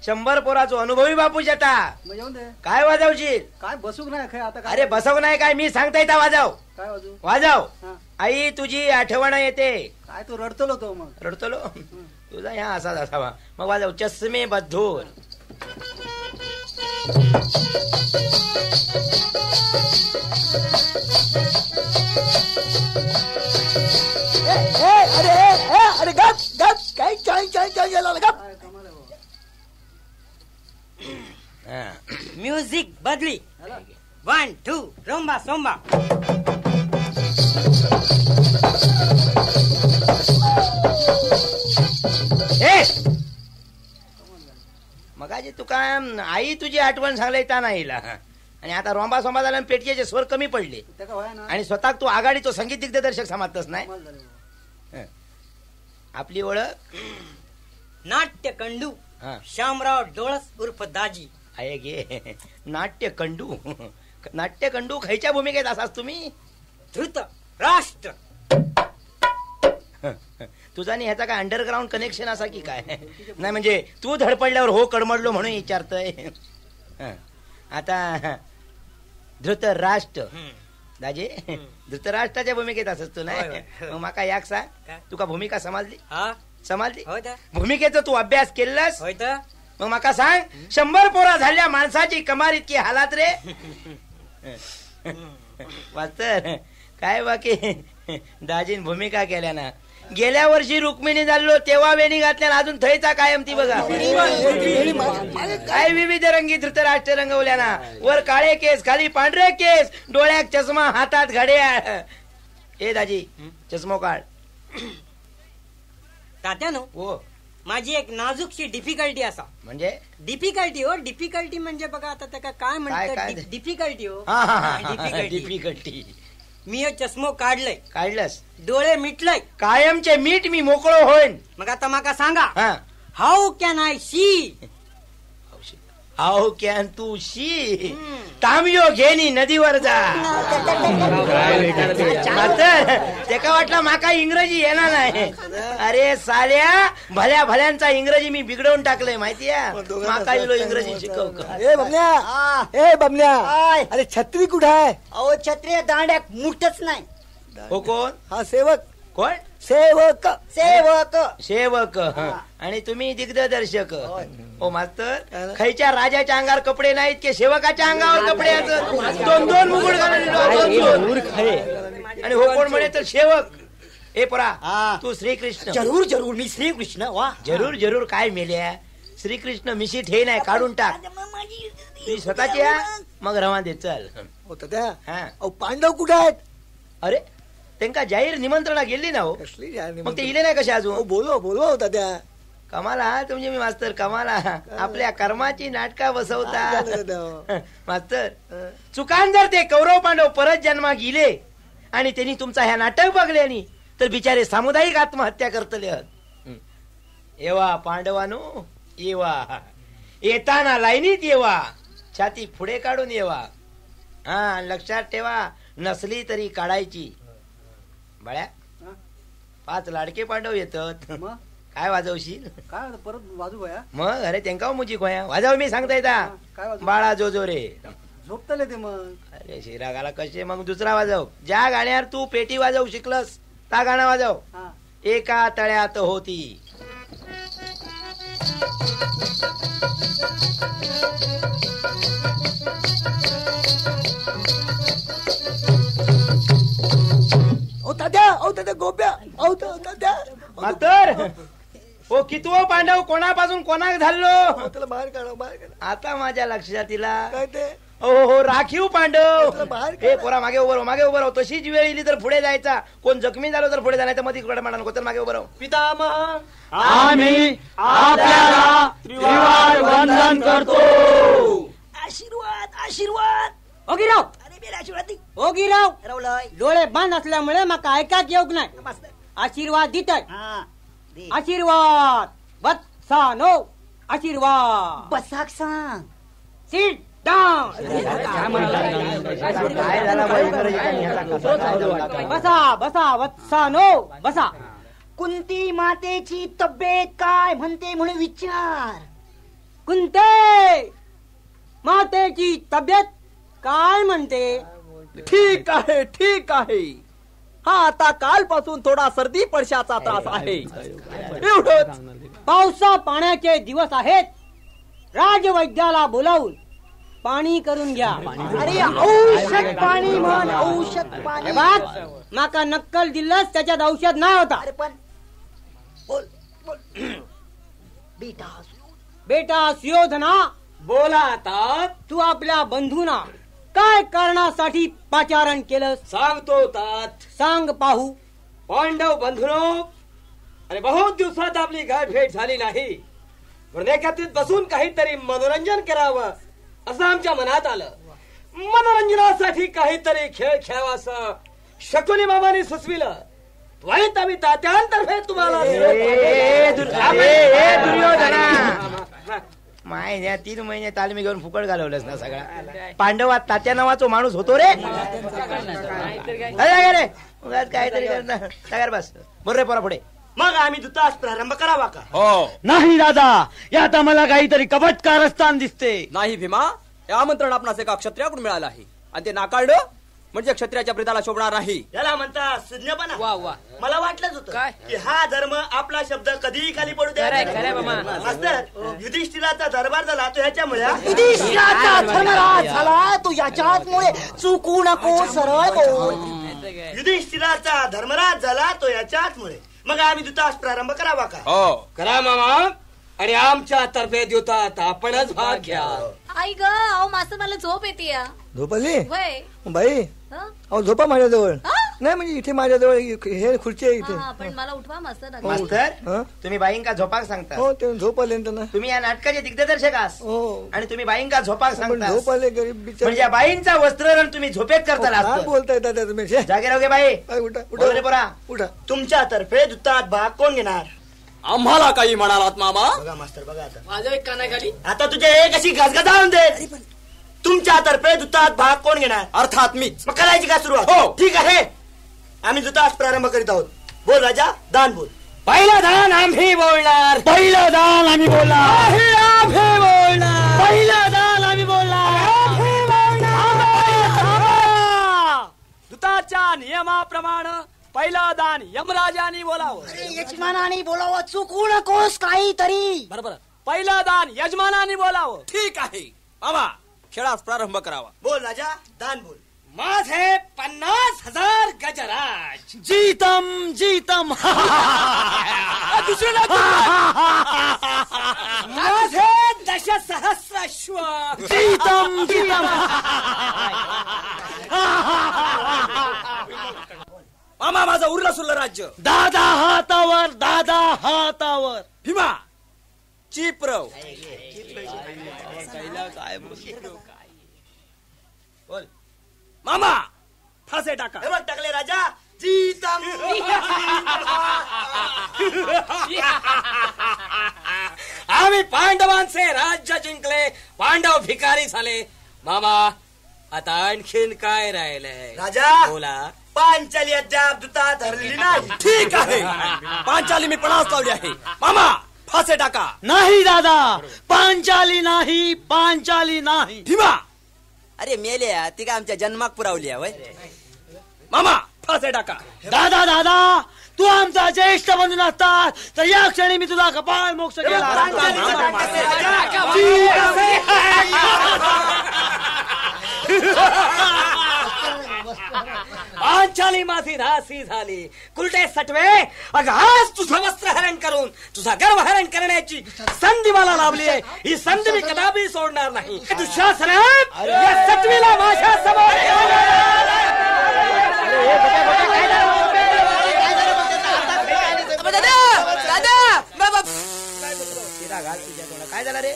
100 पोराचो अनुभवी बापू येता. काय वाजवशील. काय बसूक नाही आता. अरे बसव नाही काय मी सांगता येता वाजव. काय वाजू वाजव. आई तुझी आठवण येते. काय तो रडतलो तो मग रडतलो तुझा ह्या असाच असावा. मग वाजव चष्मे बद्धूर. अरे गप गप काय चाय चाय चाय गप. म्युझिक बदली 1 2 रोंबा सोंबा. मगाजी तुका आई तुझी आठवण सांगला येता नाही आणि आता रोंबा सोंबा झाला पेटकेचे स्वर कमी पडले आणि स्वतः तू आघाडीचो संगीत दिग्दर्शक समाजतस नाही. आपली ओळख नाट्यकंडू शामराव डोळस उर्फ दाजी. आहे गे नाट्यकंडू. नाट्यकंडू खयच्या भूमिकेत असाच तुम्ही. धृत राष्ट्र. तुझा आणि ह्याचा काय अंडरग्राऊंड कनेक्शन असा की काय. नाही म्हणजे तू धडपडल्यावर हो कडमडलो म्हणून विचारतय. आता धृतराष्ट्र दाजे धृतराष्ट्राच्या भूमिकेत असत तू नाही. मग माका याक सांग तुका भूमिका समजली. समजली भूमिकेचा तू अभ्यास केलास. मग माका सांग 100 पोरा झाल्या माणसाची कमार इतकी हालात रे. वाचतर काय बाकी दाजीन भूमिका केल्या ना. गेल्या वर्षी रुक्मिणी झालो तेव्हा वेणी घातल्या अजून थैचा कायम ती बघा. काय विविध रंगी धृतराष्ट्र रंगवल्या ना. वर काळे केस खाली पांढरे केस डोळ्यात चष्मा हातात घड्याळ. ए दाजी चष्मो काढ. तात्यानो हो माझी एक नाजूकशी डिफिकल्टी असा. म्हणजे डिफिकल्टी हो डिफिकल्टी म्हणजे बघा आता त्या काय म्हणतात डिफिकल्टी हो. डिफिकल्टी. मी हे चष्मो काढलंस डोळे मिटलय कायमचे मीठ मी मोकळो होईन. मग आता माका सांगा how can I see. How can तू शी. तांबियो घेनी नदीवर जा. त्याका वाटलं माका इंग्रजी येणार नाही. अरे साल्या भल्या भल्यांचा इंग्रजी मी बिघडवून टाकलंय माहितीये. माका इलो इंग्रजी शिकव का. ए बमल्या अरे छत्री कुठे आहे. अहो छत्री दांड्याक मुठच नाही. हो कोण. हा सेवक. कोण सेवक. सेवक सेवक. आणि तुम्ही दिग्दर्शक. हो मास्तर खयच्या राजाच्या अंगावर कपडे नाहीत की सेवकाच्या अंगावर कपडे असत. 2 मुकुट घालून आणि हो कोण म्हणे तर सेवक. हे परा तू श्रीकृष्ण. जरूर जरूर मी श्रीकृष्ण. वा जरूर काय मेल्या श्रीकृष्ण मिशीट हे नाही काढून टाक. तुझी स्वतःची मग रवा दे चल. पांडव कुठे आहेत. अरे त्यांका जाहीर निमंत्रणा गेली ना हो. मग ते इले नाही कसे अजून. बोलवा होता त्या. कमाला तुमचे मी मास्तर कमाला. आपल्या कर्माची नाटका बसवता मास्तर. चुकान जर ते कौरव पांडव परत जन्मा गेले आणि त्यांनी तुमचा ह्या नाटक बघले तर बिचारे सामुदायिक आत्महत्या करतले. येवा पांडवानो येवा. येताना लाईनीत येवा, छाती पुढे काढून येवा. हा लक्षात ठेवा, नसली तरी काढायची. बळ्या 5 लाडके पांडव येतात. काय वाजवशील? काय परत वाजू भया? मग अरे त्यांका मुजी खोया वाजव मी सांगता येता. बाळा जो जो रे झोपतले ते मग. अरे शिरागाला कसे मग दुसरा वाजव. ज्या गाण्यावर तू पेटी वाजवू शिकलस त्या गाणं वाजव. एका तळ्यात होती. गोप्या मातर ओ कितवो पांडव कोणापासून कोणाक झालो? त्याला बाहेर काढा, बाहेर काढा. आता माझ्या लक्षात इला. काय ते? हो राखीव पांडव. बाहेर हे पोरा मागे उभं राव, मागे उभं राव. तशीच वेळ येईल तर पुढे जायचा. कोण जखमी झालो तर पुढे जायचं. मध्ये कडे म्हणा नको तर मागे उभं राव. पितामह आम्ही आपल्याला त्रिवार वंदन करतो. आशीर्वाद आशीर्वाद. ओगिराव अरे मेरा आशीर्वाद ओगिराव रावलय. डोळे बंद असल्यामुळे माका ऐकाक येऊक नाही. आशीर्वाद दिताय. आशीर्वाद वत्सानो आशीर्वाद. बसाक सांग. Sit down. बसा बसा वत्सानो बसा. कुंती मातेची तब्येत काय म्हणते म्हणून विचार. कुंते मातेची तब्येत काय म्हणते? ठीक आहे, ठीक आहे. हा आता कालपासून थोडा सर्दी पडशाचा त्रास आहे. एवढंच. पावसा पाण्याचे दिवस आहेत. राजवैद्याला बोलावून पाणी करून घ्या. अरे औषध पाणी म्हण, औषध पाणी. माका नक्कल दिलंस त्याच्यात औषध नाही होता. अरे पण बोल बोल. बेटा बेटा सुयोधना बोला आता. तू आपल्या बंधूंना काय कारणासाठी पाचारण केलं? सांगतो तात. सांग पाहू. पांडव बंधुनो, अरे बहुत दिवसात आपली गाठ भेट झाली नाही. म्हणून एकात्रित बसून काहीतरी मनोरंजन करावं असं आमच्या मनात आलं. मनोरंजनासाठी काहीतरी खेळ खेळावं शकुनी मामाने सुचविलं. त्वरित आम्ही तात्यांतर्फे तुम्हाला दुर्योधना माय 3 महिने तालमी घेऊन फुकट घालवलंस ना सगळा. पांडवात तात्या नावाचा माणूस होतो रे. अरे काहीतरी करणार बस. बरोबर पोरा पुढे. मग आम्ही दुतास प्रारंभ करावा का? हो. नाही दादा, यात आम्हाला काहीतरी कपट कारस्थान दिसते. नाही भीमा, हे आमंत्रण आपणास एका क्षत्रियाकडून मिळालं आहे आणि ते नाकारलं म्हणजे क्षत्रियाच्या प्रेताला शोभणार नाही. याला म्हणता सुज्ञपणा. वा वा. मला वाटलंच होतं की हा धर्म आपला शब्द कधीही खाली पडू द्या. मास्तर, युधिष्ठिराचा दरबार झाला तो ह्याच्यामुळे. युधिष्ठिराचा धर्मराज झाला तो याच्यामुळे. चुकू नको, सरळ बोल. युधिष्ठिराचा धर्मराज झाला तो याच्याचमुळे. मग आम्ही दुतास प्रारंभ करावा का? हो करा मामा. आणि आमच्या तर्फे द्युतात आपणच भाग घ्या. आई ग, अहो मास्तर मला झोप येते. झोपली वय बाई? अहो झोपा माझ्याजवळ. नाही म्हणजे इथे माझ्याजवळ हे खुर्ची आहे इथे. पण मला उठवा मास्तर. मास्तर, तुम्ही बाईंका झोपाक सांगता. हो ते झोपले ना. तुम्ही या नाटकाचे दिग्दर्शक आहात. हो. आणि तुम्ही बाईंका झोपाक सांगता. झोपले गरीब बिचार. म्हणजे या बाईंचा वस्त्रहरण तुम्ही झोपेत करता. काय बोलताय दादा तुम्ही? जागे राहू गे बाई. उठा बोल रे पोरा. उठा. तुमच्या तर्फे दुतात भाग कोण घेणार? आम्हाला काही म्हणालात मामा? बघा मास्तर, बघा आता. माझं एक काना खाली. आता तुझे एक अशी गजगजावून दे. तुमच्या तर्फे दुतात भाग कोण घेणार? अर्थात मीच. मग करायची का सुरुवात? हो. ठीक आहे, आम्ही दुतास प्रारंभ करीत आहोत. बोल राजा, दान बोल. पहिलं दान आम्ही बोलणार. पहिलं दान आम्ही बोलणार. आम्ही बोलणार. पहिलं दान आम्ही बोलणार. दूताच्या नियमाप्रमाणे पहिलं दान यमराजानी बोलावं. यजमानाने बोलावं. चुकू नकोस काहीतरी. बरोबर. पहिलं दान यजमानाने बोलावं. ठीक आहे मामा, खेळास प्रारंभ करावा. बोल राजा, दान बोल. माझे 50,000 गजराज. जीतम जीतम. माझे 10,000 अश्व. जीतम जीतम. मामा, माझं उरलं सुरलं राज्य दादा हातावर, दादा हातावर. भीमा चिप्रव. बोल मामा, फासे टाका. हे बघ टाकले राजा. जीतम. आम्ही तुम्ही पांडवांचे राज्य जिंकले, पांडव भिकारी झाले. मामा आता आणखीन काय राहिलंय? राजा बोला. पांचाली अद्याप दुता धरली नाही. ठीक आहे, पांचाली मी पणास लावली आहे. मामा फासे टाका. नाही दादा, पांचाली नाही, पांचाली नाही. धीमा. अरे मेले ती काय आमच्या जन्माक पुरावली आहे. मामा फासे टाका. दादा दादा, तू आमचा ज्येष्ठ बंधू नसतात तर या क्षणी मी तुझा कपाळ मोक्ष केला. पांचाली माझी राशी झाली. कुलटे सटवे, अगं आज तुझं वस्त्र हरण करून तुझा गर्व हरण करण्याची संधी मला लाभली आहे. ही संधी मी कदापि सोडणार नाही. दुःशासन या सटवीला माझ्या समोर काय झालं रे?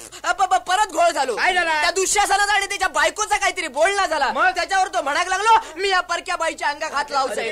परत घोळ झालो. काय झाला? त्या दुःशासनाचा आणि त्याच्या बायकोचा काहीतरी बोलणं झाला. मग त्याच्यावर तो म्हणायला लागलो, मी या परक्या बाईच्या अंगात हात लावतोय.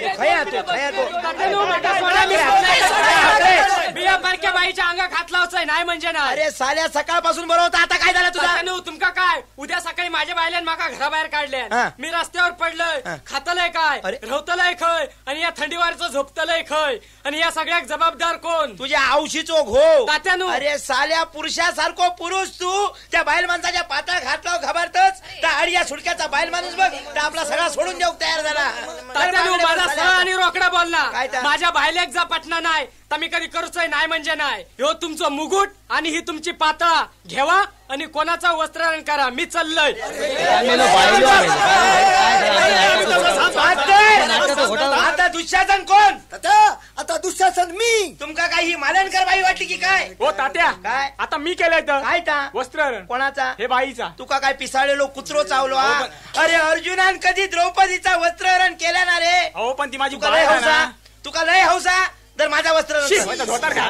मी या बारक्या बाईच्या अंगात हात लावचंय नाही म्हणजे नाही. अरे साल्या सकाळपासून बरं होतं, आता काय झालं तुझा? तुमका काय उद्या सकाळी माझ्या बायल्यान माका घराबाहेर काढले. मी रस्त्यावर पडलोय, खातलंय काय, रवतलंय खय, आणि या थंडीवारचं झोपतलंय खय, आणि या सगळ्याक जबाबदार कोण? तुझ्या औशीचो घो. तात्यानू. अरे साल्या पुरुषासारखो पुरुष तू त्या बायल माणसाच्या पाता घातला घाबरतच. त्या आडिया सुडक्याचा बायल माणूस बघ तर आपला सगळा सोडून देऊ तयार झाला. तात्यानू माझा सरळ आणि रोकडा बोलला. माझ्या बायलेक जा पटना नाही तर मी कधी करूचंय नाही म्हणजे नाही. ह्यो तुमचं मुकुट आणि ही तुमची पातळा घेवा आणि कोणाचा वस्त्रहरण करा. मी चाललोय. आता दुःशासन कोण? आता दुःशासन मी. तुमका काही मालनकर बाई वाटली की काय? हो तात्या, काय आता मी केलंय तर काय ता वस्त्रहरण. कोणाचा? हे बाईचा. तुका काय पिसाळलेलो कुत्रो चावलो? अरे अर्जुनान कधी द्रौपदीचा वस्त्रहरण केला ना रे? हो पण ती माझी तुका लय हौसा, तुका लय हौसा तर माझा वस्त्र धोतर घ्या.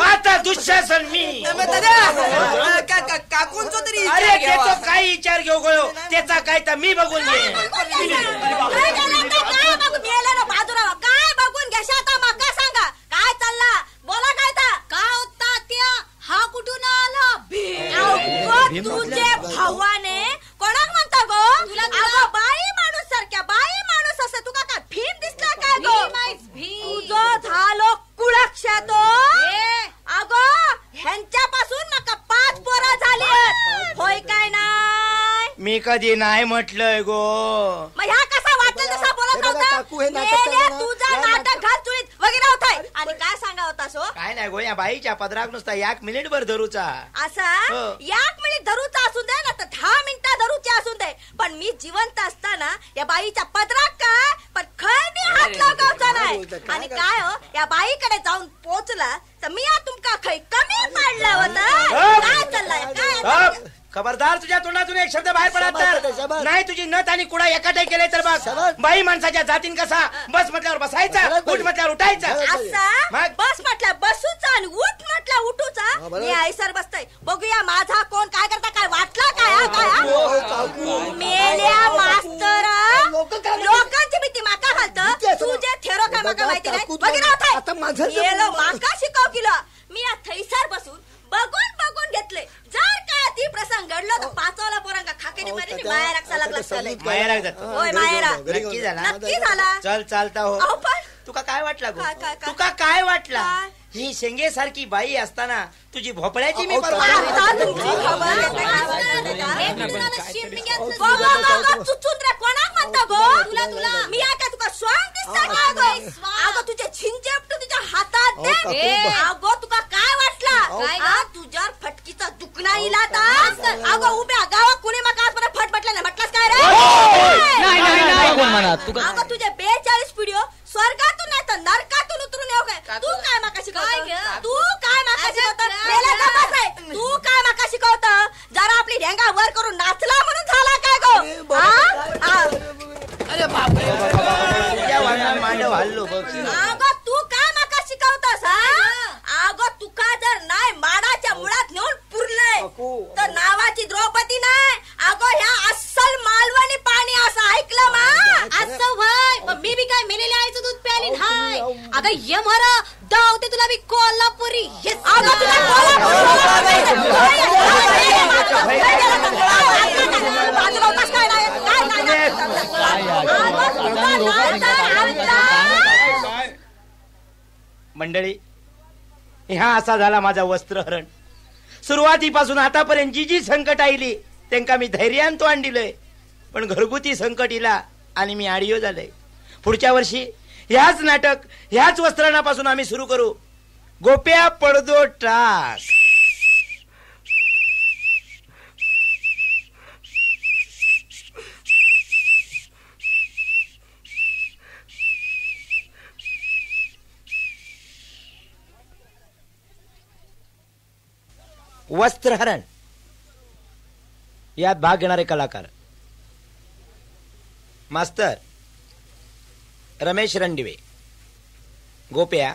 आता दुःशासन मी. काकूंचो तरी अरे त्याचा काही विचार घेऊ गयो, त्याचा काय तर मी बघून घे. काय बघून घ्या आता माका सांगा काय चालला? बोला काय का होता त्या हा कुठून आला? तुझे भावाने कोणाक म्हणता गो? अगं बाई माणूस सारख्या बाई माणूस असं तुका काय भीम दिसला काय गो? तुझं झालो कुळाक्षा तो. अगं ह्यांच्यापासून मका 5 पोरं झाली होय काय नाही? मी कधी नाही म्हटलंय गो. मग ह्या कसा वाटेल तसा बोलत होता. तुझा नाटक घाल चुळीत वगैरे होताय. आणि काय सांगा होता सो? काय नाही गो, या बाईच्या पदराक नुसता 1 मिनिट भर धरूचा. असा 1 मिनिट धरूचा असून दे ना तर 10 मिनिटं धरूची असून दे, पण मी जिवंत असताना या बाईच्या पदराक काय पण खय मी हात लावचा नाही. आणि काय हो या बाईकडे जाऊन पोचला तर मी या तुमका खय कमी पाडला होता. काय चाललंय काय? खबरदार, तुझ्या तोंडातून एक शब्द बाहेर पडत तर नाही. तुझी नथ आणि कुडा एकाठे केले तर बघ. बाई माणसाच्या जातीन कसा बस म्हटल्यावर बसायचा, उठ म्हटल्यावर उठायचा. असा बस म्हटल्या बसूचा आणि उठ म्हटल्या उठूचा. मी आईसर बसतय. बघूया माझा कोण काय करता. काय वाटला काय? मेल्या मास्तर लोकांची भीती माका घालत. तुझे थेरो काय माका माहिती नाही वगैरे माका शिकव केलं. मी या थैसर बसून बघून बघून घेतले. जर काय ती प्रसंग घडलो तर 5वाला पोरांका खाकेने मारी माया लागला. मायराक जात. होय मायरा नक्की झाला. नक्की झाला. चल चालता हो. अहो पण तुका काय वाटला गो? तुका काय वाटला? ही शेंगे सारखी बाई असताना तुझी भोपळ्याची मी चुचून रे कोणाक म्हणता गो? तुला मी काय तुका स्वांग दिसता का गो? अगं तुझे झिंजेपटू तुझ्या हातात दे. अगो तुका काय वाटला? तुझ्यावर फटकीचा दुखणा इला तास. अगो उभ्या गावात कुणी मग आजपर्यंत फट म्हटलं नाही. म्हटलंस काय रे? अगं तुझे 42 व्हिडिओ स्वर्गातून नाही तर नरकातून उतरून येऊ काय? तू काय माका शिकवत? तू काय माका शिकवत? तू काय माका शिकवत? जरा आपली ढेंगा वर करून नाचला म्हणून झाला काय गो? अरे बापरे, मांडव हल्लो बघ. अगं तू काय माका शिकवतस? अगं तुका जर नाही माडाच्या मुळात नेऊन पुरलंय तर नावाची द्रौपदी नाही. अगं ह्या अस्सल मालवणी पाणी असं ऐकलं मा? असं व्हय. मी बी काय मेलेल्या आईचं दूध प्याली नाही. अगं ये मरा दावते तुला मंडळी, ह्या असा झाला माझा वस्त्रहरण. सुरुवातीपासून आतापर्यंत जी जी संकट आईली त्यांका मी धैर्यान तो आणलंय, पण घरगुती संकट इला आणि मी आडियो झालंय. पुढच्या वर्षी ह्याच नाटक ह्याच वस्त्रणापासून आम्ही सुरू करू. गोप्या पडदो टाक. वस्त्रहरण यात भाग घेणारे कलाकार: मास्तर रमेश रणदिवे, गोप्या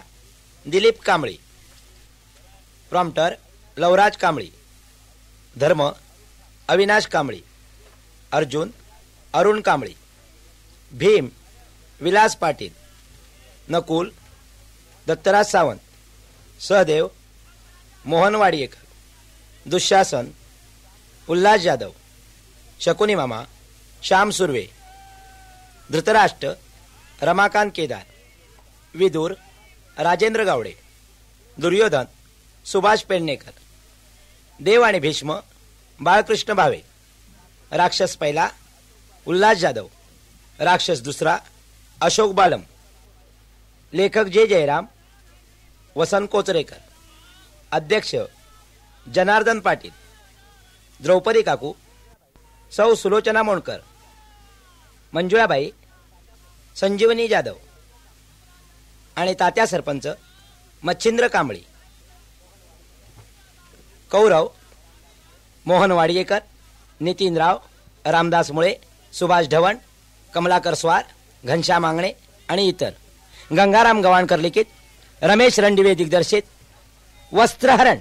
दिलीप कांबळी, प्रॉम्प्टर लवराज कांबळी, धर्म अविनाश कांबळी, अर्जुन अरुण कांबळी, भीम विलास पाटील, नकुल दत्तराज सावंत, सहदेव मोहन वाडियेकर, दुःशासन उल्हास जाधव, शकुनी मामा श्याम सुर्वे, धृतराष्ट्र रमाकांत केदार, विदुर राजेंद्र गावडे, दुर्योधन सुभाष पेडणेकर, देव आणि भीष्म बाळकृष्ण भावे, राक्षस पहिला उल्हास जाधव, राक्षस दुसरा अशोक बालम, लेखक जे जयराम वसंत कोचरेकर, अध्यक्ष जनार्दन पाटील, द्रौपदी काकू सौ सुलोचना मोणकर, मंजुळाबाई संजीवनी जाधव आणि तात्या सरपंच मच्छिंद्र कांबळी, कौरव मोहन वाडियेकर, नितीनराव रामदास मुळे, सुभाष ढवण, कमलाकर स्वार, घनश्याम आंगणे आणि इतर. गंगाराम गवाणकर लिखित, रमेश रणदिवे दिग्दर्शित वस्त्रहरण.